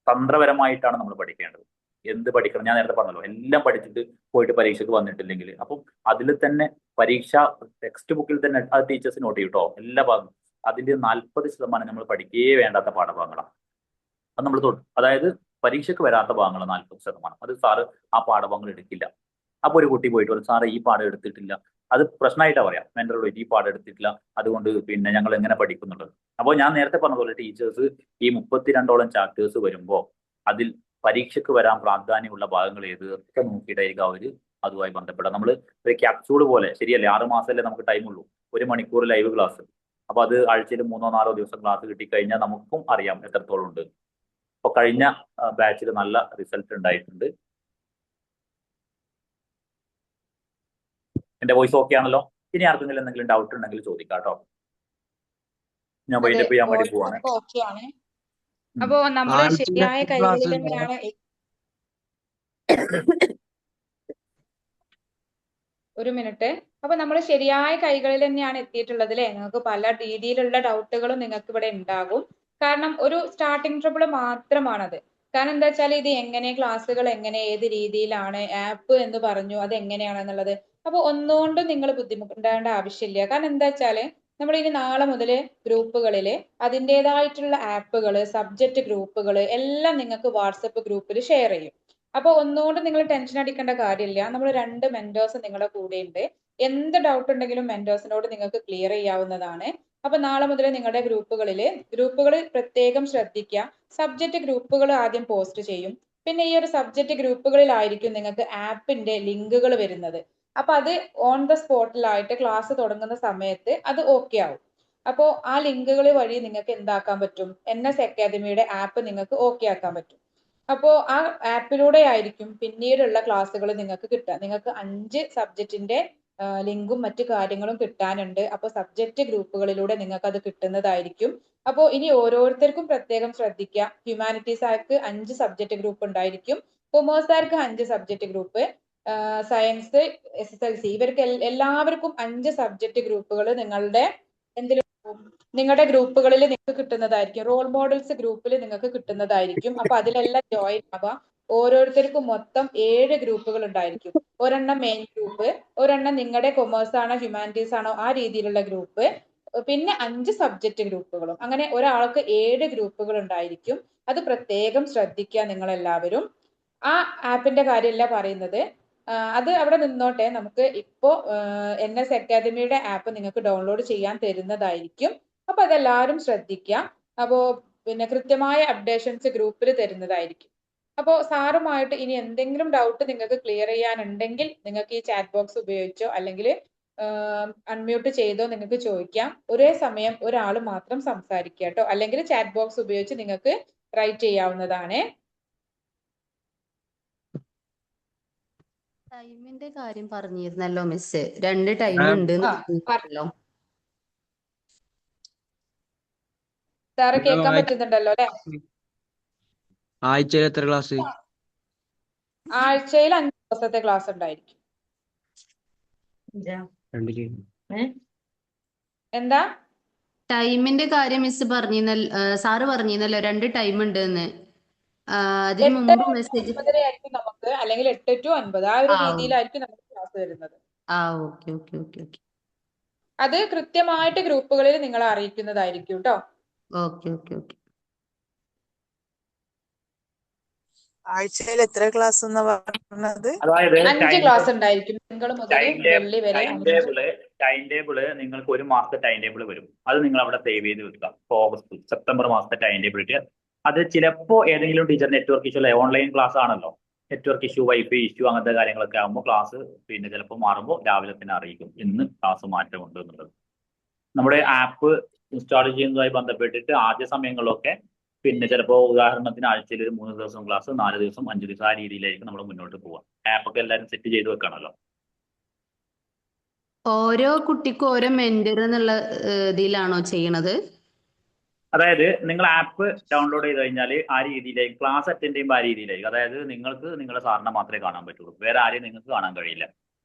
തന്ത്രപരമായിട്ടാണ് നമ്മൾ പഠിക്കേണ്ടത്. എന്ത് പഠിക്കണം? ഞാൻ നേരത്തെ പറഞ്ഞല്ലോ, എല്ലാം പഠിച്ചിട്ട് പോയിട്ട് പരീക്ഷയ്ക്ക് വന്നിട്ടില്ലെങ്കിൽ അപ്പം അതിൽ തന്നെ പരീക്ഷ ടെക്സ്റ്റ് ബുക്കിൽ തന്നെ അത് ടീച്ചേഴ്സ് നോട്ട് ചെയ്യും കേട്ടോ. എല്ലാ ഭാഗവും അതിന്റെ 40% നമ്മൾ പഠിക്കേ വേണ്ടാത്ത പാഠഭാഗങ്ങളാണ്. അത് നമ്മൾ അതായത് പരീക്ഷയ്ക്ക് വരാത്ത ഭാഗങ്ങൾ 40%. അത് സാറ് ആ പാഠഭാഗങ്ങൾ എടുക്കില്ല. അപ്പൊ ഒരു കുട്ടി പോയിട്ട് പറയും, സാറ് ഈ പാഠം എടുത്തിട്ടില്ല. അത് പ്രശ്നമായിട്ടാ പറയാം, മെന്ററോട് ഈ പാഠം എടുത്തിട്ടില്ല, അതുകൊണ്ട് പിന്നെ ഞങ്ങൾ എങ്ങനെ പഠിക്കുന്നുള്ളത്. അപ്പോൾ ഞാൻ നേരത്തെ പറഞ്ഞതുപോലെ ടീച്ചേഴ്സ് ഈ 32ഓളം ചാപ്റ്റേഴ്സ് വരുമ്പോൾ അതിൽ പരീക്ഷയ്ക്ക് വരാൻ പ്രാധാന്യമുള്ള ഭാഗങ്ങൾ ഏതൊക്കെ നോക്കിയിട്ടായിരിക്കും അവർ അതുമായി ബന്ധപ്പെടാം. നമ്മൾ ഒരു ക്യാപ്സ്യൂൾ പോലെ, ശരിയല്ലേ, 6 മാസമല്ലേ നമുക്ക് ടൈമുള്ളൂ, 1 മണിക്കൂർ ലൈവ് ക്ലാസ്. അപ്പൊ അത് ആഴ്ചയിൽ 3-4 ദിവസം ക്ലാസ് കിട്ടിക്കഴിഞ്ഞാൽ നമുക്കും അറിയാം എത്രത്തോളം ഉണ്ട്. അപ്പൊ കഴിഞ്ഞ ബാച്ചിൽ നല്ല റിസൾട്ട് ഉണ്ടായിട്ടുണ്ട്. എന്റെ വോയിസ് ഓക്കെ ആണല്ലോ? ഇനി ആർക്കെങ്കിലും എന്തെങ്കിലും ഡൗട്ട് ഉണ്ടെങ്കിൽ ചോദിക്കാം കേട്ടോ. ഞാൻ വൈൻഡപ്പ് ചെയ്യാൻ വേണ്ടി പോവാണ്. അപ്പോ നമ്മള് ശരിയായ കൈകളിൽ തന്നെയാണ്. ഒരു മിനിറ്റ്. അപ്പൊ നമ്മൾ ശരിയായ കൈകളിൽ തന്നെയാണ് എത്തിയിട്ടുള്ളത് അല്ലെ. നിങ്ങൾക്ക് പല രീതിയിലുള്ള ഡൗട്ടുകളും നിങ്ങൾക്ക് ഇവിടെ ഉണ്ടാകും. കാരണം ഒരു സ്റ്റാർട്ടിംഗ് ട്രബിൾ മാത്രമാണത്. കാരണം എന്താ വെച്ചാൽ ഇത് എങ്ങനെ ക്ലാസ്സുകൾ എങ്ങനെ ഏത് രീതിയിലാണ് ആപ്പ് എന്ന് പറഞ്ഞു അത് എങ്ങനെയാണെന്നുള്ളത്. അപ്പൊ ഒന്നുകൊണ്ടും നിങ്ങൾ ബുദ്ധിമുട്ടേണ്ട ആവശ്യമില്ല. കാരണം എന്താ വെച്ചാല് നമ്മൾ ഇനി നാളെ മുതൽ ഗ്രൂപ്പുകളിൽ അതിൻ്റെതായിട്ടുള്ള ആപ്പുകൾ സബ്ജക്റ്റ് ഗ്രൂപ്പുകൾ എല്ലാം നിങ്ങൾക്ക് വാട്സപ്പ് ഗ്രൂപ്പിൽ ഷെയർ ചെയ്യും. അപ്പൊ ഒന്നുകൊണ്ട് നിങ്ങൾ ടെൻഷൻ അടിക്കേണ്ട കാര്യമില്ല. നമ്മൾ 2 മെന്റേഴ്സ് നിങ്ങളുടെ കൂടെ ഉണ്ട്. എന്ത് ഡൗട്ട് ഉണ്ടെങ്കിലും മെന്റേഴ്സിനോട് നിങ്ങൾക്ക് ക്ലിയർ ചെയ്യാവുന്നതാണ്. അപ്പൊ നാളെ മുതൽ നിങ്ങളുടെ ഗ്രൂപ്പുകൾ പ്രത്യേകം ശ്രദ്ധിക്കുക. സബ്ജക്റ്റ് ഗ്രൂപ്പുകൾ ആദ്യം പോസ്റ്റ് ചെയ്യും. പിന്നെ ഈ ഒരു സബ്ജക്റ്റ് ഗ്രൂപ്പുകളിലായിരിക്കും നിങ്ങൾക്ക് ആപ്പിന്റെ ലിങ്കുകൾ വരുന്നത്. അപ്പൊ അത് ഓൺ ദ സ്പോട്ടിലായിട്ട് ക്ലാസ് തുടങ്ങുന്ന സമയത്ത് അത് ഓക്കെ ആവും. അപ്പോൾ ആ ലിങ്കുകൾ വഴി നിങ്ങൾക്ക് എന്താക്കാൻ പറ്റും, NS അക്കാദമിയുടെ ആപ്പ് നിങ്ങൾക്ക് ഓക്കെ ആക്കാൻ പറ്റും. അപ്പോൾ ആ ആപ്പിലൂടെ ആയിരിക്കും പിന്നീടുള്ള ക്ലാസ്സുകൾ നിങ്ങൾക്ക് കിട്ടുക. നിങ്ങൾക്ക് 5 സബ്ജക്റ്റിന്റെ ലിങ്കും മറ്റു കാര്യങ്ങളും കിട്ടാനുണ്ട്. അപ്പോൾ സബ്ജക്റ്റ് ഗ്രൂപ്പുകളിലൂടെ നിങ്ങൾക്ക് അത് കിട്ടുന്നതായിരിക്കും. അപ്പോൾ ഇനി ഓരോരുത്തർക്കും പ്രത്യേകം ശ്രദ്ധിക്കുക. ഹ്യൂമാനിറ്റീസുകാർക്ക് 5 സബ്ജക്റ്റ് ഗ്രൂപ്പ് ഉണ്ടായിരിക്കും. കൊമേഴ്സുകാർക്ക് 5 സബ്ജക്റ്റ് ഗ്രൂപ്പ്, സയൻസ് SSLC ഇവർക്ക് എല്ലാവർക്കും 5 സബ്ജക്റ്റ് ഗ്രൂപ്പുകൾ നിങ്ങളുടെ ഗ്രൂപ്പുകളിൽ നിങ്ങൾക്ക് കിട്ടുന്നതായിരിക്കും. റോൾ മോഡൽസ് ഗ്രൂപ്പിൽ നിങ്ങൾക്ക് കിട്ടുന്നതായിരിക്കും. അപ്പൊ അതിലെല്ലാം ജോയിൻ ആവാം. ഓരോരുത്തർക്കും മൊത്തം 7 ഗ്രൂപ്പുകൾ ഉണ്ടായിരിക്കും. ഒരെണ്ണം മെയിൻ ഗ്രൂപ്പ്, ഒരെണ്ണം നിങ്ങളുടെ കൊമേഴ്സ് ആണോ ഹ്യൂമാനിറ്റീസ് ആണോ ആ രീതിയിലുള്ള ഗ്രൂപ്പ്, പിന്നെ 5 സബ്ജക്റ്റ് ഗ്രൂപ്പുകളും. അങ്ങനെ ഒരാൾക്ക് 7 ഗ്രൂപ്പുകൾ ഉണ്ടായിരിക്കും. അത് പ്രത്യേകം ശ്രദ്ധിക്കുക നിങ്ങൾ എല്ലാവരും. ആ ആപ്പിന്റെ കാര്യമല്ല പറയുന്നത്. അത് അവിടെ നിന്നോട്ടെ. നമുക്ക് ഇപ്പോ NS അക്കാദമിയുടെ ആപ്പ് നിങ്ങൾക്ക് ഡൗൺലോഡ് ചെയ്യാൻ തരുന്നതായിരിക്കും. അപ്പൊ അതെല്ലാവരും ശ്രദ്ധിക്കുക. അപ്പോ പിന്നെ കൃത്യമായ അപ്ഡേഷൻസ് ഗ്രൂപ്പിൽ തരുന്നതായിരിക്കും. അപ്പോൾ സാറുമായിട്ട് ഇനി എന്തെങ്കിലും ഡൗട്ട് നിങ്ങൾക്ക് ക്ലിയർ ചെയ്യാനുണ്ടെങ്കിൽ നിങ്ങൾക്ക് ഈ ചാറ്റ് ബോക്സ് ഉപയോഗിച്ചോ അല്ലെങ്കിൽ അൺമ്യൂട്ട് ചെയ്തോ നിങ്ങൾക്ക് ചോദിക്കാം. ഒരേ സമയം ഒരാൾ മാത്രം സംസാരിക്കുക കേട്ടോ. അല്ലെങ്കിൽ ചാറ്റ് ബോക്സ് ഉപയോഗിച്ച് നിങ്ങൾക്ക് റൈറ്റ് ചെയ്യാവുന്നതാണ്. ടൈമിന്റെ കാര്യം പറഞ്ഞിരുന്നല്ലോ മിസ്. 2 ടൈം ഉണ്ട് സാറ് കേൾക്കാൻ പറ്റുന്നുണ്ടല്ലോ അല്ലെ? ആഴ്ചയിൽ എത്ര ക്ലാസ്? ആഴ്ചയിൽ 5 ദിവസത്തെ ക്ലാസ് ഉണ്ടായിരിക്കും. എന്താ ടൈമിന്റെ കാര്യം മിസ് പറഞ്ഞിരുന്നല്ലോ, സാറ് പറഞ്ഞിരുന്നല്ലോ 2 ടൈം ഉണ്ട് എന്ന്. അതിന് മുമ്പ് മെസ്സേജ് ആയിരിക്കും നമുക്ക്, അല്ലെങ്കിൽ 8 to 9 ആ ഒരു രീതിയിലായിരിക്കും നമുക്ക് ക്ലാസ് വരുന്നത്. Okay okay okay okay. അത് കൃത്യമായിട്ട് ഗ്രൂപ്പുകളിൽ നിങ്ങളെ അറിയിക്കുന്നതായിരിക്കും കേട്ടോ. Okay okay okay. ആഴ്ചയിൽ എത്ര ക്ലാസ് എന്നാ പറഞ്ഞത്? അതായത് 5 ക്ലാസ് ഉണ്ടായിരിക്കും. തിങ്കൾ മുതൽ വെള്ളി വരെ. ടൈം ടേബിള് നിങ്ങൾക്ക് 1 മാസത്തെ ടൈം ടേബിൾ വരും. അത് നിങ്ങൾ അവിടെ സേവ് ചെയ്ത് വെക്കുക. ഓഗസ്റ്റ് സെപ്റ്റംബർ മാസത്തെ ടൈം ടേബിൾ ഇട്ട് അത് ചിലപ്പോൾ ഏതെങ്കിലും ടീച്ചർ നെറ്റ്വർക്ക് ഇഷ്യൂ അല്ലെ, ഓൺലൈൻ ക്ലാസ് ആണല്ലോ, നെറ്റ്വർക്ക് ഇഷ്യൂ വൈഫൈ ഇഷ്യൂ അങ്ങനത്തെ കാര്യങ്ങളൊക്കെ ആകുമ്പോൾ ക്ലാസ് പിന്നെ ചിലപ്പോൾ മാറുമ്പോൾ രാവിലെ തന്നെ അറിയിക്കും ഇന്ന് ക്ലാസ് മാറ്റമുണ്ട് എന്നുള്ളത്. നമ്മുടെ ആപ്പ് ഇൻസ്റ്റാൾ ചെയ്യുന്നതുമായി ബന്ധപ്പെട്ടിട്ട് ആദ്യ സമയങ്ങളിലൊക്കെ പിന്നെ ചിലപ്പോൾ ഉദാഹരണത്തിന് ആഴ്ചയിൽ ഒരു 3 ദിവസം ക്ലാസ്, 4 ദിവസം, 5 ദിവസം ആ രീതിയിലായിരിക്കും നമ്മൾ മുന്നോട്ട് പോവുക. ആപ്പൊക്കെ എല്ലാവരും സെറ്റ് ചെയ്ത് വെക്കണമല്ലോ. ഓരോ കുട്ടിക്കും ഓരോ മെന്റർ എന്നുള്ള ഇതിലാണോ ചെയ്യണത്? അതായത് നിങ്ങൾ ആപ്പ് ഡൗൺലോഡ് ചെയ്ത് കഴിഞ്ഞാൽ ആ രീതിയിലേക്ക് ക്ലാസ് അറ്റൻഡ് ചെയ്യുമ്പോൾ ആ രീതിയിലായിരിക്കും. അതായത് നിങ്ങൾക്ക് നിങ്ങളുടെ സാറിനെ മാത്രമേ കാണാൻ പറ്റുള്ളൂ, വേറെ ആരെയും നിങ്ങൾക്ക് കാണാൻ കഴിയില്ല.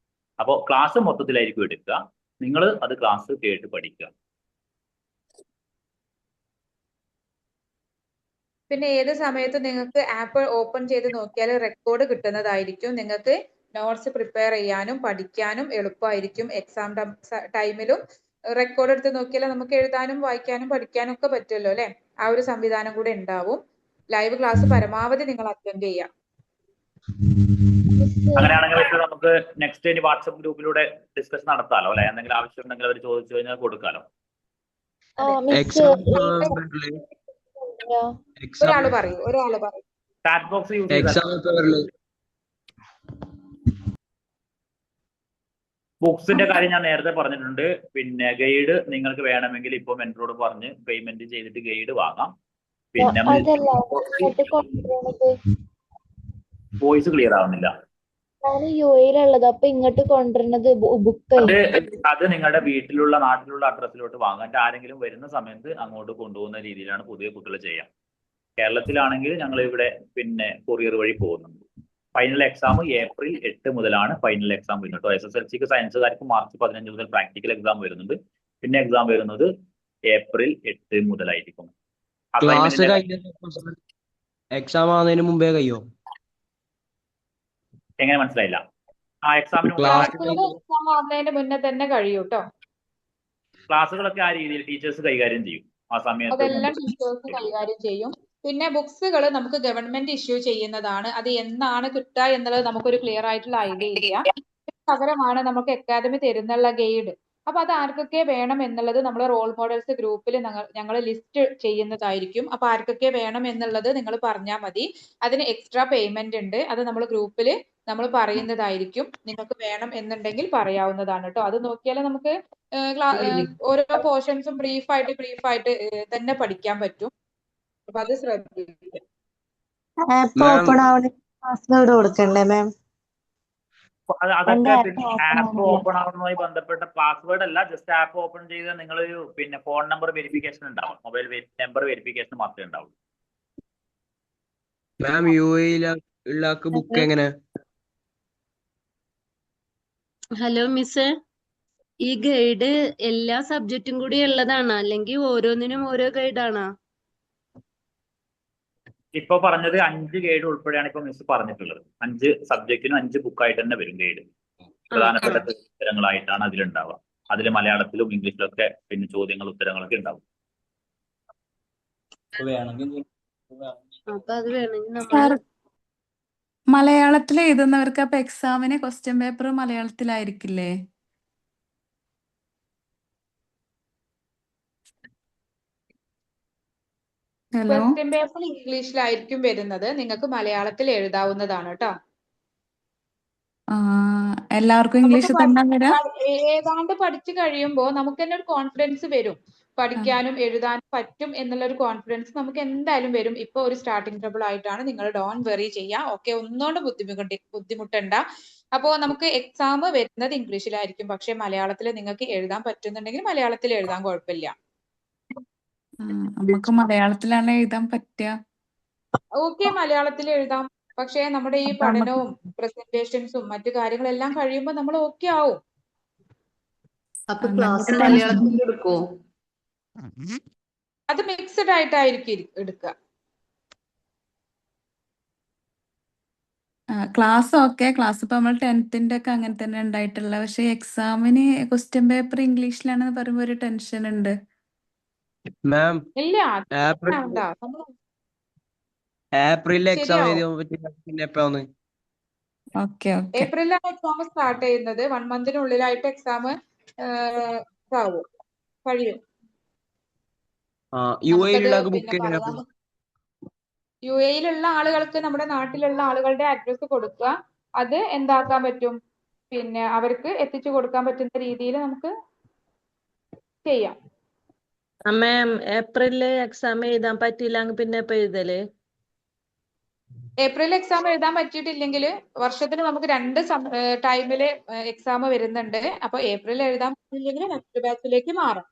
അപ്പോൾ ക്ലാസ് മൊത്തത്തിലായിരിക്കും എടുക്കുക, നിങ്ങൾ അത് ക്ലാസ് കേട്ട് പഠിക്കുക. പിന്നെ ഏത് സമയത്തും നിങ്ങൾക്ക് ആപ്പ് ഓപ്പൺ ചെയ്ത് നോക്കിയാൽ റെക്കോർഡ് കിട്ടുന്നതായിരിക്കും. നിങ്ങൾക്ക് നോട്ട്സ് പ്രിപ്പയർ ചെയ്യാനും പഠിക്കാനും എളുപ്പമായിരിക്കും. എക്സാം ടൈമിലും റെക്കോർഡ് എടുത്ത് നോക്കിയാൽ നമുക്ക് എഴുതാനും വായിക്കാനും പഠിക്കാനും ഒക്കെ പറ്റുമല്ലോ അല്ലെ. ആ ഒരു സംവിധാനം കൂടെ ഉണ്ടാവും. ലൈവ് ക്ലാസ് പരമാവധി നിങ്ങൾ അറ്റൻഡ് ചെയ്യാം. അങ്ങനെയാണെങ്കിൽ നമുക്ക് നെക്സ്റ്റ് ഇനി വാട്സപ്പ് ഗ്രൂപ്പിലൂടെ ഡിസ്കഷൻ നടത്താലോ അല്ലെ. എന്തെങ്കിലും ആവശ്യം ഉണ്ടെങ്കിൽ അവർ ചോദിച്ചു കഴിഞ്ഞാൽ കൊടുക്കാലോ. ഒരാള് പറയൂ. ചാറ്റ് ബോക്സ് യൂസ് ചെയ്താൽ ബുക്സിന്റെ കാര്യം ഞാൻ നേരത്തെ പറഞ്ഞിട്ടുണ്ട്. പിന്നെ ഗൈഡ് നിങ്ങൾക്ക് വേണമെങ്കിൽ ഇപ്പൊ മെന്ററോട് പറഞ്ഞ് പേയ്മെന്റ് ചെയ്തിട്ട് ഗൈഡ് വാങ്ങാം. പിന്നെ വോയിസ് ക്ലിയർ ആവുന്നില്ല. അത് നിങ്ങളുടെ വീട്ടിലുള്ള നാട്ടിലുള്ള അഡ്രസ്സിലോട്ട് വാങ്ങാൻ ആരെങ്കിലും വരുന്ന സമയത്ത് അങ്ങോട്ട് കൊണ്ടുപോകുന്ന രീതിയിലാണ് പുതിയ കുട്ടികൾ ചെയ്യാം. കേരളത്തിലാണെങ്കിൽ ഞങ്ങൾ ഇവിടെ പിന്നെ കൊറിയർ വഴി പോകുന്നുണ്ട്. ഫൈനൽ എക്സാം ഏപ്രിൽ 8 മുതലാണ് ഫൈനൽ എക്സാം വരുന്നത് കേട്ടോ. SSLCക്ക് സയൻസുകാർക്ക് മാർച്ച് 15 മുതൽ പ്രാക്ടിക്കൽ എക്സാം വരുന്നുണ്ട്. പിന്നെ എക്സാം വരുന്നത് ഏപ്രിൽ 8 മുതലായിരിക്കും. ക്ലാസ് അസൈൻമെന്റിന്റെ എക്സാം ആവുന്നതിന് മുമ്പേ കഴിയോ? എങ്ങനെ മനസ്സിലായില്ല? ആ എക്സാമിന് എക്സാം ആവുന്നതിന് മുന്നേ തന്നെ കഴിയും കേട്ടോ. ക്ലാസ്സുകളൊക്കെ ആ രീതിയിൽ ടീച്ചേഴ്സ് കൈകാര്യം ചെയ്യും ആ സമയത്ത്. അതെല്ലാം ടീച്ചേഴ്സ് കൈകാര്യം ചെയ്യും. പിന്നെ ബുക്സുകൾ നമുക്ക് ഗവൺമെന്റ് ഇഷ്യൂ ചെയ്യുന്നതാണ്. അത് എന്നാണ് കിട്ടുക എന്നുള്ളത് നമുക്കൊരു ക്ലിയർ ആയിട്ടുള്ള ഐഡിയ ഇല്ല. പകരമാണ് നമുക്ക് അക്കാദമി തരുന്നുള്ള ഗൈഡ്. അപ്പൊ അത് ആർക്കൊക്കെ വേണം എന്നുള്ളത് നമ്മൾ റോൾ മോഡൽസ് ഗ്രൂപ്പിൽ ഞങ്ങൾ ലിസ്റ്റ് ചെയ്യുന്നതായിരിക്കും. അപ്പൊ ആർക്കൊക്കെ വേണം എന്നുള്ളത് നിങ്ങൾ പറഞ്ഞാൽ മതി. അതിന് എക്സ്ട്രാ പേയ്മെന്റ് ഉണ്ട്. അത് നമ്മൾ ഗ്രൂപ്പിൽ നമ്മൾ പറയുന്നതായിരിക്കും. നിങ്ങൾക്ക് വേണം എന്നുണ്ടെങ്കിൽ പറയാവുന്നതാണ് കേട്ടോ. അത് നോക്കിയാൽ നമുക്ക് ഓരോ പോർഷൻസും ബ്രീഫായിട്ട് തന്നെ പഠിക്കാൻ പറ്റും. അപ്പൊ അത് ശ്രദ്ധിക്കുക. ആപ്പ് ഓപ്പൺ ആവണ പാസ്വേഡ് കൊടുക്കണ്ടേ മാം? അതൊക്കെ ആപ്പ് ഓപ്പൺ ആവുന്നതുമായി ബന്ധപ്പെട്ട പാസ്വേഡ് അല്ല, ജസ്റ്റ് ആപ്പ് ഓപ്പൺ ചെയ്ത് നിങ്ങൾ പിന്നെ ഫോൺ നമ്പർ വെരിഫിക്കേഷൻ ഉണ്ടാവും. മൊബൈൽ നമ്പർ വെരിഫിക്കേഷൻ മാത്രമേ ഉണ്ടാവും. മാം UAE ബുക്ക് എങ്ങനെ? ഹലോ മിസ്, ഈ ഗൈഡ് എല്ലാ സബ്ജക്റ്റും കൂടി ഉള്ളതാണോ അല്ലെങ്കിൽ ഓരോന്നിനും ഓരോ ഗൈഡാണോ? ഇപ്പൊ പറഞ്ഞത് 5 ഗൈഡ് ഉൾപ്പെടെയാണ് ഇപ്പൊ മിസ് പറഞ്ഞിട്ടുള്ളത്. 5 സബ്ജക്റ്റിനും 5 ബുക്കായിട്ട് തന്നെ വരും ഗൈഡ്. പ്രധാനപ്പെട്ട ഉത്തരങ്ങളായിട്ടാണ് അതിലുണ്ടാവുക. അതിൽ മലയാളത്തിലും ഇംഗ്ലീഷിലൊക്കെ പിന്നെ ചോദ്യങ്ങൾ ഉത്തരങ്ങളൊക്കെ ഉണ്ടാവും. അപ്പൊ അത് വേണമെങ്കിൽ മലയാളത്തിൽ എഴുതുന്നവർക്ക് അപ്പൊ എക്സാമിന് ക്വസ്റ്റ്യൻ പേപ്പർ മലയാളത്തിലായിരിക്കില്ലേ? ഹലോ, ക്വസ്റ്റ്യൻ പേപ്പർ ഇംഗ്ലീഷിലായിരിക്കും വരുന്നത്. നിങ്ങൾക്ക് മലയാളത്തിൽ എഴുതാവുന്നതാണ് കേട്ടോ. എല്ലാവർക്കും ഇംഗ്ലീഷ് തന്നെ വരാം. ഏതാണ്ട് പഠിച്ചു കഴിയുമ്പോൾ നമുക്ക് തന്നെ ഒരു കോൺഫിഡൻസ് വരും. പഠിക്കാനും എഴുതാനും പറ്റും എന്നുള്ള ഒരു കോൺഫിഡൻസ് നമുക്ക് എന്തായാലും വരും. ഇപ്പൊ ഒരു സ്റ്റാർട്ടിംഗ് ട്രബിൾ ആയിട്ടാണ്. നിങ്ങൾ ഡോൺ വെറി ചെയ്യാം. ഓക്കെ, ഒന്നുകൊണ്ട് ബുദ്ധിമുട്ടണ്ട. അപ്പോ നമുക്ക് എക്സാം വരുന്നത് ഇംഗ്ലീഷിലായിരിക്കും. പക്ഷെ മലയാളത്തിൽ നിങ്ങൾക്ക് എഴുതാൻ പറ്റുന്നുണ്ടെങ്കിൽ മലയാളത്തിൽ എഴുതാൻ കുഴപ്പമില്ല. നമുക്ക് മലയാളത്തിലാണ് എഴുതാൻ പറ്റുക. ഓക്കെ, മലയാളത്തിൽ എഴുതാം. പക്ഷെ നമ്മുടെ ഈ പഠനവും പ്രസന്റേഷൻസും മറ്റു കാര്യങ്ങളെല്ലാം കഴിയുമ്പോൾ നമ്മൾ ഓക്കെ ആവും. അപ്പൊ ക്ലാസ് മലയാളത്തിൽ എടുക്കോ? അത് മിക്സഡ് ആയിട്ടായിരിക്കും എടുക്കുക. ക്ലാസ് ഓക്കെ, ക്ലാസ് ഇപ്പൊ നമ്മൾ 10th ഒക്കെ അങ്ങനെ തന്നെ ഉണ്ടായിട്ടുള്ള. പക്ഷെ എക്സാമിന് ക്വസ്റ്റ്യൻ പേപ്പർ ഇംഗ്ലീഷിലാണെന്ന് പറയുമ്പോ ഒരു ടെൻഷൻ ഉണ്ട്. മാം ഇല്ല, ഏപ്രിലിൽ എക്സാം ശരിയാവും. എഴുതിയാൻ പറ്റില്ല, പിന്നെ എപ്പോഴാണ്? ഓക്കെ ഓക്കെ, ഏപ്രിലാണ് എക്സാം സ്റ്റാർട്ട് ചെയ്യുന്നത്. 1 മന്തിനുള്ളിലായിട്ട് എക്സാം കഴിയും. UAE ബുക്ക് എങ്ങനെ? UAE ആളുകൾക്ക് നമ്മുടെ നാട്ടിലുള്ള ആളുകളുടെ അഡ്രസ്സ് കൊടുക്കുക. അത് എന്താക്കാൻ പറ്റും, പിന്നെ അവർക്ക് എത്തിച്ചു കൊടുക്കാൻ പറ്റുന്ന രീതിയിൽ നമുക്ക് ചെയ്യാം. മാം ഏപ്രിലില് എക്സാം എഴുതാൻ പറ്റിയില്ലെങ്കിൽ പിന്നെ എപ്പോ എഴുതല്? ഏപ്രിൽ എക്സാം എഴുതാൻ പറ്റിയിട്ടില്ലെങ്കിൽ വർഷത്തിന് നമുക്ക് 2 ടൈമില് എക്സാം വരുന്നുണ്ട്. അപ്പൊ ഏപ്രിൽ എഴുതാൻ പറ്റിയില്ലെങ്കിൽ നെക്സ്റ്റ് ബാച്ചിലേക്ക് മാറും.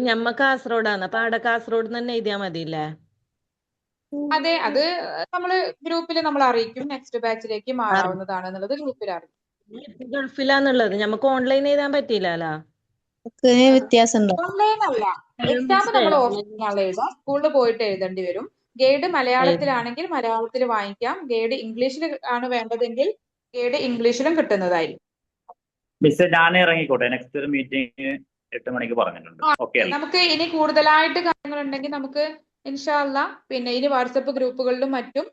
ഞമ്മ കാസർഗോഡാണ്, അപ്പൊ അവിടെ കാസർഗോഡ് തന്നെ എഴുതിയാ മതിയില്ലേ? അതെ, അത് നമ്മള് ഗ്രൂപ്പിൽ നമ്മൾ അറിയിക്കും. നെക്സ്റ്റ് ബാച്ചിലേക്ക് മാറാവുന്നതാണ് എന്നുള്ളത് ഗ്രൂപ്പിൽ അറിയിക്കും. ഗൾഫിലാന്നുള്ളത് ഞമ്മക്ക് ഓൺലൈൻ എഴുതാൻ പറ്റിയില്ലല്ലോ. വ്യത്യാസം ഓൺലൈൻ അല്ല, എക്സാം നമ്മൾ ഓഫ്ലൈൻ എഴുതാം. സ്കൂളിൽ പോയിട്ട് എഴുതേണ്ടി വരും. ഗൈഡ് മലയാളത്തിലാണെങ്കിൽ മലയാളത്തിൽ വാങ്ങിക്കാം. ഗൈഡ് ഇംഗ്ലീഷിൽ ആണ് വേണ്ടതെങ്കിൽ ഗൈഡ് ഇംഗ്ലീഷിലും കിട്ടുന്നതായിരിക്കും. മിസ് ഞാൻ ഇറങ്ങിക്കോട്ടെ, നെക്സ്റ്റ് ഒരു മീറ്റിംഗ് 8 മണിക്ക് പറഞ്ഞിട്ടുണ്ട്. ഓക്കെ, നമുക്ക് ഇനി കൂടുതലായിട്ട് കാര്യങ്ങൾ ഉണ്ടെങ്കിൽ നമുക്ക് ഇൻഷാ അല്ലാഹ് പിന്നെ ഇനി വാട്സപ്പ് ഗ്രൂപ്പുകളിലും മറ്റും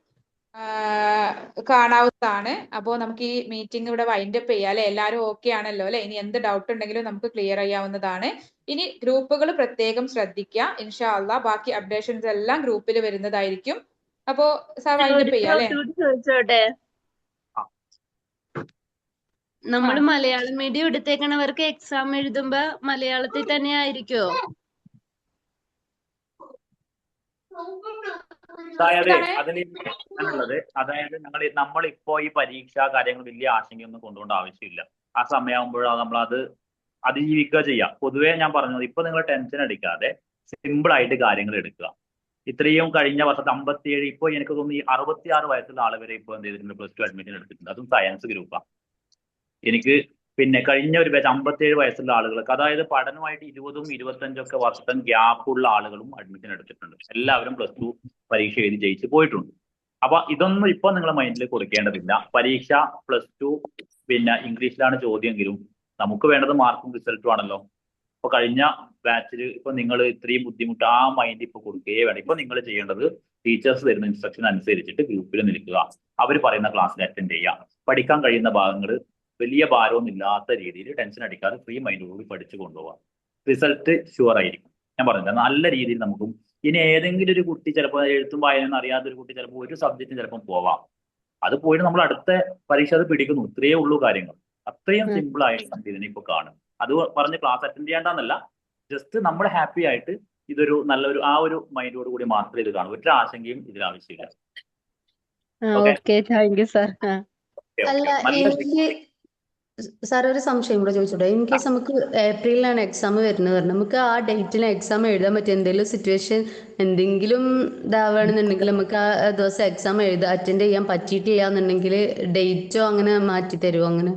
കാണാവുന്നതാണ്. അപ്പോൾ നമുക്ക് ഈ മീറ്റിംഗ് ഇവിടെ വൈൻഡപ്പ് ചെയ്യാം അല്ലെ? എല്ലാവരും ഓക്കെ ആണല്ലോ അല്ലെ? ഇനി എന്ത് ഡൗട്ട് ഉണ്ടെങ്കിലും നമുക്ക് ക്ലിയർ ചെയ്യാവുന്നതാണ്. ഇനി ഗ്രൂപ്പുകൾ പ്രത്യേകം ശ്രദ്ധിക്കുക. ഇൻഷാ അല്ലാഹ് ബാക്കി അപ്ഡേഷൻസ് എല്ലാം ഗ്രൂപ്പിൽ വരുന്നതായിരിക്കും. അപ്പോ വൈൻഡപ്പ് ചെയ്യാം അല്ലെ? ചോദിച്ചോട്ടെ, നമ്മൾ മലയാളം മീഡിയം എടുത്തേക്കണവർക്ക് എക്സാം എഴുതുമ്പോ മലയാളത്തിൽ തന്നെ ആയിരിക്കോ? അതായത് നമ്മളിപ്പോ ഈ പരീക്ഷ കാര്യങ്ങൾ വലിയ ആശങ്കയൊന്നും കൊണ്ടുപോകേണ്ട ആവശ്യമില്ല. ആ സമയമാകുമ്പോഴാണ് നമ്മളത് അതിജീവിക്കുക ചെയ്യാം. പൊതുവേ ഞാൻ പറഞ്ഞത്, ഇപ്പൊ നിങ്ങൾ ടെൻഷൻ അടിക്കാതെ സിമ്പിൾ ആയിട്ട് കാര്യങ്ങൾ എടുക്കുക. ഇത്രയും കഴിഞ്ഞ വർഷത്തെ 57, ഇപ്പോൾ എനിക്ക് തോന്നുന്നു ഈ 66 വയസ്സുള്ള ആൾ വരെ ഇപ്പോൾ എന്ത് ചെയ്തിട്ടുണ്ട്, പ്ലസ് 2 അഡ്മിഷൻ എടുത്തിട്ടുണ്ട്. അതും സയൻസ് ഗ്രൂപ്പാണ്. എനിക്ക് പിന്നെ കഴിഞ്ഞ ഒരു ബാച്ച് 57 വയസ്സുള്ള ആളുകൾക്ക്, അതായത് പഠനമായിട്ട് 20ഉം 25 വർഷം ഗ്യാപ്പുള്ള ആളുകളും അഡ്മിഷൻ എടുത്തിട്ടുണ്ട്. എല്ലാവരും പ്ലസ് 2 പരീക്ഷ എഴുതി ജയിച്ച് പോയിട്ടുണ്ട്. അപ്പൊ ഇതൊന്നും ഇപ്പൊ നിങ്ങൾ മൈൻഡിൽ കൊടുക്കേണ്ടതില്ല. പരീക്ഷ പ്ലസ് 2 പിന്നെ ഇംഗ്ലീഷിലാണ് ചോദ്യമെങ്കിലും നമുക്ക് വേണ്ടത് മാർക്കും റിസൾട്ടും ആണല്ലോ. ഇപ്പൊ കഴിഞ്ഞ ബാച്ചിൽ ഇപ്പൊ നിങ്ങൾ ഇത്രയും ബുദ്ധിമുട്ട് ആ മൈൻഡ് ഇപ്പൊ കൊടുക്കുകയേ വേണം. ഇപ്പൊ നിങ്ങൾ ചെയ്യേണ്ടത് ടീച്ചേഴ്സ് തരുന്ന ഇൻസ്ട്രക്ഷൻ അനുസരിച്ചിട്ട് ഗ്രൂപ്പിൽ നിൽക്കുക, അവർ പറയുന്ന ക്ലാസ്സിൽ അറ്റൻഡ് ചെയ്യുക, പഠിക്കാൻ കഴിയുന്ന ഭാഗങ്ങൾ വലിയ ഭാരമൊന്നും ഇല്ലാത്ത രീതിയിൽ ടെൻഷൻ അടിക്കാതെ ഫ്രീ മൈൻഡോടുകൂടി പഠിച്ചു കൊണ്ടുപോകാം. റിസൾട്ട് ഷുവർ ആയിരിക്കും. ഞാൻ പറഞ്ഞില്ല, നല്ല രീതിയിൽ നമുക്കും. ഇനി ഏതെങ്കിലും ഒരു കുട്ടി ചിലപ്പോൾ എഴുത്തും വായനയൊന്നും അറിയാത്തൊരു കുട്ടി ചിലപ്പോൾ ഒരു സബ്ജക്റ്റും ചിലപ്പോൾ പോവാം. അത് പോയിട്ട് നമ്മൾ അടുത്ത പരീക്ഷ അത് പിടിക്കുന്നു. ഇത്രയേ ഉള്ളൂ കാര്യങ്ങൾ. അത്രയും സിമ്പിൾ ആയിട്ട് നമുക്ക് ഇതിനെ ഇപ്പോൾ കാണും. അത് പറഞ്ഞ് ക്ലാസ് അറ്റൻഡ് ചെയ്യേണ്ടെന്നല്ല, ജസ്റ്റ് നമ്മൾ ഹാപ്പി ആയിട്ട് ഇതൊരു നല്ലൊരു ആ ഒരു മൈൻഡോട് കൂടി മാത്രമേ ഇത് കാണൂ. ഒരു ആശങ്കയും ഇതിൽ ആവശ്യമില്ല. Okay, thank you sir. അല്ല, എനിക്ക് സാർ ഒരു സംശയം കൂടെ ചോദിച്ചോട്ടെ. ഇൻ കേസ് നമുക്ക് ഏപ്രിലാണ് എക്സാം വരുന്നത് പറഞ്ഞാൽ നമുക്ക് ആ ഡേറ്റിൽ എക്സാം എഴുതാൻ പറ്റും? എന്തെങ്കിലും സിറ്റുവേഷൻ എന്തെങ്കിലും ഇതാവുകയാണെന്നുണ്ടെങ്കിൽ നമുക്ക് ആ ദിവസം എക്സാം അറ്റൻഡ് ചെയ്യാൻ പറ്റിയിട്ട് ചെയ്യാന്നുണ്ടെങ്കിൽ ഡേറ്റോ അങ്ങനെ മാറ്റി തരുമോ? അങ്ങനെ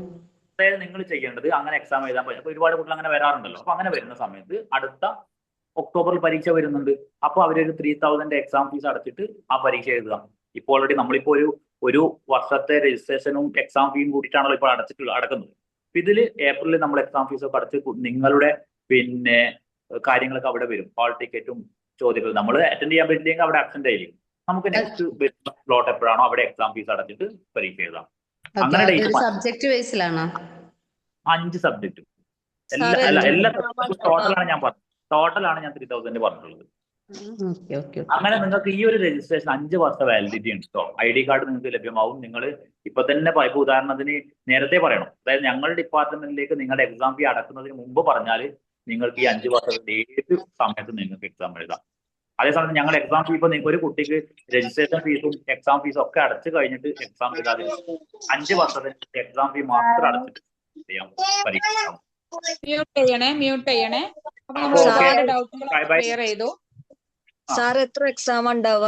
അതായത് നിങ്ങൾ ചെയ്യേണ്ടത്, അങ്ങനെ എക്സാം എഴുതാൻ പറ്റും. അപ്പൊ ഒരുപാട് കുട്ടികൾ അങ്ങനെ വരാറുണ്ടല്ലോ. അപ്പൊ അങ്ങനെ വരുന്ന സമയത്ത് അടുത്ത ഒക്ടോബറിൽ പരീക്ഷ വരുന്നുണ്ട്. അപ്പോൾ അവരൊരു 3000 എക്സാം ഫീസ് അടച്ചിട്ട് ആ പരീക്ഷ എഴുതുക. ഇപ്പോൾ ഓൾറെഡി നമ്മളിപ്പോൾ ഒരു വർഷത്തെ രജിസ്ട്രേഷനും എക്സാം ഫീയും കൂടിയിട്ടാണല്ലോ ഇപ്പോൾ അടക്കുന്നത്. അപ്പൊ ഇതിൽ ഏപ്രിലിൽ നമ്മൾ എക്സാം ഫീസൊക്കെ അടച്ച് നിങ്ങളുടെ പിന്നെ കാര്യങ്ങളൊക്കെ അവിടെ വരും. ഹാൾ ടിക്കറ്റും ചോദ്യങ്ങൾ നമ്മൾ അറ്റൻഡ് ചെയ്യാൻ പറ്റില്ലെങ്കിൽ അവിടെ അബ്സെന്റ് ആയിരിക്കും. നമുക്ക് നെക്സ്റ്റ് സ്ലോട്ട് എപ്പോഴാണോ അവിടെ എക്സാം ഫീസ് അടച്ചിട്ട് പരീക്ഷ എഴുതാം. അങ്ങനെ സബ്ജക്ട് വൈസിലാണോ? 5 സബ്ജക്റ്റും എല്ലാ ടോട്ടലാണ് ഞാൻ പറഞ്ഞത്. ടോട്ടലാണ് ഞാൻ 3000 പറഞ്ഞിട്ടുള്ളത്. അങ്ങനെ നിങ്ങൾക്ക് ഈ ഒരു രജിസ്ട്രേഷൻ 5 വർഷം വാലിഡിറ്റി ഉണ്ട് കേട്ടോ. ID കാർഡ് നിങ്ങൾക്ക് ലഭ്യമാവും. നിങ്ങൾ ഇപ്പൊ തന്നെ ഇപ്പൊ ഉദാഹരണത്തിന് നേരത്തെ പറയണം, അതായത് ഞങ്ങളുടെ ഡിപ്പാർട്ട്മെന്റിലേക്ക് നിങ്ങളുടെ എക്സാം ഫീ അടക്കുന്നതിന് മുമ്പ് പറഞ്ഞാൽ നിങ്ങൾക്ക് ഈ 5 വർഷത്തിന്റെ ഏത് സമയത്ത് നിങ്ങൾക്ക് എക്സാം എഴുതാം. അതേസമയം ഞങ്ങൾ എക്സാം ഫീ ഇപ്പൊ ഒരു കുട്ടിക്ക് രജിസ്ട്രേഷൻ ഫീസും എക്സാം ഫീസും ഒക്കെ അടച്ചു കഴിഞ്ഞിട്ട് എക്സാം എഴുതാതെ 5 വർഷത്തിന് എക്സാം ഫീ മാത്രം അടച്ചിട്ട് ചെയ്യാം പരീക്ഷ. മ്യൂട്ട് ചെയ്യണേ. അപ്പൊ നമ്മൾ ഒരുപാട് ഡൗട്ടുകൾ ക്ലിയർ ചെയ്തു. സാർ എത്ര എക്സാം ഉണ്ടാവുക?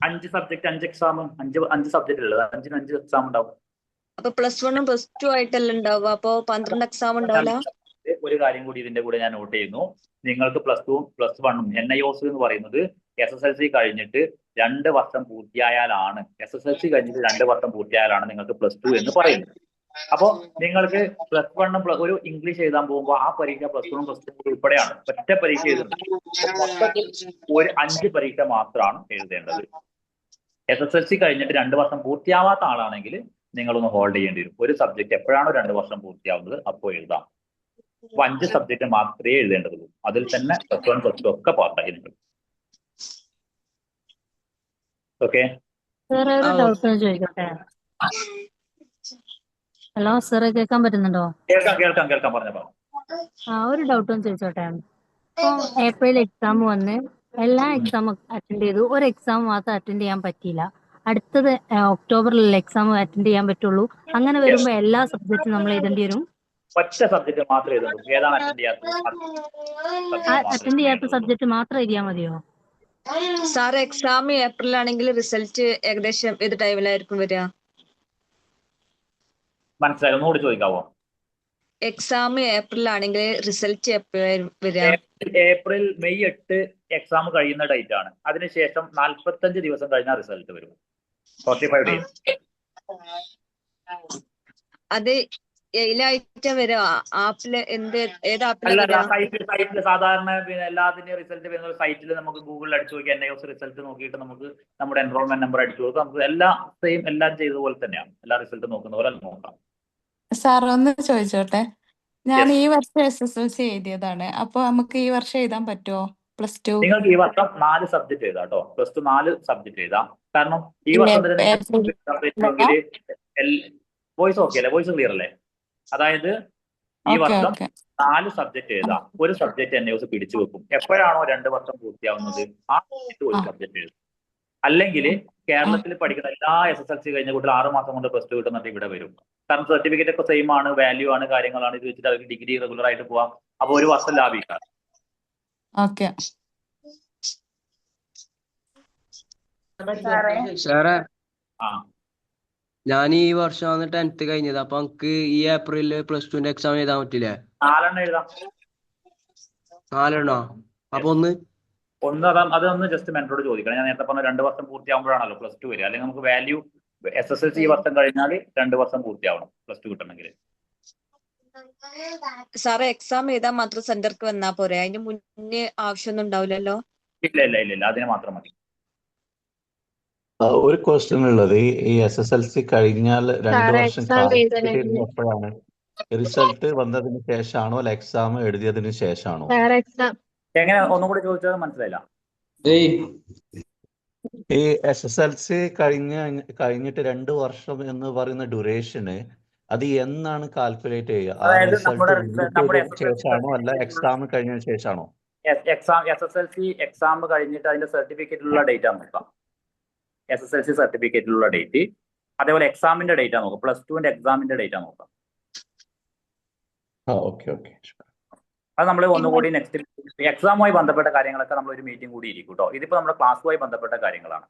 5 സബ്ജക്ട് 5 എക്സാം, 5 സബ്ജക്ട് ഉള്ളത് 5 എക്സാം ഉണ്ടാവും. അപ്പൊ +1 ഉം +2 ആയിട്ടല്ല ഉണ്ടാവുക? അപ്പൊ 12 എക്സാം ഉണ്ടാവില്ല? ഒരു കാര്യം കൂടി ഇതിന്റെ കൂടെ ഞാൻ നോട്ട് ചെയ്യുന്നു. നിങ്ങൾക്ക് +2 ഉം +1 NIOS എന്ന് പറയുന്നത് SSLC കഴിഞ്ഞിട്ട് 2 വർഷം പൂർത്തിയായാലാണ്, SSLC കഴിഞ്ഞിട്ട് 2 വർഷം പൂർത്തിയായാലാണ് നിങ്ങൾക്ക് +2 എന്ന് പറയുന്നത്. അപ്പോൾ നിങ്ങൾക്ക് +1 ഉം ഒരു ഇംഗ്ലീഷ് എഴുതാൻ പോകുമ്പോൾ ആ പരീക്ഷ +1 ഉം +2 ഉൾപ്പെടെയാണ്. ഒറ്റ പരീക്ഷ എഴുതുന്നത്. മൊത്തത്തിൽ ഒരു 5 പരീക്ഷ മാത്രമാണ് എഴുതേണ്ടത്. SSLC കഴിഞ്ഞിട്ട് 2 വർഷം പൂർത്തിയാവാത്ത ആളാണെങ്കിൽ നിങ്ങളൊന്ന് ഹോൾഡ് ചെയ്യേണ്ടി വരും. ഒരു സബ്ജക്ട് എപ്പോഴാണോ 2 വർഷം പൂർത്തിയാവുന്നത് അപ്പോൾ എഴുതാം. അപ്പൊ 5 സബ്ജക്ട് മാത്രമേ എഴുതേണ്ടതുള്ളൂ. അതിൽ തന്നെ +1 +2 ഒക്കെ പാസ്സായി നിങ്ങൾ. ഓക്കെ. ഹലോ സാറേ, കേൾക്കാൻ പറ്റുന്നുണ്ടോ? കേൾക്കാം പറഞ്ഞോ. ഒരു ഡൗട്ട് ഒന്ന് ചോദിച്ചോട്ടെ. ഇപ്പൊ ഏപ്രിൽ എക്സാം വന്ന് എല്ലാ എക്സാമും അറ്റൻഡ് ചെയ്തു, ഒരു എക്സാം മാത്രം അറ്റൻഡ് ചെയ്യാൻ പറ്റിയില്ല. അടുത്തത് ഒക്ടോബറിലുള്ള എക്സാം അറ്റൻഡ് ചെയ്യാൻ പറ്റുള്ളൂ. അങ്ങനെ വരുമ്പോ എല്ലാ സബ്ജക്റ്റും നമ്മൾ എഴുതേണ്ടി വരും? ഒറ്റ സബ്ജക്ട് മാത്രമേ എഴുതുള്ളൂ. ഏതാണ് അറ്റൻഡ് ചെയ്യാത്ത സബ്ജക്ട് മാത്രം എഴുതിയാൽ മതിയോ? സാർ എക്സാം ഏപ്രിലാണെങ്കിൽ റിസൾട്ട് ഏകദേശം ഏത് ടൈമിലായിരിക്കും വരിക? മനസ്സിലായി, ഒന്നുകൂടി ചോദിക്കാവോ? എക്സാം ഏപ്രിലാണെങ്കിൽ റിസൾട്ട് എപ്പോഴാണ് വരിക? ഏപ്രിൽ മെയ് 8 എക്സാം കഴിയുന്ന ഡേറ്റ് ആണ്. അതിനുശേഷം 45 ദിവസം കഴിഞ്ഞാൽ റിസൾട്ട് വരും. 45 ഡേയ്സ്. അത് ഏതിലായിട്ടാ വരിക? ആപ്പില് ഏത് ആപ്പിലാണ്? സൈറ്റിൽ സാധാരണ എല്ലാത്തിന്റെയും റിസൾട്ട് വരുന്ന സൈറ്റിൽ നമുക്ക് ഗൂഗിളിൽ അടിച്ചു നോക്കി NIOS റിസൾട്ട് നോക്കിയിട്ട് നമുക്ക് നമ്മുടെ എൻറോൾമെന്റ് നമ്പർ അടിച്ചു കൊടുക്കാം. നമുക്ക് എല്ലാം ചെയ്തതുപോലെ തന്നെയാണ്. എല്ലാ റിസൾട്ട് നോക്കുന്ന പോലെ നോക്കാം. സാർ ഒന്ന് ചോദിച്ചോട്ടെ, ഞാൻ ഈ വർഷം SSLC എഴുതിയതാണ്. അപ്പൊ നമുക്ക് ഈ വർഷം എഴുതാൻ പറ്റുമോ +2? നിങ്ങൾക്ക് ഈ വർഷം 4 സബ്ജക്ട് എഴുതാം കേട്ടോ. +2 4 സബ്ജക്ട് എഴുതാം. കാരണം ഈ വർഷം വോയിസ് ഓക്കെ അല്ലേ? വോയിസ് ക്ലിയർ അല്ലേ? അതായത് ഈ വർഷം 4 സബ്ജക്ട് എഴുതാം. ഒരു സബ്ജക്ട് NIOS പിടിച്ചു വെക്കും. എപ്പോഴാണോ 2 വർഷം പൂർത്തിയാവുന്നത് ആ ഒരു സബ്ജക്ട് എഴുതും. അല്ലെങ്കിൽ കേരളത്തിൽ പഠിക്കുന്ന എല്ലാ SSLC കഴിഞ്ഞ കുട്ടികൾ 6 മാസം കൊണ്ട് +2 കിട്ടുന്നിട്ട് ഇവിടെ വരും. കാരണം സർട്ടിഫിക്കറ്റ് ഒക്കെ സെയിം ആണ്, വാല്യൂ ആണ്, കാര്യങ്ങളാണ്. ഇത് വെച്ചിട്ട് അവർക്ക് ഡിഗ്രി റെഗുലർ ആയിട്ട് പോവാം. അപ്പൊ ഒരു വർഷം ലാഭിക്കാം. സാറേ ആ ഞാൻ ഈ വർഷമാണ് 10th കഴിഞ്ഞത്. അപ്പൊ നമുക്ക് ഈ ഏപ്രിലില് +2 എക്സാം എഴുതാൻ പറ്റില്ലേ? 4 എഴുതാം. 4 അപ്പൊ ഒന്ന് അതൊന്ന് ജസ്റ്റ് മെൻറ്ററോട് ചോദിക്കണം. ഞാൻ നേരത്തെ പറഞ്ഞ 2 വർഷം പൂർത്തിയാകുമ്പോഴാണല്ലോ +2 വരിക. അല്ലെങ്കിൽ നമുക്ക് വാല്യൂ SSLC ഈ വർഷം കഴിഞ്ഞാൽ 2 വർഷം പൂർത്തിയാവണം +2 കിട്ടണമെങ്കിൽ. സാറേ എക്സാം എഴുതാൻ മാത്രം സെന്റർക്ക് വന്നാ പോരെ, അതിന് മുന്നേ ആവശ്യമൊന്നും ഉണ്ടാവില്ലല്ലോ? ഇല്ല അതിന് മാത്രം മതി. ഒരു ക്വസ്റ്റ്യൻ ഉള്ളത്, ഈ SSLC കഴിഞ്ഞാൽ 2 വർഷം കാത്തിരിക്കുന്നത് എപ്പോഴാണ്? റിസൾട്ട് വന്നതിന് ശേഷമാണോ അല്ല എക്സാം എഴുതിയതിന് ശേഷമാണോ? എങ്ങനെ ഒന്നും കൂടി ചോദിച്ചത് മനസ്സിലായില്ല. ഈ SSLC കഴിഞ്ഞിട്ട് 2 വർഷം എന്ന് പറയുന്ന ഡ്യൂറേഷന് അത് എന്നാണ് കാൽക്കുലേറ്റ് ചെയ്യുക? ആ അതായത് റിസൾട്ട് ശേഷമാണോ അല്ല എക്സാം കഴിഞ്ഞതിന് ശേഷമാണോ? SSLC എക്സാം കഴിഞ്ഞിട്ട് അതിന്റെ സർട്ടിഫിക്കറ്റിലുള്ള ഡേറ്റ് ആണ് നോക്കാം. SSLC സർട്ടിഫിക്കറ്റിലുള്ള ഡേറ്റ്, അതേപോലെ എക്സാമിന്റെ ഡേറ്റ് ആണ് നോക്കാം. +2 എക്സാമിന്റെ ഡേറ്റ് ആണ് നോക്കാം. അത് നമ്മൾ ഒന്നുകൂടി നെക്സ്റ്റ് എക്സാമുമായി ബന്ധപ്പെട്ട കാര്യങ്ങളൊക്കെ നമ്മൾ ഒരു മീറ്റിംഗ് കൂടി ഇരിക്കും കേട്ടോ. ഇതിപ്പോ നമ്മുടെ ക്ലാസ്സുമായി ബന്ധപ്പെട്ട കാര്യങ്ങളാണ്.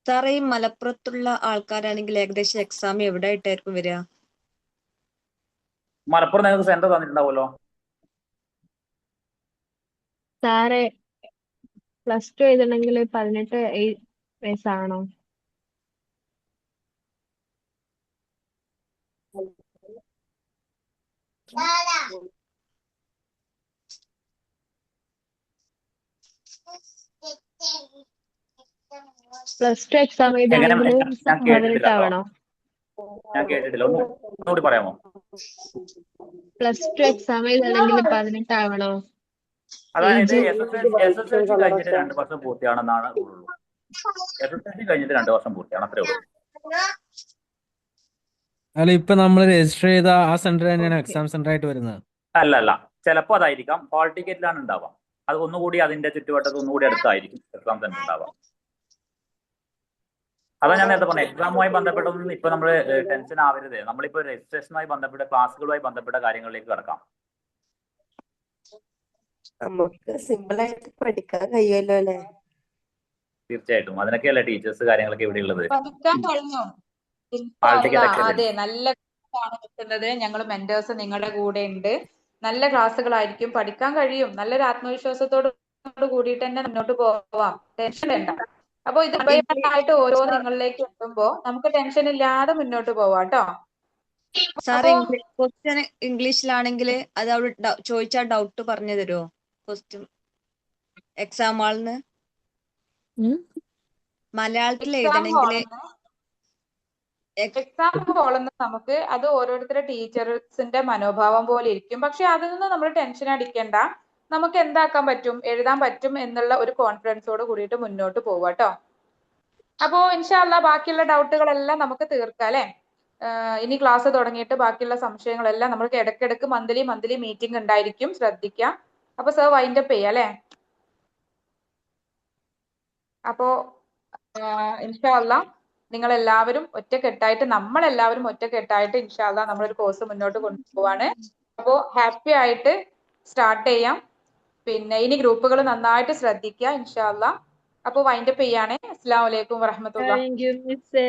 സാറേ ഈ മലപ്പുറത്തുള്ള ആൾക്കാരാണെങ്കിൽ ഏകദേശം എക്സാം എവിടെ ആയിട്ടായിരിക്കും വരിക? മലപ്പുറം നിങ്ങൾക്ക് സെന്റർ തന്നിട്ടുണ്ടാവുമല്ലോ. സാറേ +2 എഴുതണമെങ്കിൽ 18 വയസ്സാണോ? +2 എക്സാം എഴുതണമെങ്കിൽ 18 ആവണോ? ഞാൻ കേട്ടിട്ടില്ല, ഒന്നുകൂടി പറയാമോ? +2 എക്സാം എഴുതണമെങ്കിൽ 18 ആവണോ? അതായത് SSLC കഴിഞ്ഞിട്ട് 2 വർഷം പൂർത്തിയാണെന്നാണ് ഉള്ളൂ. SSLC കഴിഞ്ഞിട്ട് 2 വർഷം പൂർത്തിയാണ്, അത്രേ ഉള്ളൂ. അല്ല, ഇപ്പൊ നമ്മൾ രജിസ്റ്റർ ചെയ്ത ആ സെന്റർ തന്നെയാണ് എക്സാം സെന്റർ ആയിട്ട് വരുന്നത്? അല്ല, ചിലപ്പോൾ അതായിരിക്കാം. ഹാൾ ടിക്കറ്റിലാണ് ഉണ്ടാവുക. അത് ഒന്നുകൂടി അതിന്റെ ചുറ്റുവട്ടത്ത് ഒന്നുകൂടി അടുത്തായിരിക്കും എക്സാം സെന്റർ ഉണ്ടാവുക. അതാ ഞാൻ നേരത്തെ പറഞ്ഞത്, എക്സാമുമായി ബന്ധപ്പെട്ടൊന്നും ഇപ്പൊ നമ്മൾ ടെൻഷൻ ആവരുത്. നമ്മളിപ്പോ രജിസ്ട്രേഷനുമായി ബന്ധപ്പെട്ട ക്ലാസ്സുകളുമായി ബന്ധപ്പെട്ട കാര്യങ്ങളിലേക്ക് കിടക്കാം. നമുക്ക് സിമ്പിൾ ആയിട്ട് പഠിക്കാൻ കഴിയുമല്ലോ അല്ലേ? തീർച്ചയായിട്ടും അതിനൊക്കെയല്ലേ ടീച്ചേഴ്സ് കാര്യങ്ങളൊക്കെ ഇവിടെ ഉള്ളത്. പഠിക്കാൻ കഴിഞ്ഞു. അതെ, നല്ല ക്ലാസ്സാണ് കിട്ടുന്നത്. ഞങ്ങൾ മെന്റേഴ്സ് നിങ്ങളുടെ കൂടെ ഉണ്ട്. നല്ല ക്ലാസ്സുകളായിരിക്കും, പഠിക്കാൻ കഴിയും. നല്ലൊരു ആത്മവിശ്വാസത്തോട് കൂടിയിട്ട് തന്നെ മുന്നോട്ട് പോവാം. ടെൻഷൻ വേണ്ട. അപ്പൊ ഇത് ആയിട്ട് ഓരോ നിങ്ങളിലേക്ക് എത്തുമ്പോ നമുക്ക് ടെൻഷൻ ഇല്ലാതെ മുന്നോട്ട് പോവാം കേട്ടോ. സാറേ ക്വസ്റ്റ്യൻ ഇംഗ്ലീഷിലാണെങ്കിൽ അത് അവിടെ ചോദിച്ചാൽ ഡൗട്ട് പറഞ്ഞു തരുമോ? ക്വസ്റ്റ്യൻ എക്സാം ഹാളിന്ന് മലയാളത്തിൽ എഴുതണമെങ്കിൽ എക്സാം ഹോളെന്ന് നമുക്ക് അത് ഓരോരുത്തരുടെ ടീച്ചേഴ്സിന്റെ മനോഭാവം പോലെ ഇരിക്കും. പക്ഷെ അതിൽ നിന്ന് നമ്മൾ ടെൻഷൻ അടിക്കേണ്ട. നമുക്ക് എന്താക്കാൻ പറ്റും, എഴുതാൻ പറ്റും എന്നുള്ള ഒരു കോൺഫിഡൻസോട് കൂടിയിട്ട് മുന്നോട്ട് പോവാ കേട്ടോ. അപ്പോ ഇൻഷാ അല്ലാ ബാക്കിയുള്ള ഡൗട്ടുകളെല്ലാം നമുക്ക് തീർക്കാം അല്ലെ. ഇനി ക്ലാസ് തുടങ്ങിയിട്ട് ബാക്കിയുള്ള സംശയങ്ങളെല്ലാം നമുക്ക് ഇടയ്ക്കിടയ്ക്ക് മന്ത്ലി മീറ്റിംഗ് ഉണ്ടായിരിക്കും, ശ്രദ്ധിക്കാം. അപ്പൊ സർ വൈൻഡ് അപ്പ് ചെയ്യാം അല്ലെ. അപ്പോ ഇൻഷാ അല്ലാ നിങ്ങളെല്ലാവരും ഒറ്റക്കെട്ടായിട്ട്, നമ്മളെല്ലാവരും ഒറ്റക്കെട്ടായിട്ട് ഇൻഷാ അല്ലാ നമ്മളൊരു കോഴ്സ് മുന്നോട്ട് കൊണ്ടുപോവാണ്. അപ്പോ ഹാപ്പി ആയിട്ട് സ്റ്റാർട്ട് ചെയ്യാം. പിന്നെ ഇനി ഗ്രൂപ്പുകൾ നന്നായിട്ട് ശ്രദ്ധിക്കുക ഇൻഷാ അല്ലാ. അപ്പൊ വൈൻഡ് അപ്പ് ചെയ്യാണേ. അസ്സലാമു അലൈക്കും വറഹ്മത്തുള്ളാഹി. താങ്ക് യു മിസ്സേ.